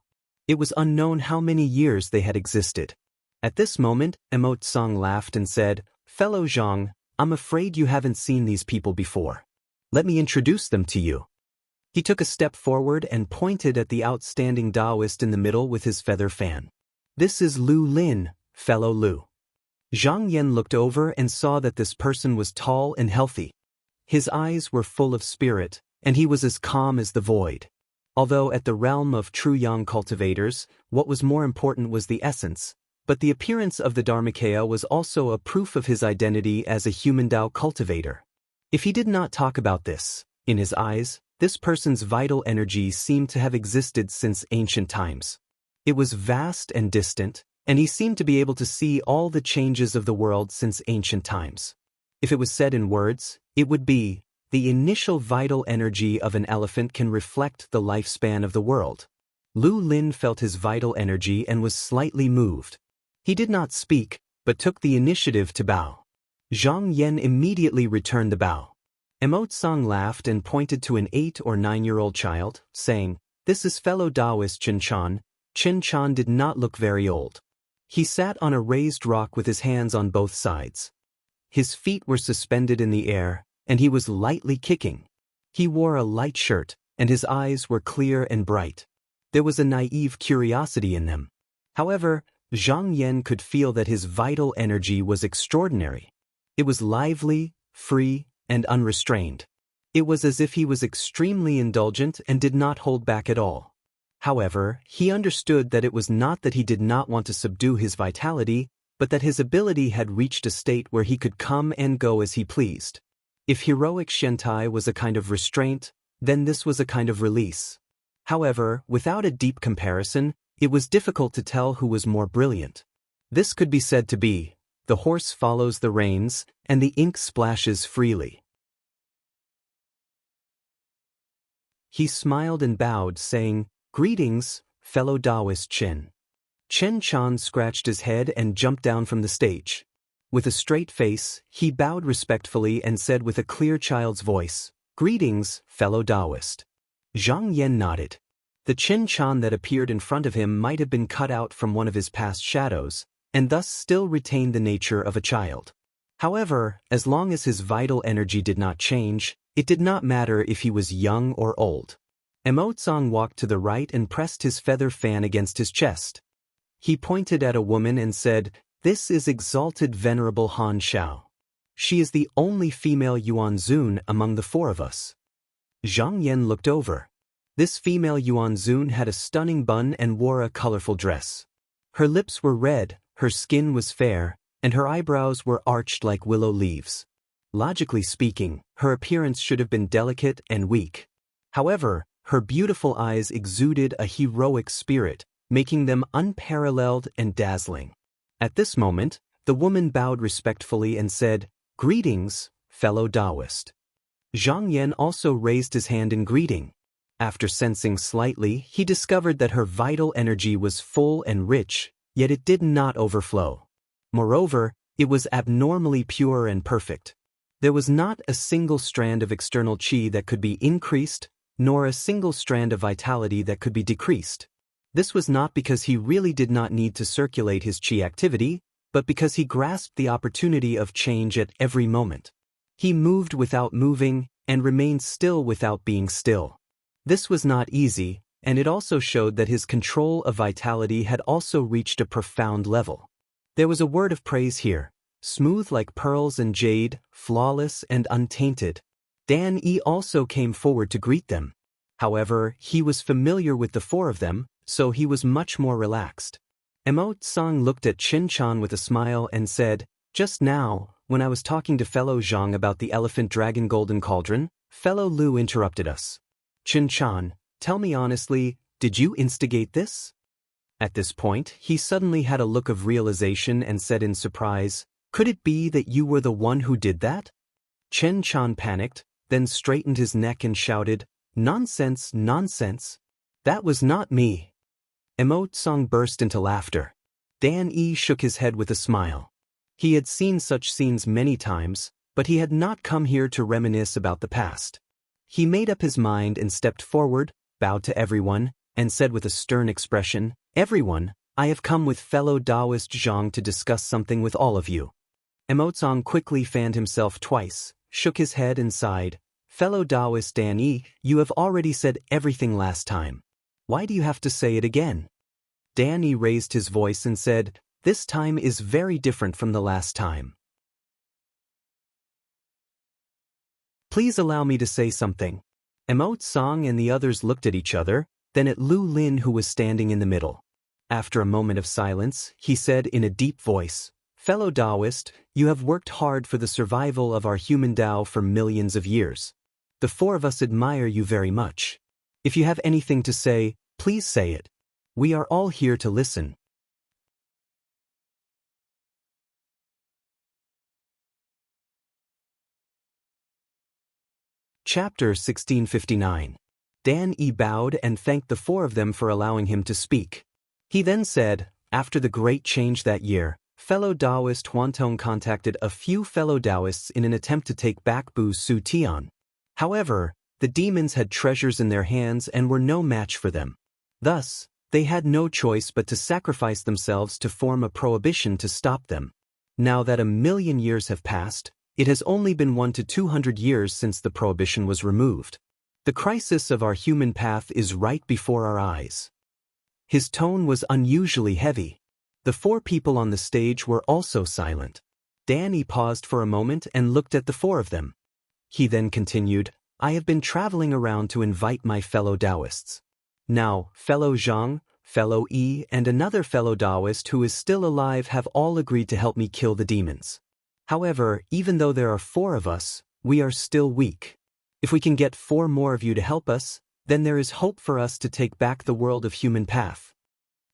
Speaker 1: It was unknown how many years they had existed. At this moment, Emo Tsang laughed and said, "Fellow Zhang, I'm afraid you haven't seen these people before. Let me introduce them to you." He took a step forward and pointed at the outstanding Taoist in the middle with his feather fan. "This is Lu Lin, fellow Lu." Zhang Yan looked over and saw that this person was tall and healthy. His eyes were full of spirit, and he was as calm as the void. Although at the realm of true Yang cultivators, what was more important was the essence, but the appearance of the Dharmakaya was also a proof of his identity as a human Dao cultivator. If he did not talk about this, in his eyes, This person's vital energy seemed to have existed since ancient times. It was vast and distant, and he seemed to be able to see all the changes of the world since ancient times. If it was said in words, it would be, the initial vital energy of an elephant can reflect the lifespan of the world. Lu Lin felt his vital energy and was slightly moved. He did not speak, but took the initiative to bow. Zhang Yan immediately returned the bow. Emotsang laughed and pointed to an 8 or 9-year-old child, saying, "This is fellow Taoist Chen Chan." Chen Chan did not look very old. He sat on a raised rock with his hands on both sides. His feet were suspended in the air, and he was lightly kicking. He wore a light shirt, and his eyes were clear and bright. There was a naive curiosity in them. However, Zhang Yan could feel that his vital energy was extraordinary. It was lively, free, and unrestrained. It was as if he was extremely indulgent and did not hold back at all. However, he understood that it was not that he did not want to subdue his vitality, but that his ability had reached a state where he could come and go as he pleased. If heroic Shentai was a kind of restraint, then this was a kind of release. However, without a deep comparison, it was difficult to tell who was more brilliant. This could be said to be, the horse follows the reins, and the ink splashes freely. He smiled and bowed, saying, "Greetings, fellow Taoist Chen." Chen Chan scratched his head and jumped down from the stage. With a straight face, he bowed respectfully and said with a clear child's voice, "Greetings, fellow Taoist." Zhang Yan nodded. The Chen Chan that appeared in front of him might have been cut out from one of his past shadows, and thus still retained the nature of a child. However, as long as his vital energy did not change, it did not matter if he was young or old. Emotsang walked to the right and pressed his feather fan against his chest. He pointed at a woman and said, "This is exalted venerable Han Xiao. She is the only female Yuan Zun among the 4 of us." Zhang Yan looked over. This female Yuan Zun had a stunning bun and wore a colorful dress. Her lips were red, her skin was fair, and her eyebrows were arched like willow leaves. Logically speaking, her appearance should have been delicate and weak. However, her beautiful eyes exuded a heroic spirit, making them unparalleled and dazzling. At this moment, the woman bowed respectfully and said, "Greetings, fellow Taoist." Zhang Yan also raised his hand in greeting. After sensing slightly, he discovered that her vital energy was full and rich, yet it did not overflow. Moreover, it was abnormally pure and perfect. There was not a single strand of external qi that could be increased, nor a single strand of vitality that could be decreased. This was not because he really did not need to circulate his qi activity, but because he grasped the opportunity of change at every moment. He moved without moving, and remained still without being still. This was not easy, and it also showed that his control of vitality had also reached a profound level. There was a word of praise here, smooth like pearls and jade, flawless and untainted. Dan Yi also came forward to greet them. However, he was familiar with the 4 of them, so he was much more relaxed. Emotsang looked at Chen Chan with a smile and said, "Just now, when I was talking to fellow Zhang about the elephant dragon golden cauldron, fellow Lu interrupted us. Chen Chan, tell me honestly, did you instigate this?" At this point, he suddenly had a look of realization and said in surprise, "Could it be that you were the one who did that?" Chen Chan panicked, then straightened his neck and shouted, "Nonsense, nonsense. That was not me." Emotsang burst into laughter. Dan Yi shook his head with a smile. He had seen such scenes many times, but he had not come here to reminisce about the past. He made up his mind and stepped forward, bowed to everyone, and said with a stern expression, "Everyone, I have come with fellow Taoist Zhang to discuss something with all of you." Emotsang quickly fanned himself twice, shook his head and sighed, "Fellow Taoist Dan Yi, you have already said everything last time. Why do you have to say it again?" Dan Yi raised his voice and said, "This time is very different from the last time. Please allow me to say something." Emotsang and the others looked at each other, then at Lu Lin who was standing in the middle. After a moment of silence, he said in a deep voice, "Fellow Taoist, you have worked hard for the survival of our human Tao for millions of years. The four of us admire you very much. If you have anything to say, please say it. We are all here to listen. Chapter 1659. Dan bowed and thanked the four of them for allowing him to speak. He then said, after the great change that year, fellow Taoist Huantong contacted a few fellow Taoists in an attempt to take back Bu Su Tian. However, the demons had treasures in their hands and were no match for them. Thus, they had no choice but to sacrifice themselves to form a prohibition to stop them. Now that 1,000,000 years have passed, it has only been 100 to 200 years since the prohibition was removed. The crisis of our human path is right before our eyes. His tone was unusually heavy. The four people on the stage were also silent. Danny paused for a moment and looked at the four of them. He then continued, I have been traveling around to invite my fellow Taoists. Now, fellow Zhang, fellow Yi, and another fellow Taoist who is still alive have all agreed to help me kill the demons. However, even though there are four of us, we are still weak. If we can get four more of you to help us, then there is hope for us to take back the world of human path.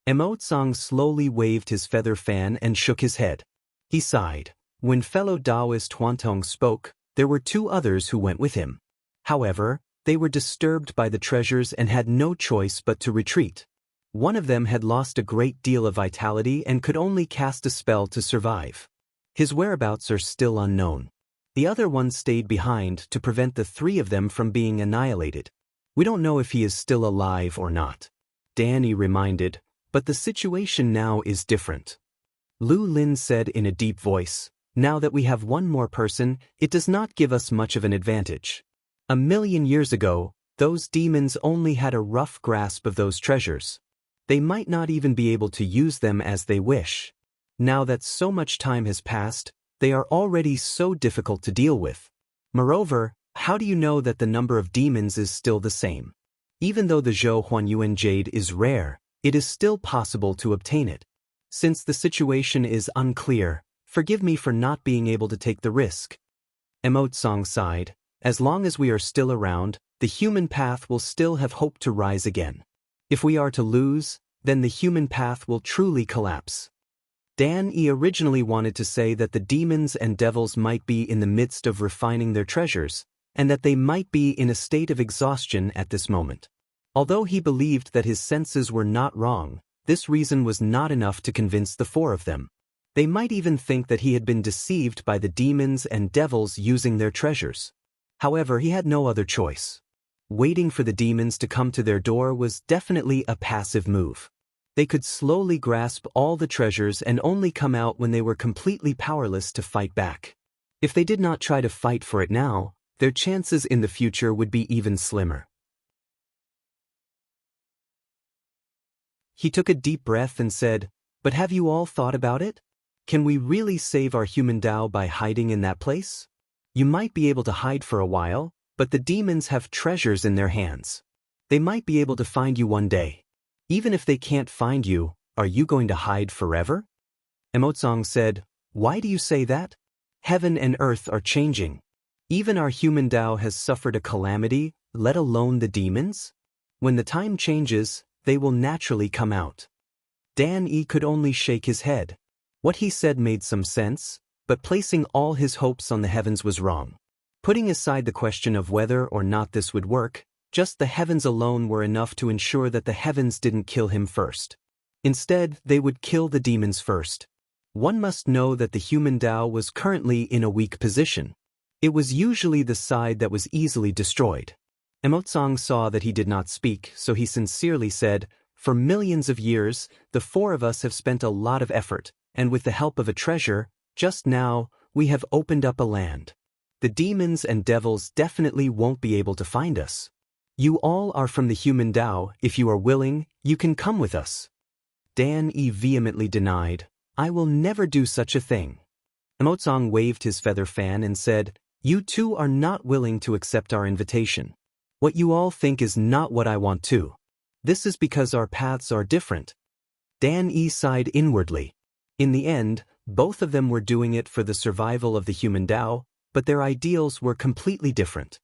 Speaker 1: Emotsang slowly waved his feather fan and shook his head. He sighed. When fellow Taoist Huantong spoke, there were two others who went with him. However, they were disturbed by the treasures and had no choice but to retreat. One of them had lost a great deal of vitality and could only cast a spell to survive. His whereabouts are still unknown. The other one stayed behind to prevent the three of them from being annihilated. We don't know if he is still alive or not. Danny reminded, but the situation now is different. Lu Lin said in a deep voice, now that we have one more person, it does not give us much of an advantage. 1,000,000 years ago, those demons only had a rough grasp of those treasures. They might not even be able to use them as they wish. Now that so much time has passed, they are already so difficult to deal with. Moreover, how do you know that the number of demons is still the same? Even though the Zhou Huanyuan jade is rare, it is still possible to obtain it. Since the situation is unclear, forgive me for not being able to take the risk. Emotsang sighed. As long as we are still around, the human path will still have hope to rise again. If we are to lose, then the human path will truly collapse. Dan originally wanted to say that the demons and devils might be in the midst of refining their treasures, and that they might be in a state of exhaustion at this moment. Although he believed that his senses were not wrong, this reason was not enough to convince the four of them. They might even think that he had been deceived by the demons and devils using their treasures. However, he had no other choice. Waiting for the demons to come to their door was definitely a passive move. They could slowly grasp all the treasures and only come out when they were completely powerless to fight back. If they did not try to fight for it now, their chances in the future would be even slimmer. He took a deep breath and said, but have you all thought about it? Can we really save our human Tao by hiding in that place? You might be able to hide for a while, but the demons have treasures in their hands. They might be able to find you one day. Even if they can't find you, are you going to hide forever? Emotsang said, why do you say that? Heaven and earth are changing. Even our human Tao has suffered a calamity, let alone the demons. When the time changes, they will naturally come out. Dan could only shake his head. What he said made some sense, but placing all his hopes on the heavens was wrong. Putting aside the question of whether or not this would work, just the heavens alone were enough to ensure that the heavens didn't kill him first. Instead, they would kill the demons first. One must know that the human Tao was currently in a weak position. It was usually the side that was easily destroyed. Emotsang saw that he did not speak, so he sincerely said, for millions of years, the four of us have spent a lot of effort, and with the help of a treasure, just now, we have opened up a land. The demons and devils definitely won't be able to find us. You all are from the human Tao. If you are willing, you can come with us. Dan vehemently denied, I will never do such a thing. Emotsang waved his feather fan and said, you two are not willing to accept our invitation. What you all think is not what I want too. This is because our paths are different. Dan sighed inwardly. In the end, both of them were doing it for the survival of the human Tao, but their ideals were completely different.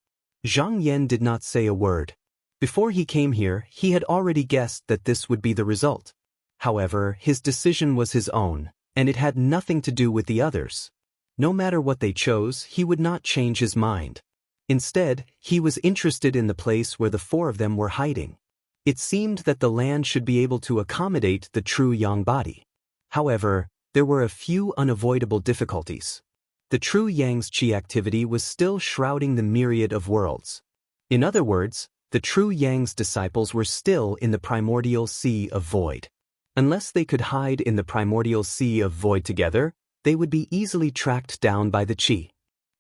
Speaker 1: Zhang Yan did not say a word. Before he came here, he had already guessed that this would be the result. However, his decision was his own, and it had nothing to do with the others. No matter what they chose, he would not change his mind. Instead, he was interested in the place where the four of them were hiding. It seemed that the land should be able to accommodate the true yang body. However, there were a few unavoidable difficulties. The true yang's qi activity was still shrouding the myriad of worlds. In other words, the true yang's disciples were still in the primordial sea of void. Unless they could hide in the primordial sea of void together, they would be easily tracked down by the qi.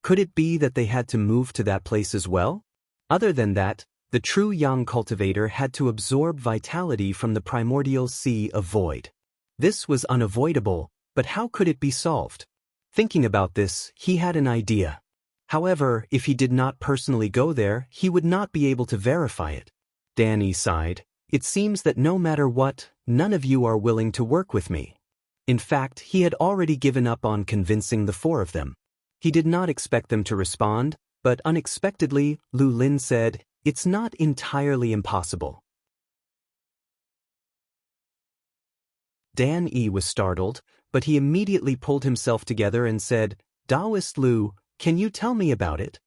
Speaker 1: Could it be that they had to move to that place as well? Other than that, the true yang cultivator had to absorb vitality from the primordial sea of void. This was unavoidable, but how could it be solved? Thinking about this, he had an idea. However, if he did not personally go there, he would not be able to verify it. Danny sighed. It seems that no matter what, none of you are willing to work with me. In fact, he had already given up on convincing the four of them. He did not expect them to respond, but unexpectedly, Lu Lin said, "It's not entirely impossible." Dan Yi was startled, but he immediately pulled himself together and said, "Taoist Lu, can you tell me about it?"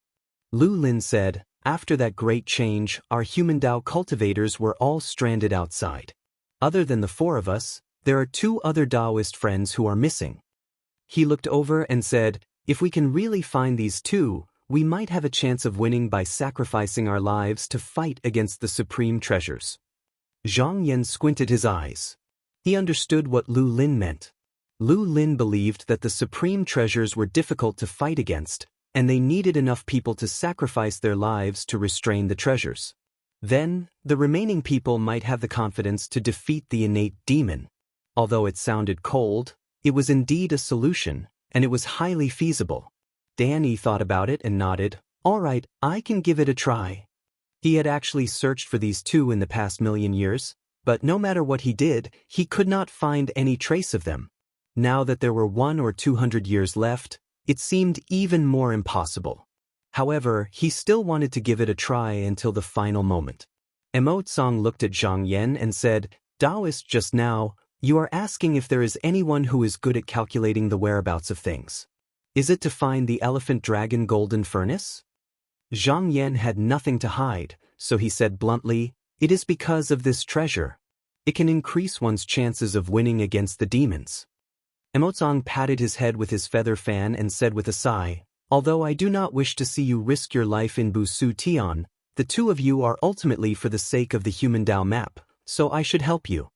Speaker 1: Lu Lin said, "After that great change, our human Tao cultivators were all stranded outside. Other than the four of us, there are two other Taoist friends who are missing." He looked over and said, "If we can really find these two, we might have a chance of winning by sacrificing our lives to fight against the supreme treasures." Zhang Yan squinted his eyes. He understood what Lu Lin meant. Lu Lin believed that the supreme treasures were difficult to fight against, and they needed enough people to sacrifice their lives to restrain the treasures. Then, the remaining people might have the confidence to defeat the innate demon. Although it sounded cold, it was indeed a solution, and it was highly feasible. Danny thought about it and nodded. "All right, I can give it a try." He had actually searched for these two in the past million years, but no matter what he did, he could not find any trace of them. Now that there were 100 or 200 years left, it seemed even more impossible. However, he still wanted to give it a try until the final moment. Emotsong looked at Zhang Yan and said, "Taoist, just now, you are asking if there is anyone who is good at calculating the whereabouts of things. Is it to find the elephant dragon golden furnace?" Zhang Yan had nothing to hide, so he said bluntly, "It is because of this treasure. It can increase one's chances of winning against the demons." Emotsong patted his head with his feather fan and said with a sigh, "Although I do not wish to see you risk your life in Busu Tian, the two of you are ultimately for the sake of the human Tao map, so I should help you."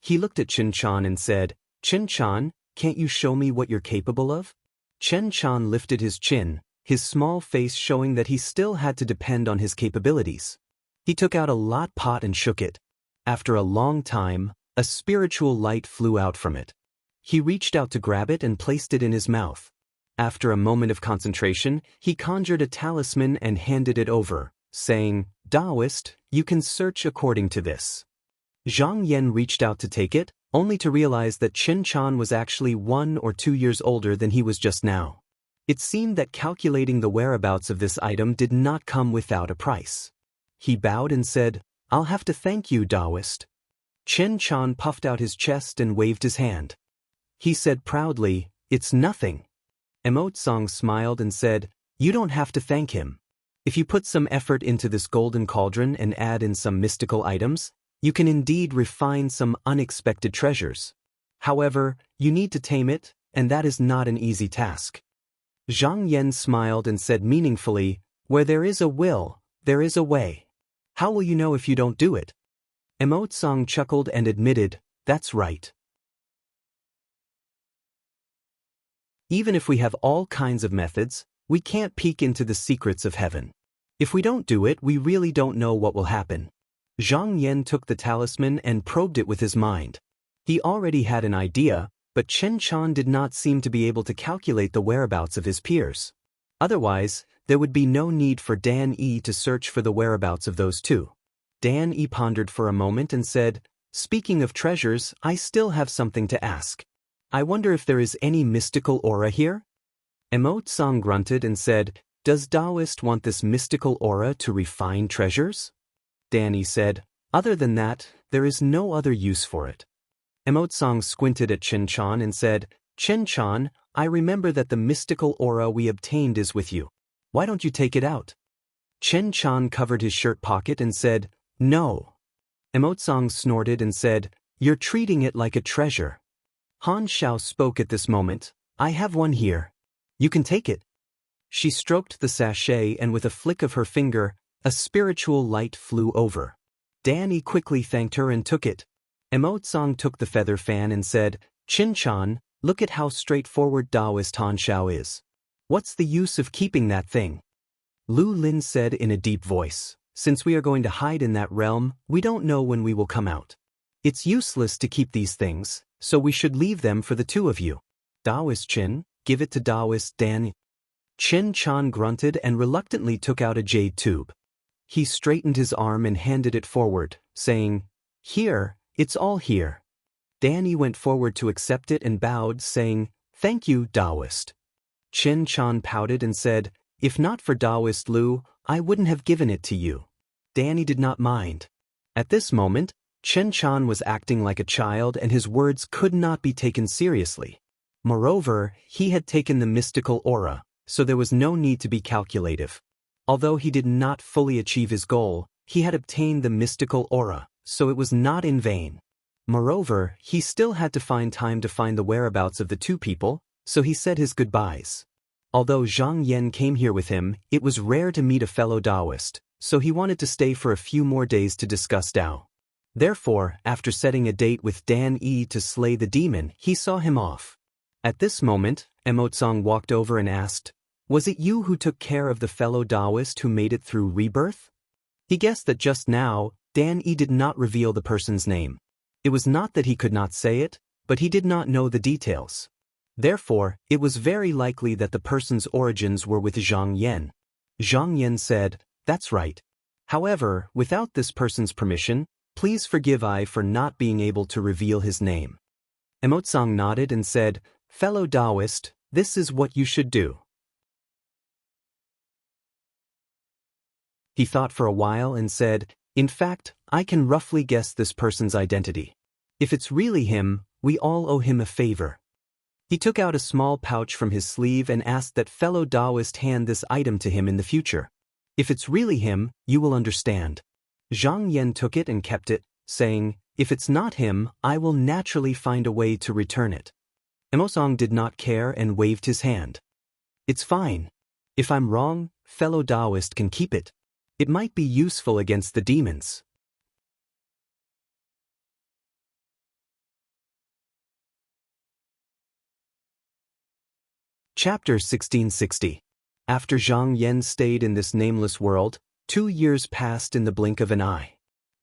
Speaker 1: He looked at Chen Chan and said, "Chen Chan, can't you show me what you're capable of?" Chen Chan lifted his chin, his small face showing that he still had to depend on his capabilities. He took out a lot pot and shook it. After a long time, a spiritual light flew out from it. He reached out to grab it and placed it in his mouth. After a moment of concentration, he conjured a talisman and handed it over, saying, "Taoist, you can search according to this." Zhang Yan reached out to take it, only to realize that Chen Chan was actually 1 or 2 years older than he was just now. It seemed that calculating the whereabouts of this item did not come without a price. He bowed and said, "I'll have to thank you, Taoist." Chen Chan puffed out his chest and waved his hand. He said proudly, "It's nothing." Emotsong smiled and said, "You don't have to thank him. If you put some effort into this golden cauldron and add in some mystical items, you can indeed refine some unexpected treasures. However, you need to tame it, and that is not an easy task." Zhang Yan smiled and said meaningfully, "Where there is a will, there is a way. How will you know if you don't do it?" Emotsong chuckled and admitted, "That's right. Even if we have all kinds of methods, we can't peek into the secrets of heaven. If we don't do it, we really don't know what will happen." Zhang Yan took the talisman and probed it with his mind. He already had an idea, but Chen Chan did not seem to be able to calculate the whereabouts of his peers. Otherwise, there would be no need for Dan Yi to search for the whereabouts of those two. Dan Yi pondered for a moment and said, "Speaking of treasures, I still have something to ask. I wonder if there is any mystical aura here?" Emotsong grunted and said, Does Taoist want this mystical aura to refine treasures? Danny said, other than that, there is no other use for it. Emotsong squinted at Chen-chan and said, Chen-chan, I remember that the mystical aura we obtained is with you. Why don't you take it out? Chen-chan covered his shirt pocket and said, no. Emotsong snorted and said, you're treating it like a treasure. Han Xiao spoke at this moment, I have one here. You can take it. She stroked the sachet and with a flick of her finger, a spiritual light flew over. Danny quickly thanked her and took it. Emotsong took the feather fan and said, Chin-chan, look at how straightforward Taoist Han Xiao is. What's the use of keeping that thing? Lu Lin said in a deep voice, since we are going to hide in that realm, we don't know when we will come out. It's useless to keep these things, so we should leave them for the two of you. Taoist Chin, give it to Taoist Dan. Chin-chan grunted and reluctantly took out a jade tube. He straightened his arm and handed it forward, saying, here, it's all here. Danny went forward to accept it and bowed, saying, thank you, Taoist. Chin-chan pouted and said, if not for Taoist Lu, I wouldn't have given it to you. Danny did not mind. At this moment, Chen-chan was acting like a child and his words could not be taken seriously. Moreover, he had taken the mystical aura, so there was no need to be calculative. Although he did not fully achieve his goal, he had obtained the mystical aura, so it was not in vain. Moreover, he still had to find time to find the whereabouts of the two people, so he said his goodbyes. Although Zhang Yan came here with him, it was rare to meet a fellow Taoist, so he wanted to stay for a few more days to discuss Tao. Therefore, after setting a date with Dan Yi to slay the demon, he saw him off. At this moment, Emotsong walked over and asked, was it you who took care of the fellow Taoist who made it through rebirth? He guessed that just now, Dan Yi did not reveal the person's name. It was not that he could not say it, but he did not know the details. Therefore, it was very likely that the person's origins were with Zhang Yan. Zhang Yan said, that's right. However, without this person's permission, please forgive I for not being able to reveal his name. Emotsong nodded and said, fellow Taoist, this is what you should do. He thought for a while and said, in fact, I can roughly guess this person's identity. If it's really him, we all owe him a favor. He took out a small pouch from his sleeve and asked that fellow Taoist hand this item to him in the future. If it's really him, you will understand. Zhang Yan took it and kept it, saying, if it's not him, I will naturally find a way to return it. Emotsong did not care and waved his hand. It's fine. If I'm wrong, fellow Taoist can keep it. It might be useful against the demons. Chapter 1660. After Zhang Yan stayed in this nameless world, 2 years passed in the blink of an eye.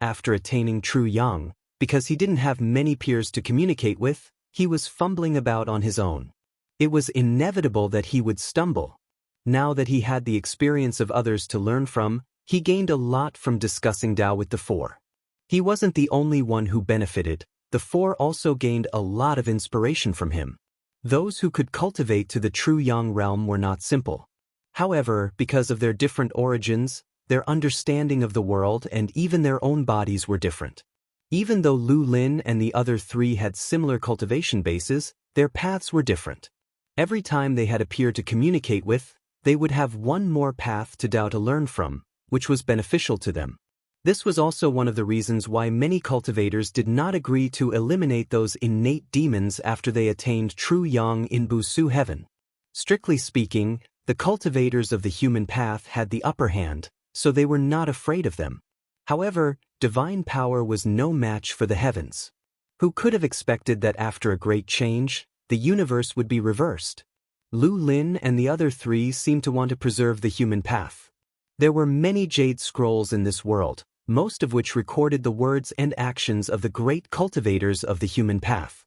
Speaker 1: After attaining true yang, because he didn't have many peers to communicate with, he was fumbling about on his own. It was inevitable that he would stumble. Now that he had the experience of others to learn from, he gained a lot from discussing Tao with the four. He wasn't the only one who benefited, the four also gained a lot of inspiration from him. Those who could cultivate to the true yang realm were not simple. However, because of their different origins, their understanding of the world and even their own bodies were different. Even though Lu Lin and the other three had similar cultivation bases, their paths were different. Every time they had a peer to communicate with, they would have one more path to Tao to learn from, which was beneficial to them. This was also one of the reasons why many cultivators did not agree to eliminate those innate demons after they attained true yang in Busu heaven. Strictly speaking, the cultivators of the human path had the upper hand, so they were not afraid of them. However, divine power was no match for the heavens. Who could have expected that after a great change, the universe would be reversed? Lu Lin and the other three seemed to want to preserve the human path. There were many jade scrolls in this world, most of which recorded the words and actions of the great cultivators of the human path.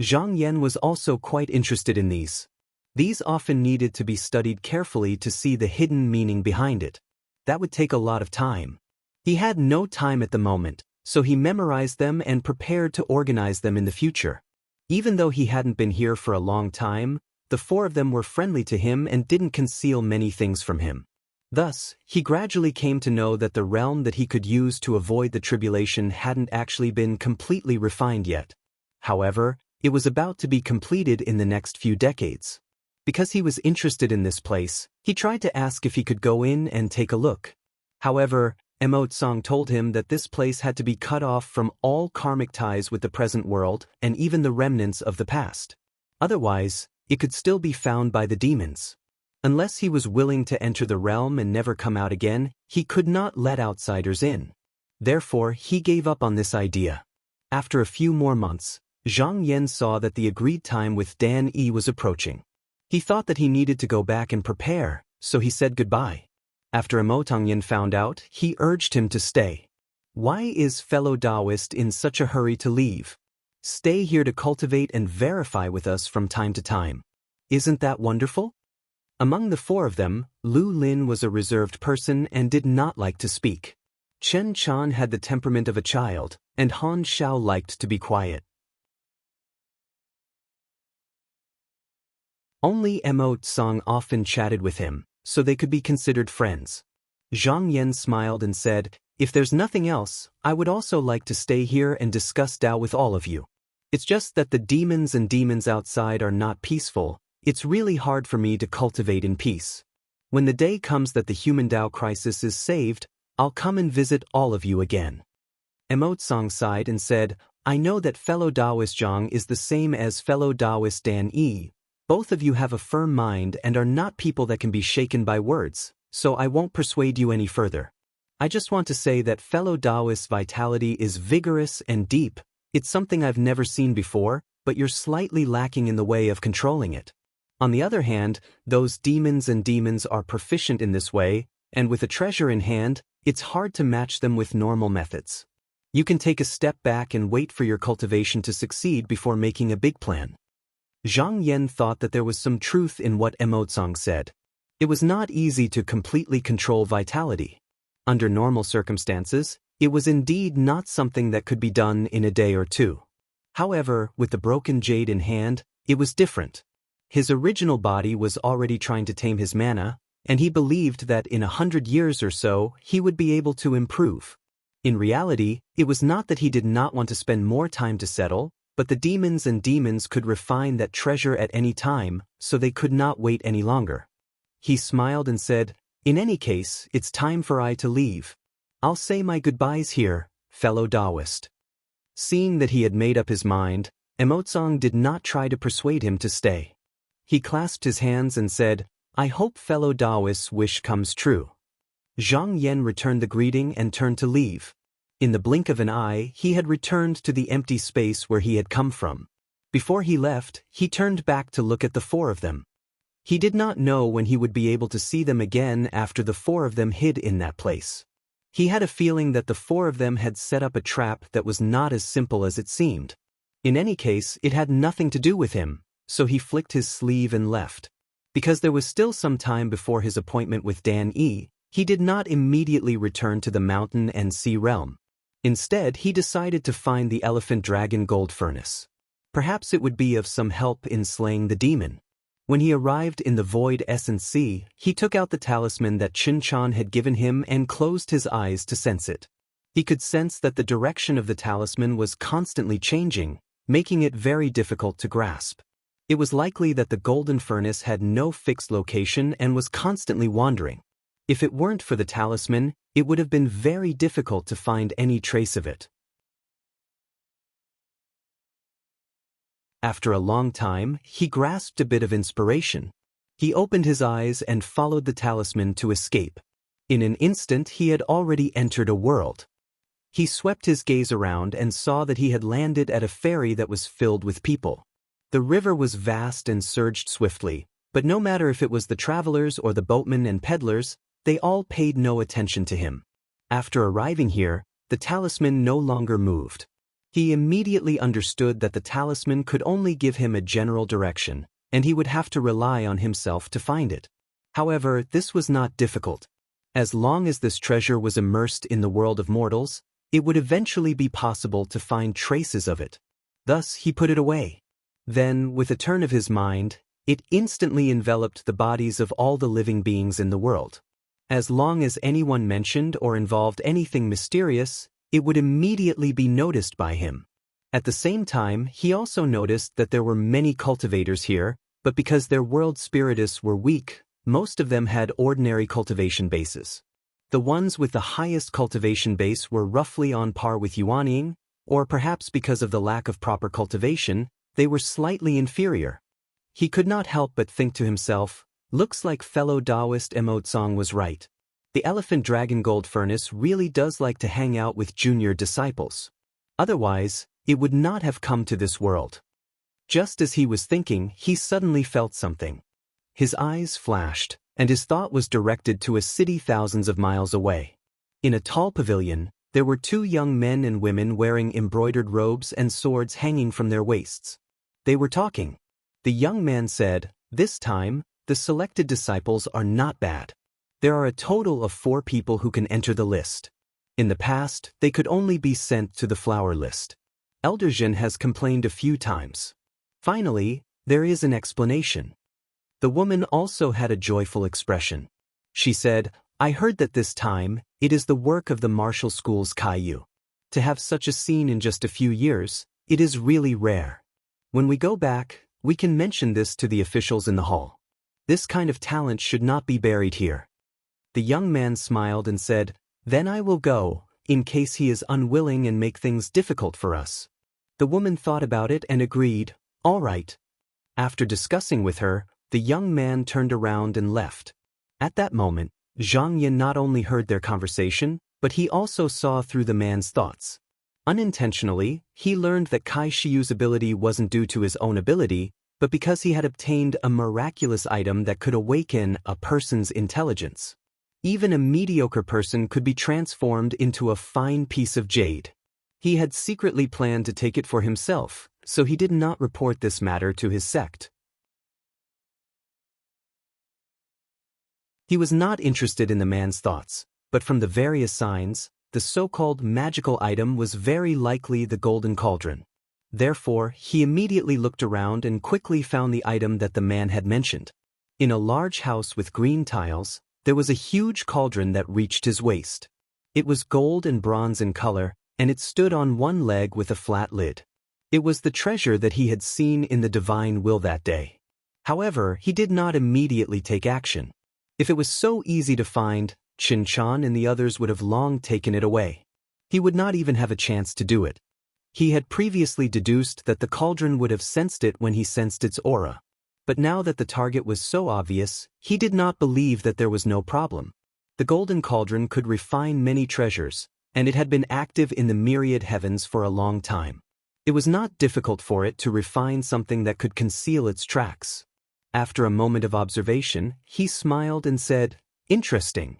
Speaker 1: Zhang Yan was also quite interested in these. These often needed to be studied carefully to see the hidden meaning behind it. That would take a lot of time. He had no time at the moment, so he memorized them and prepared to organize them in the future. Even though he hadn't been here for a long time, the four of them were friendly to him and didn't conceal many things from him. Thus, he gradually came to know that the realm that he could use to avoid the tribulation hadn't actually been completely refined yet. However, it was about to be completed in the next few decades. Because he was interested in this place, he tried to ask if he could go in and take a look. However, Emotsang told him that this place had to be cut off from all karmic ties with the present world and even the remnants of the past. Otherwise, it could still be found by the demons. Unless he was willing to enter the realm and never come out again, he could not let outsiders in. Therefore, he gave up on this idea. After a few more months, Zhang Yan saw that the agreed time with Dan Yi was approaching. He thought that he needed to go back and prepare, so he said goodbye. After Emotsang found out, he urged him to stay. Why is fellow Taoist in such a hurry to leave? Stay here to cultivate and verify with us from time to time. Isn't that wonderful? Among the four of them, Lu Lin was a reserved person and did not like to speak. Chen Chan had the temperament of a child, and Han Xiao liked to be quiet. Only Emotsang often chatted with him, so they could be considered friends. Zhang Yan smiled and said, "If there's nothing else, I would also like to stay here and discuss Tao with all of you. It's just that the demons outside are not peaceful. It's really hard for me to cultivate in peace. When the day comes that the human Tao crisis is saved, I'll come and visit all of you again." Emotsang sighed and said, "I know that fellow Taoist Zhang is the same as fellow Taoist Dan Yi. Both of you have a firm mind and are not people that can be shaken by words, so I won't persuade you any further. I just want to say that fellow Taoist vitality is vigorous and deep. It's something I've never seen before, but you're slightly lacking in the way of controlling it. On the other hand, those demons are proficient in this way, and with a treasure in hand, it's hard to match them with normal methods. You can take a step back and wait for your cultivation to succeed before making a big plan." Zhang Yan thought that there was some truth in what Emotsang said. It was not easy to completely control vitality. Under normal circumstances, it was indeed not something that could be done in a day or two. However, with the broken jade in hand, it was different. His original body was already trying to tame his mana, and he believed that in 100 years or so, he would be able to improve. In reality, it was not that he did not want to spend more time to settle, but the demons could refine that treasure at any time, so they could not wait any longer. He smiled and said, "In any case, it's time for I to leave. I'll say my goodbyes here, fellow Taoist." Seeing that he had made up his mind, Emotsang did not try to persuade him to stay. He clasped his hands and said, "I hope fellow Taoist's wish comes true." Zhang Yan returned the greeting and turned to leave. In the blink of an eye, he had returned to the empty space where he had come from. Before he left, he turned back to look at the four of them. He did not know when he would be able to see them again after the four of them hid in that place. He had a feeling that the four of them had set up a trap that was not as simple as it seemed. In any case, it had nothing to do with him, so he flicked his sleeve and left. Because there was still some time before his appointment with Dan Yi, he did not immediately return to the mountain and sea realm. Instead, he decided to find the elephant dragon gold furnace. Perhaps it would be of some help in slaying the demon. When he arrived in the void essence sea, he took out the talisman that Chen Chan had given him and closed his eyes to sense it. He could sense that the direction of the talisman was constantly changing, making it very difficult to grasp. It was likely that the golden furnace had no fixed location and was constantly wandering. If it weren't for the talisman, it would have been very difficult to find any trace of it. After a long time, he grasped a bit of inspiration. He opened his eyes and followed the talisman to escape. In an instant, he had already entered a world. He swept his gaze around and saw that he had landed at a ferry that was filled with people. The river was vast and surged swiftly, but no matter if it was the travelers or the boatmen and peddlers, they all paid no attention to him. After arriving here, the talisman no longer moved. He immediately understood that the talisman could only give him a general direction, and he would have to rely on himself to find it. However, this was not difficult. As long as this treasure was immersed in the world of mortals, it would eventually be possible to find traces of it. Thus, he put it away. Then, with a turn of his mind, It instantly enveloped the bodies of all the living beings in the world. As long as anyone mentioned or involved anything mysterious, it would immediately be noticed by him. At the same time, he also noticed that there were many cultivators here, but because their world spiritists were weak, most of them had ordinary cultivation bases. The ones with the highest cultivation base were roughly on par with Yuanying, or perhaps because of the lack of proper cultivation, they were slightly inferior. He could not help but think to himself, looks like fellow Taoist Emotsong was right. The elephant dragon gold furnace really does like to hang out with junior disciples. Otherwise, it would not have come to this world. Just as he was thinking, he suddenly felt something. His eyes flashed, and his thought was directed to a city thousands of miles away. In a tall pavilion, there were two young men and women wearing embroidered robes and swords hanging from their waists. They were talking. The young man said, "This time, the selected disciples are not bad. There are a total of 4 people who can enter the list. In the past, they could only be sent to the flower list. Elder Jin has complained a few times. Finally, there is an explanation." The woman also had a joyful expression. She said, "I heard that this time, it is the work of the martial school's Kaiyu. To have such a scene in just a few years, it is really rare. When we go back, we can mention this to the officials in the hall. This kind of talent should not be buried here." The young man smiled and said, "Then I will go, in case he is unwilling and make things difficult for us." The woman thought about it and agreed, "All right." After discussing with her, the young man turned around and left. At that moment, Zhang Yin not only heard their conversation, but he also saw through the man's thoughts. Unintentionally, he learned that Kai Shiyu's ability wasn't due to his own ability, but because he had obtained a miraculous item that could awaken a person's intelligence. Even a mediocre person could be transformed into a fine piece of jade. He had secretly planned to take it for himself, so he did not report this matter to his sect. He was not interested in the man's thoughts, but from the various signs, the so-called magical item was very likely the golden cauldron. Therefore, he immediately looked around and quickly found the item that the man had mentioned. In a large house with green tiles, there was a huge cauldron that reached his waist. It was gold and bronze in color, and it stood on one leg with a flat lid. It was the treasure that he had seen in the divine will that day. However, he did not immediately take action. If it was so easy to find, Qin Chan and the others would have long taken it away. He would not even have a chance to do it. He had previously deduced that the cauldron would have sensed it when he sensed its aura. But now that the target was so obvious, he did not believe that there was no problem. The golden cauldron could refine many treasures, and it had been active in the myriad heavens for a long time. It was not difficult for it to refine something that could conceal its tracks. After a moment of observation, he smiled and said, "Interesting.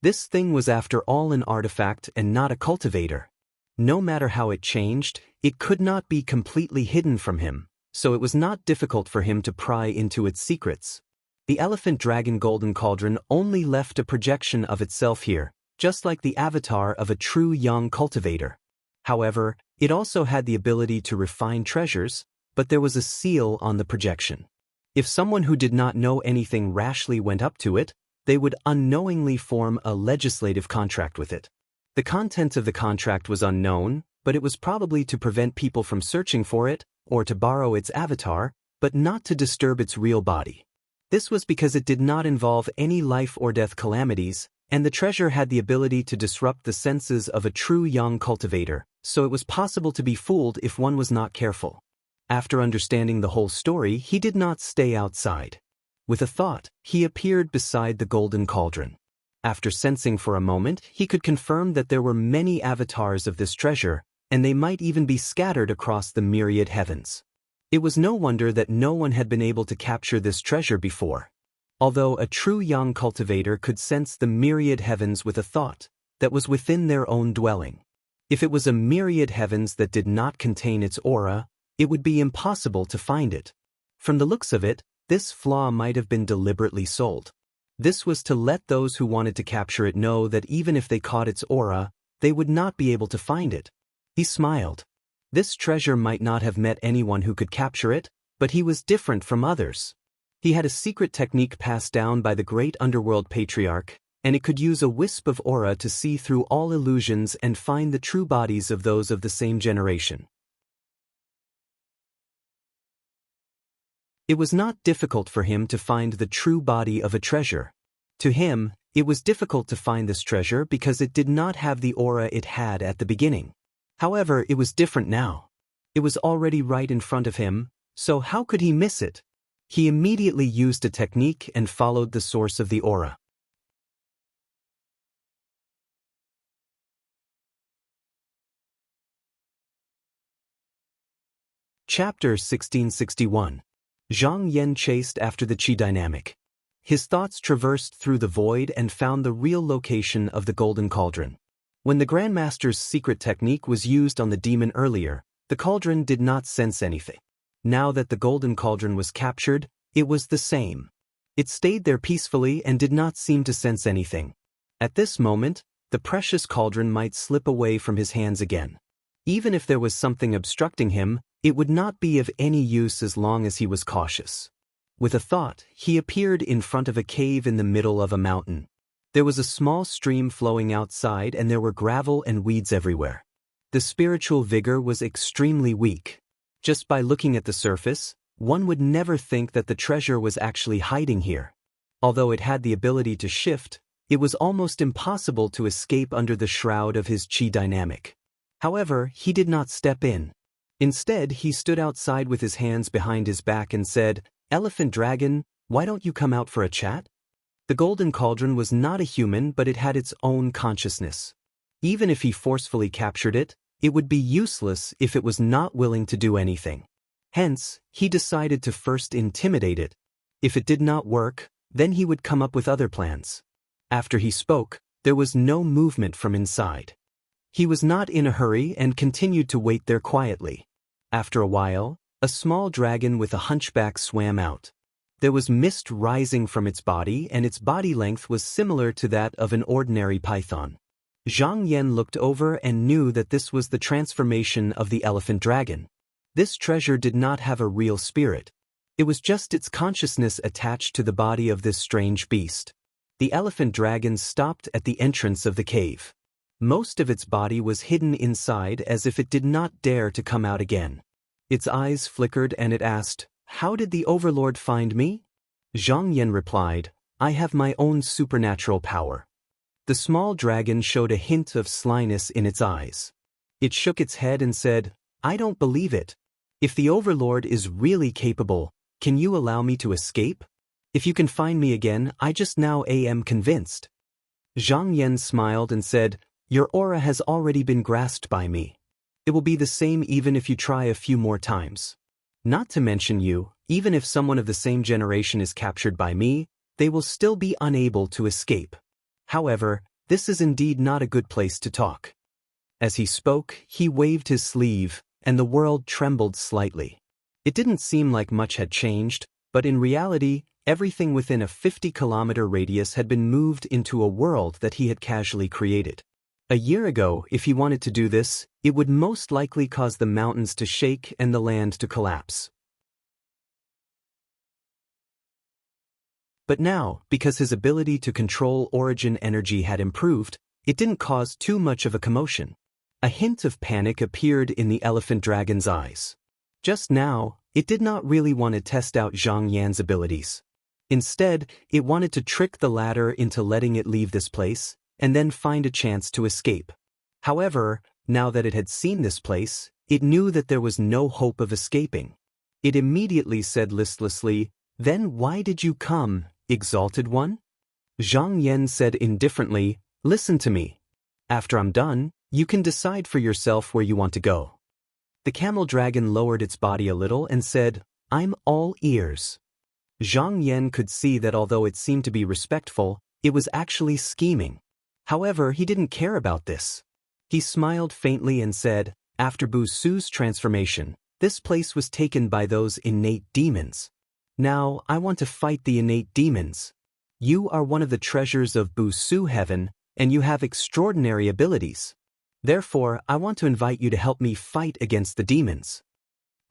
Speaker 1: This thing was after all an artifact and not a cultivator. No matter how it changed, it could not be completely hidden from him, so it was not difficult for him to pry into its secrets. The elephant dragon golden cauldron only left a projection of itself here, just like the avatar of a true young cultivator. However, it also had the ability to refine treasures, but there was a seal on the projection. If someone who did not know anything rashly went up to it, they would unknowingly form a legislative contract with it. The contents of the contract was unknown, but it was probably to prevent people from searching for it, or to borrow its avatar, but not to disturb its real body. This was because it did not involve any life or death calamities, and the treasure had the ability to disrupt the senses of a true young cultivator, so it was possible to be fooled if one was not careful. After understanding the whole story, he did not stay outside. With a thought, he appeared beside the golden cauldron. After sensing for a moment, he could confirm that there were many avatars of this treasure, and they might even be scattered across the myriad heavens. It was no wonder that no one had been able to capture this treasure before. Although a true young cultivator could sense the myriad heavens with a thought that was within their own dwelling. If it was a myriad heavens that did not contain its aura, it would be impossible to find it. From the looks of it, this flaw might have been deliberately sold. This was to let those who wanted to capture it know that even if they caught its aura, they would not be able to find it. He smiled. This treasure might not have met anyone who could capture it, but he was different from others. He had a secret technique passed down by the great underworld patriarch, and it could use a wisp of aura to see through all illusions and find the true bodies of those of the same generation. It was not difficult for him to find the true body of a treasure. To him, it was difficult to find this treasure because it did not have the aura it had at the beginning. However, it was different now. It was already right in front of him, so how could he miss it? He immediately used a technique and followed the source of the aura. Chapter 1661. Zhang Yan chased after the Qi dynamic. His thoughts traversed through the void and found the real location of the golden cauldron. When the Grandmaster's secret technique was used on the demon earlier, the cauldron did not sense anything. Now that the golden cauldron was captured, it was the same. It stayed there peacefully and did not seem to sense anything. At this moment, the precious cauldron might slip away from his hands again. Even if there was something obstructing him, it would not be of any use as long as he was cautious. With a thought, he appeared in front of a cave in the middle of a mountain. There was a small stream flowing outside and there were gravel and weeds everywhere. The spiritual vigor was extremely weak. Just by looking at the surface, one would never think that the treasure was actually hiding here. Although it had the ability to shift, it was almost impossible to escape under the shroud of his Qi dynamic. However, he did not step in. Instead, he stood outside with his hands behind his back and said, "Elephant Dragon, why don't you come out for a chat?" The golden cauldron was not a human, but it had its own consciousness. Even if he forcefully captured it, it would be useless if it was not willing to do anything. Hence, he decided to first intimidate it. If it did not work, then he would come up with other plans. After he spoke, there was no movement from inside. He was not in a hurry and continued to wait there quietly. After a while, a small dragon with a hunchback swam out. There was mist rising from its body and its body length was similar to that of an ordinary python. Zhang Yan looked over and knew that this was the transformation of the elephant dragon. This treasure did not have a real spirit. It was just its consciousness attached to the body of this strange beast. The elephant dragon stopped at the entrance of the cave. Most of its body was hidden inside as if it did not dare to come out again. Its eyes flickered and it asked, "How did the Overlord find me?" Zhang Yan replied, "I have my own supernatural power." The small dragon showed a hint of slyness in its eyes. It shook its head and said, "I don't believe it. If the Overlord is really capable, can you allow me to escape? If you can find me again, I just now am convinced." Zhang Yan smiled and said, "Your aura has already been grasped by me. It will be the same even if you try a few more times. Not to mention you, even if someone of the same generation is captured by me, they will still be unable to escape. However, this is indeed not a good place to talk." As he spoke, he waved his sleeve, and the world trembled slightly. It didn't seem like much had changed, but in reality, everything within a 50-kilometer radius had been moved into a world that he had casually created. A year ago, if he wanted to do this, it would most likely cause the mountains to shake and the land to collapse. But now, because his ability to control origin energy had improved, it didn't cause too much of a commotion. A hint of panic appeared in the elephant dragon's eyes. Just now, it did not really want to test out Zhang Yan's abilities. Instead, it wanted to trick the latter into letting it leave this place, and then find a chance to escape. However, now that it had seen this place, it knew that there was no hope of escaping. It immediately said listlessly, "Then why did you come, Exalted One?" Zhang Yan said indifferently, "Listen to me. After I'm done, you can decide for yourself where you want to go." The camel dragon lowered its body a little and said, "I'm all ears." Zhang Yan could see that although it seemed to be respectful, it was actually scheming. However, he didn't care about this. He smiled faintly and said, "After Busu's transformation, this place was taken by those innate demons. Now, I want to fight the innate demons. You are one of the treasures of Busu Heaven, and you have extraordinary abilities. Therefore, I want to invite you to help me fight against the demons."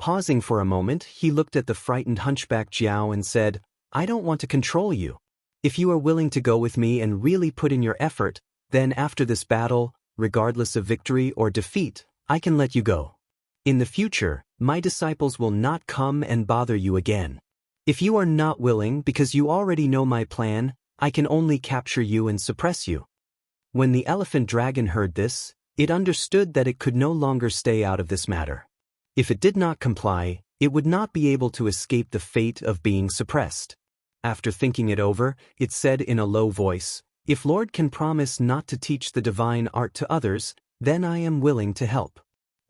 Speaker 1: Pausing for a moment, he looked at the frightened hunchback Jiao and said, I don't want to control you. If you are willing to go with me and really put in your effort, then after this battle, regardless of victory or defeat, I can let you go. In the future, my disciples will not come and bother you again. If you are not willing because you already know my plan, I can only capture you and suppress you." When the elephant dragon heard this, it understood that it could no longer stay out of this matter. If it did not comply, it would not be able to escape the fate of being suppressed. After thinking it over, it said in a low voice, "If Lord can promise not to teach the divine art to others, then I am willing to help."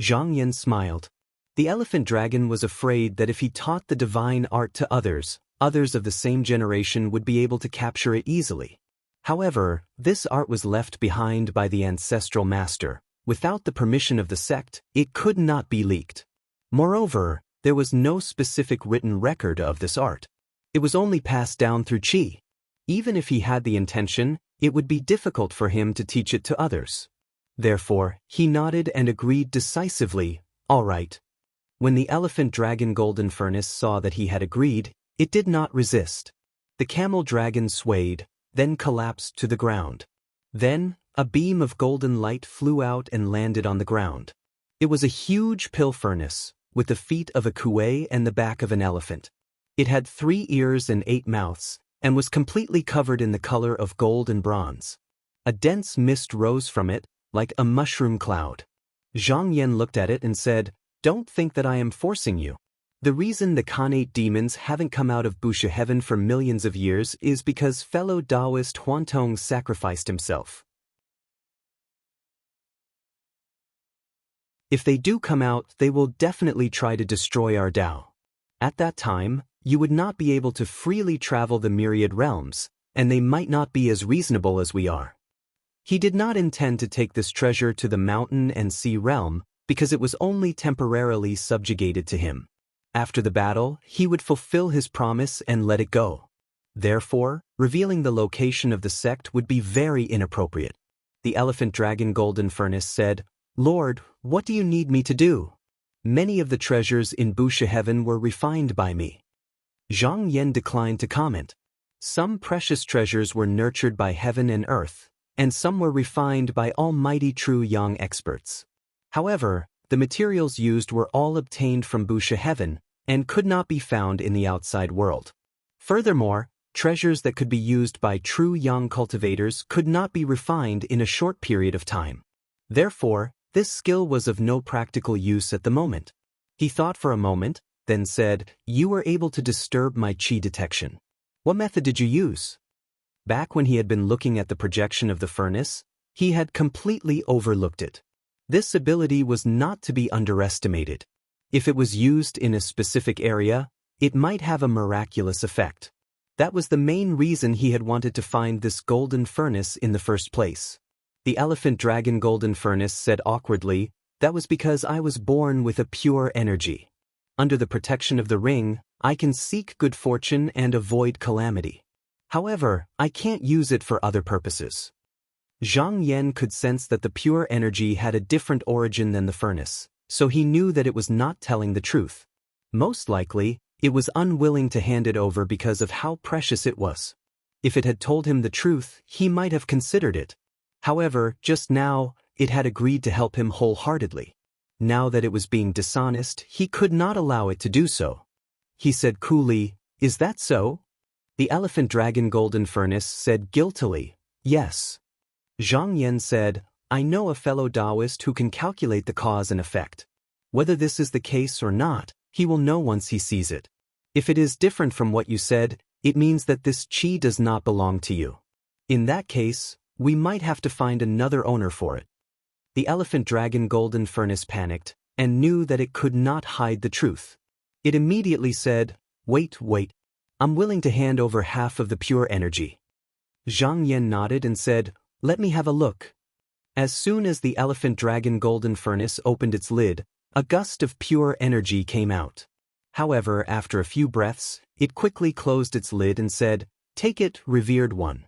Speaker 1: Zhang Yan smiled. The elephant dragon was afraid that if he taught the divine art to others, others of the same generation would be able to capture it easily. However, this art was left behind by the ancestral master. Without the permission of the sect, it could not be leaked. Moreover, there was no specific written record of this art. It was only passed down through qi. Even if he had the intention, it would be difficult for him to teach it to others. Therefore, he nodded and agreed decisively, "All right." When the elephant dragon golden furnace saw that he had agreed, it did not resist. The camel dragon swayed, then collapsed to the ground. Then, a beam of golden light flew out and landed on the ground. It was a huge pill furnace, with the feet of a kuei and the back of an elephant. It had 3 ears and 8 mouths, and was completely covered in the color of gold and bronze. A dense mist rose from it, like a mushroom cloud. Zhang Yan looked at it and said, "Don't think that I am forcing you. The reason the Khanate demons haven't come out of Busha Heaven for millions of years is because fellow Taoist Huantong sacrificed himself. If they do come out, they will definitely try to destroy our Tao. At that time, you would not be able to freely travel the myriad realms, and they might not be as reasonable as we are." He did not intend to take this treasure to the mountain and sea realm, because it was only temporarily subjugated to him. After the battle, he would fulfill his promise and let it go. Therefore, revealing the location of the sect would be very inappropriate. The elephant dragon golden furnace said, "Lord, what do you need me to do? Many of the treasures in Busha Heaven were refined by me." Zhang Yan declined to comment. Some precious treasures were nurtured by heaven and earth, and some were refined by almighty true young experts. However, the materials used were all obtained from Busha Heaven and could not be found in the outside world. Furthermore, treasures that could be used by true young cultivators could not be refined in a short period of time. Therefore, this skill was of no practical use at the moment. He thought for a moment, then said, "You were able to disturb my qi detection. What method did you use?" Back when he had been looking at the projection of the furnace, he had completely overlooked it. This ability was not to be underestimated. If it was used in a specific area, it might have a miraculous effect. That was the main reason he had wanted to find this golden furnace in the first place. The elephant dragon golden furnace said awkwardly, "That was because I was born with a pure energy. Under the protection of the ring, I can seek good fortune and avoid calamity. However, I can't use it for other purposes." Zhang Yan could sense that the pure energy had a different origin than the furnace, so he knew that it was not telling the truth. Most likely, it was unwilling to hand it over because of how precious it was. If it had told him the truth, he might have considered it. However, just now, it had agreed to help him wholeheartedly. Now that it was being dishonest, he could not allow it to do so. He said coolly, "Is that so?" The elephant dragon golden furnace said guiltily, "Yes." Zhang Yan said, "I know a fellow Taoist who can calculate the cause and effect. Whether this is the case or not, he will know once he sees it. If it is different from what you said, it means that this qi does not belong to you. In that case, we might have to find another owner for it." The elephant dragon golden furnace panicked and knew that it could not hide the truth. It immediately said, Wait. I'm willing to hand over half of the pure energy." Zhang Yan nodded and said, "Let me have a look." As soon as the elephant dragon golden furnace opened its lid, a gust of pure energy came out. However, after a few breaths, it quickly closed its lid and said, "Take it, revered one."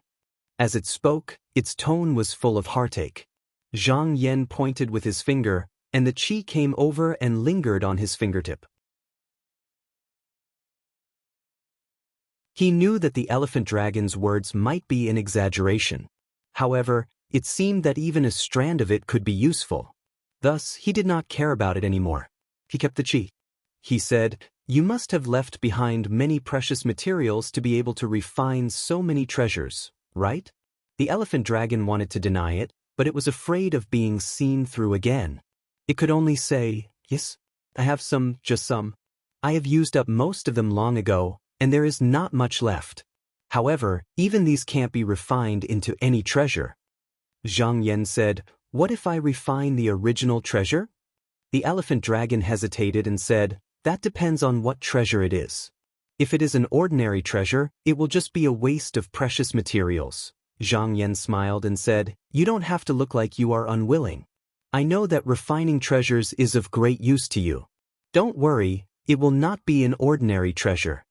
Speaker 1: As it spoke, its tone was full of heartache. Zhang Yan pointed with his finger, and the qi came over and lingered on his fingertip. He knew that the elephant dragon's words might be an exaggeration. However, it seemed that even a strand of it could be useful. Thus, he did not care about it anymore. He kept the cheat. He said, "You must have left behind many precious materials to be able to refine so many treasures, right?" The elephant dragon wanted to deny it, but it was afraid of being seen through again. It could only say, "Yes, I have some, just some. I have used up most of them long ago, and there is not much left. However, even these can't be refined into any treasure." Zhang Yan said, "What if I refine the original treasure?" The elephant dragon hesitated and said, "That depends on what treasure it is. If it is an ordinary treasure, it will just be a waste of precious materials." Zhang Yan smiled and said, "You don't have to look like you are unwilling. I know that refining treasures is of great use to you. Don't worry, it will not be an ordinary treasure."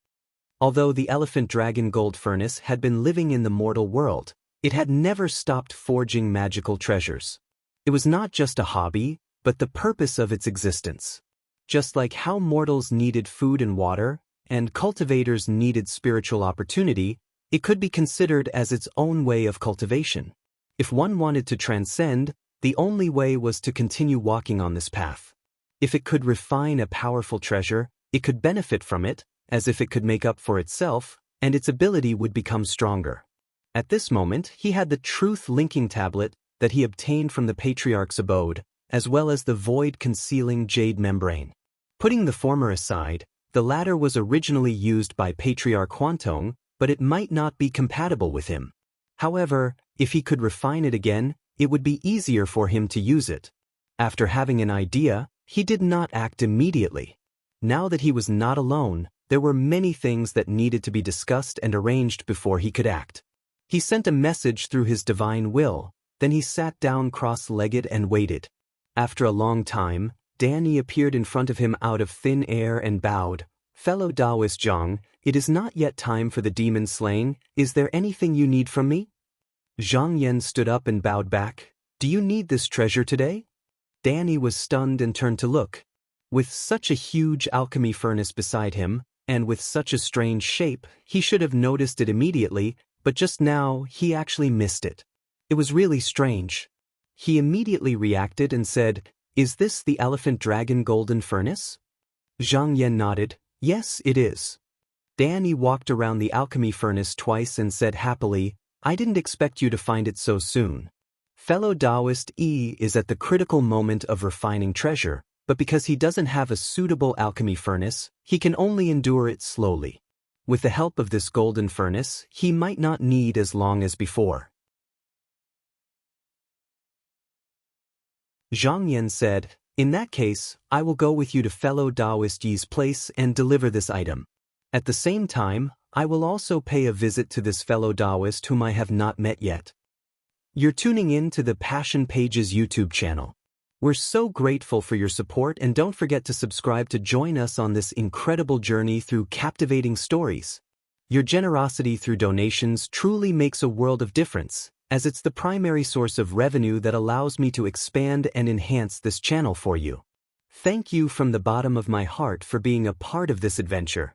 Speaker 1: Although the elephant dragon gold furnace had been living in the mortal world, it had never stopped forging magical treasures. It was not just a hobby, but the purpose of its existence. Just like how mortals needed food and water, and cultivators needed spiritual opportunity, it could be considered as its own way of cultivation. If one wanted to transcend, the only way was to continue walking on this path. If it could refine a powerful treasure, it could benefit from it, as if it could make up for itself, and its ability would become stronger. At this moment, he had the truth-linking tablet that he obtained from the patriarch's abode, as well as the void-concealing jade membrane. Putting the former aside, the latter was originally used by Patriarch Huantong, but it might not be compatible with him. However, if he could refine it again, it would be easier for him to use it. After having an idea, he did not act immediately. Now that he was not alone, there were many things that needed to be discussed and arranged before he could act. He sent a message through his divine will, then he sat down cross-legged and waited. After a long time, Danny appeared in front of him out of thin air and bowed. "Fellow Taoist Zhang, it is not yet time for the demon slaying. Is there anything you need from me?" Zhang Yan stood up and bowed back. "Do you need this treasure today?" Danny was stunned and turned to look. With such a huge alchemy furnace beside him, and with such a strange shape, he should have noticed it immediately, but just now he actually missed it. It was really strange. He immediately reacted and said, "Is this the elephant dragon golden furnace?" Zhang Yan nodded, "Yes, it is." Danny walked around the alchemy furnace twice and said happily, "I didn't expect you to find it so soon." Fellow Taoist E is at the critical moment of refining treasure, but because he doesn't have a suitable alchemy furnace, he can only endure it slowly. With the help of this golden furnace, he might not need as long as before. Zhang Yan said, "In that case, I will go with you to fellow Taoist Yi's place and deliver this item. At the same time, I will also pay a visit to this fellow Taoist whom I have not met yet." You're tuning in to the Passion Pages YouTube channel. We're so grateful for your support, and don't forget to subscribe to join us on this incredible journey through captivating stories. Your generosity through donations truly makes a world of difference, as it's the primary source of revenue that allows me to expand and enhance this channel for you. Thank you from the bottom of my heart for being a part of this adventure.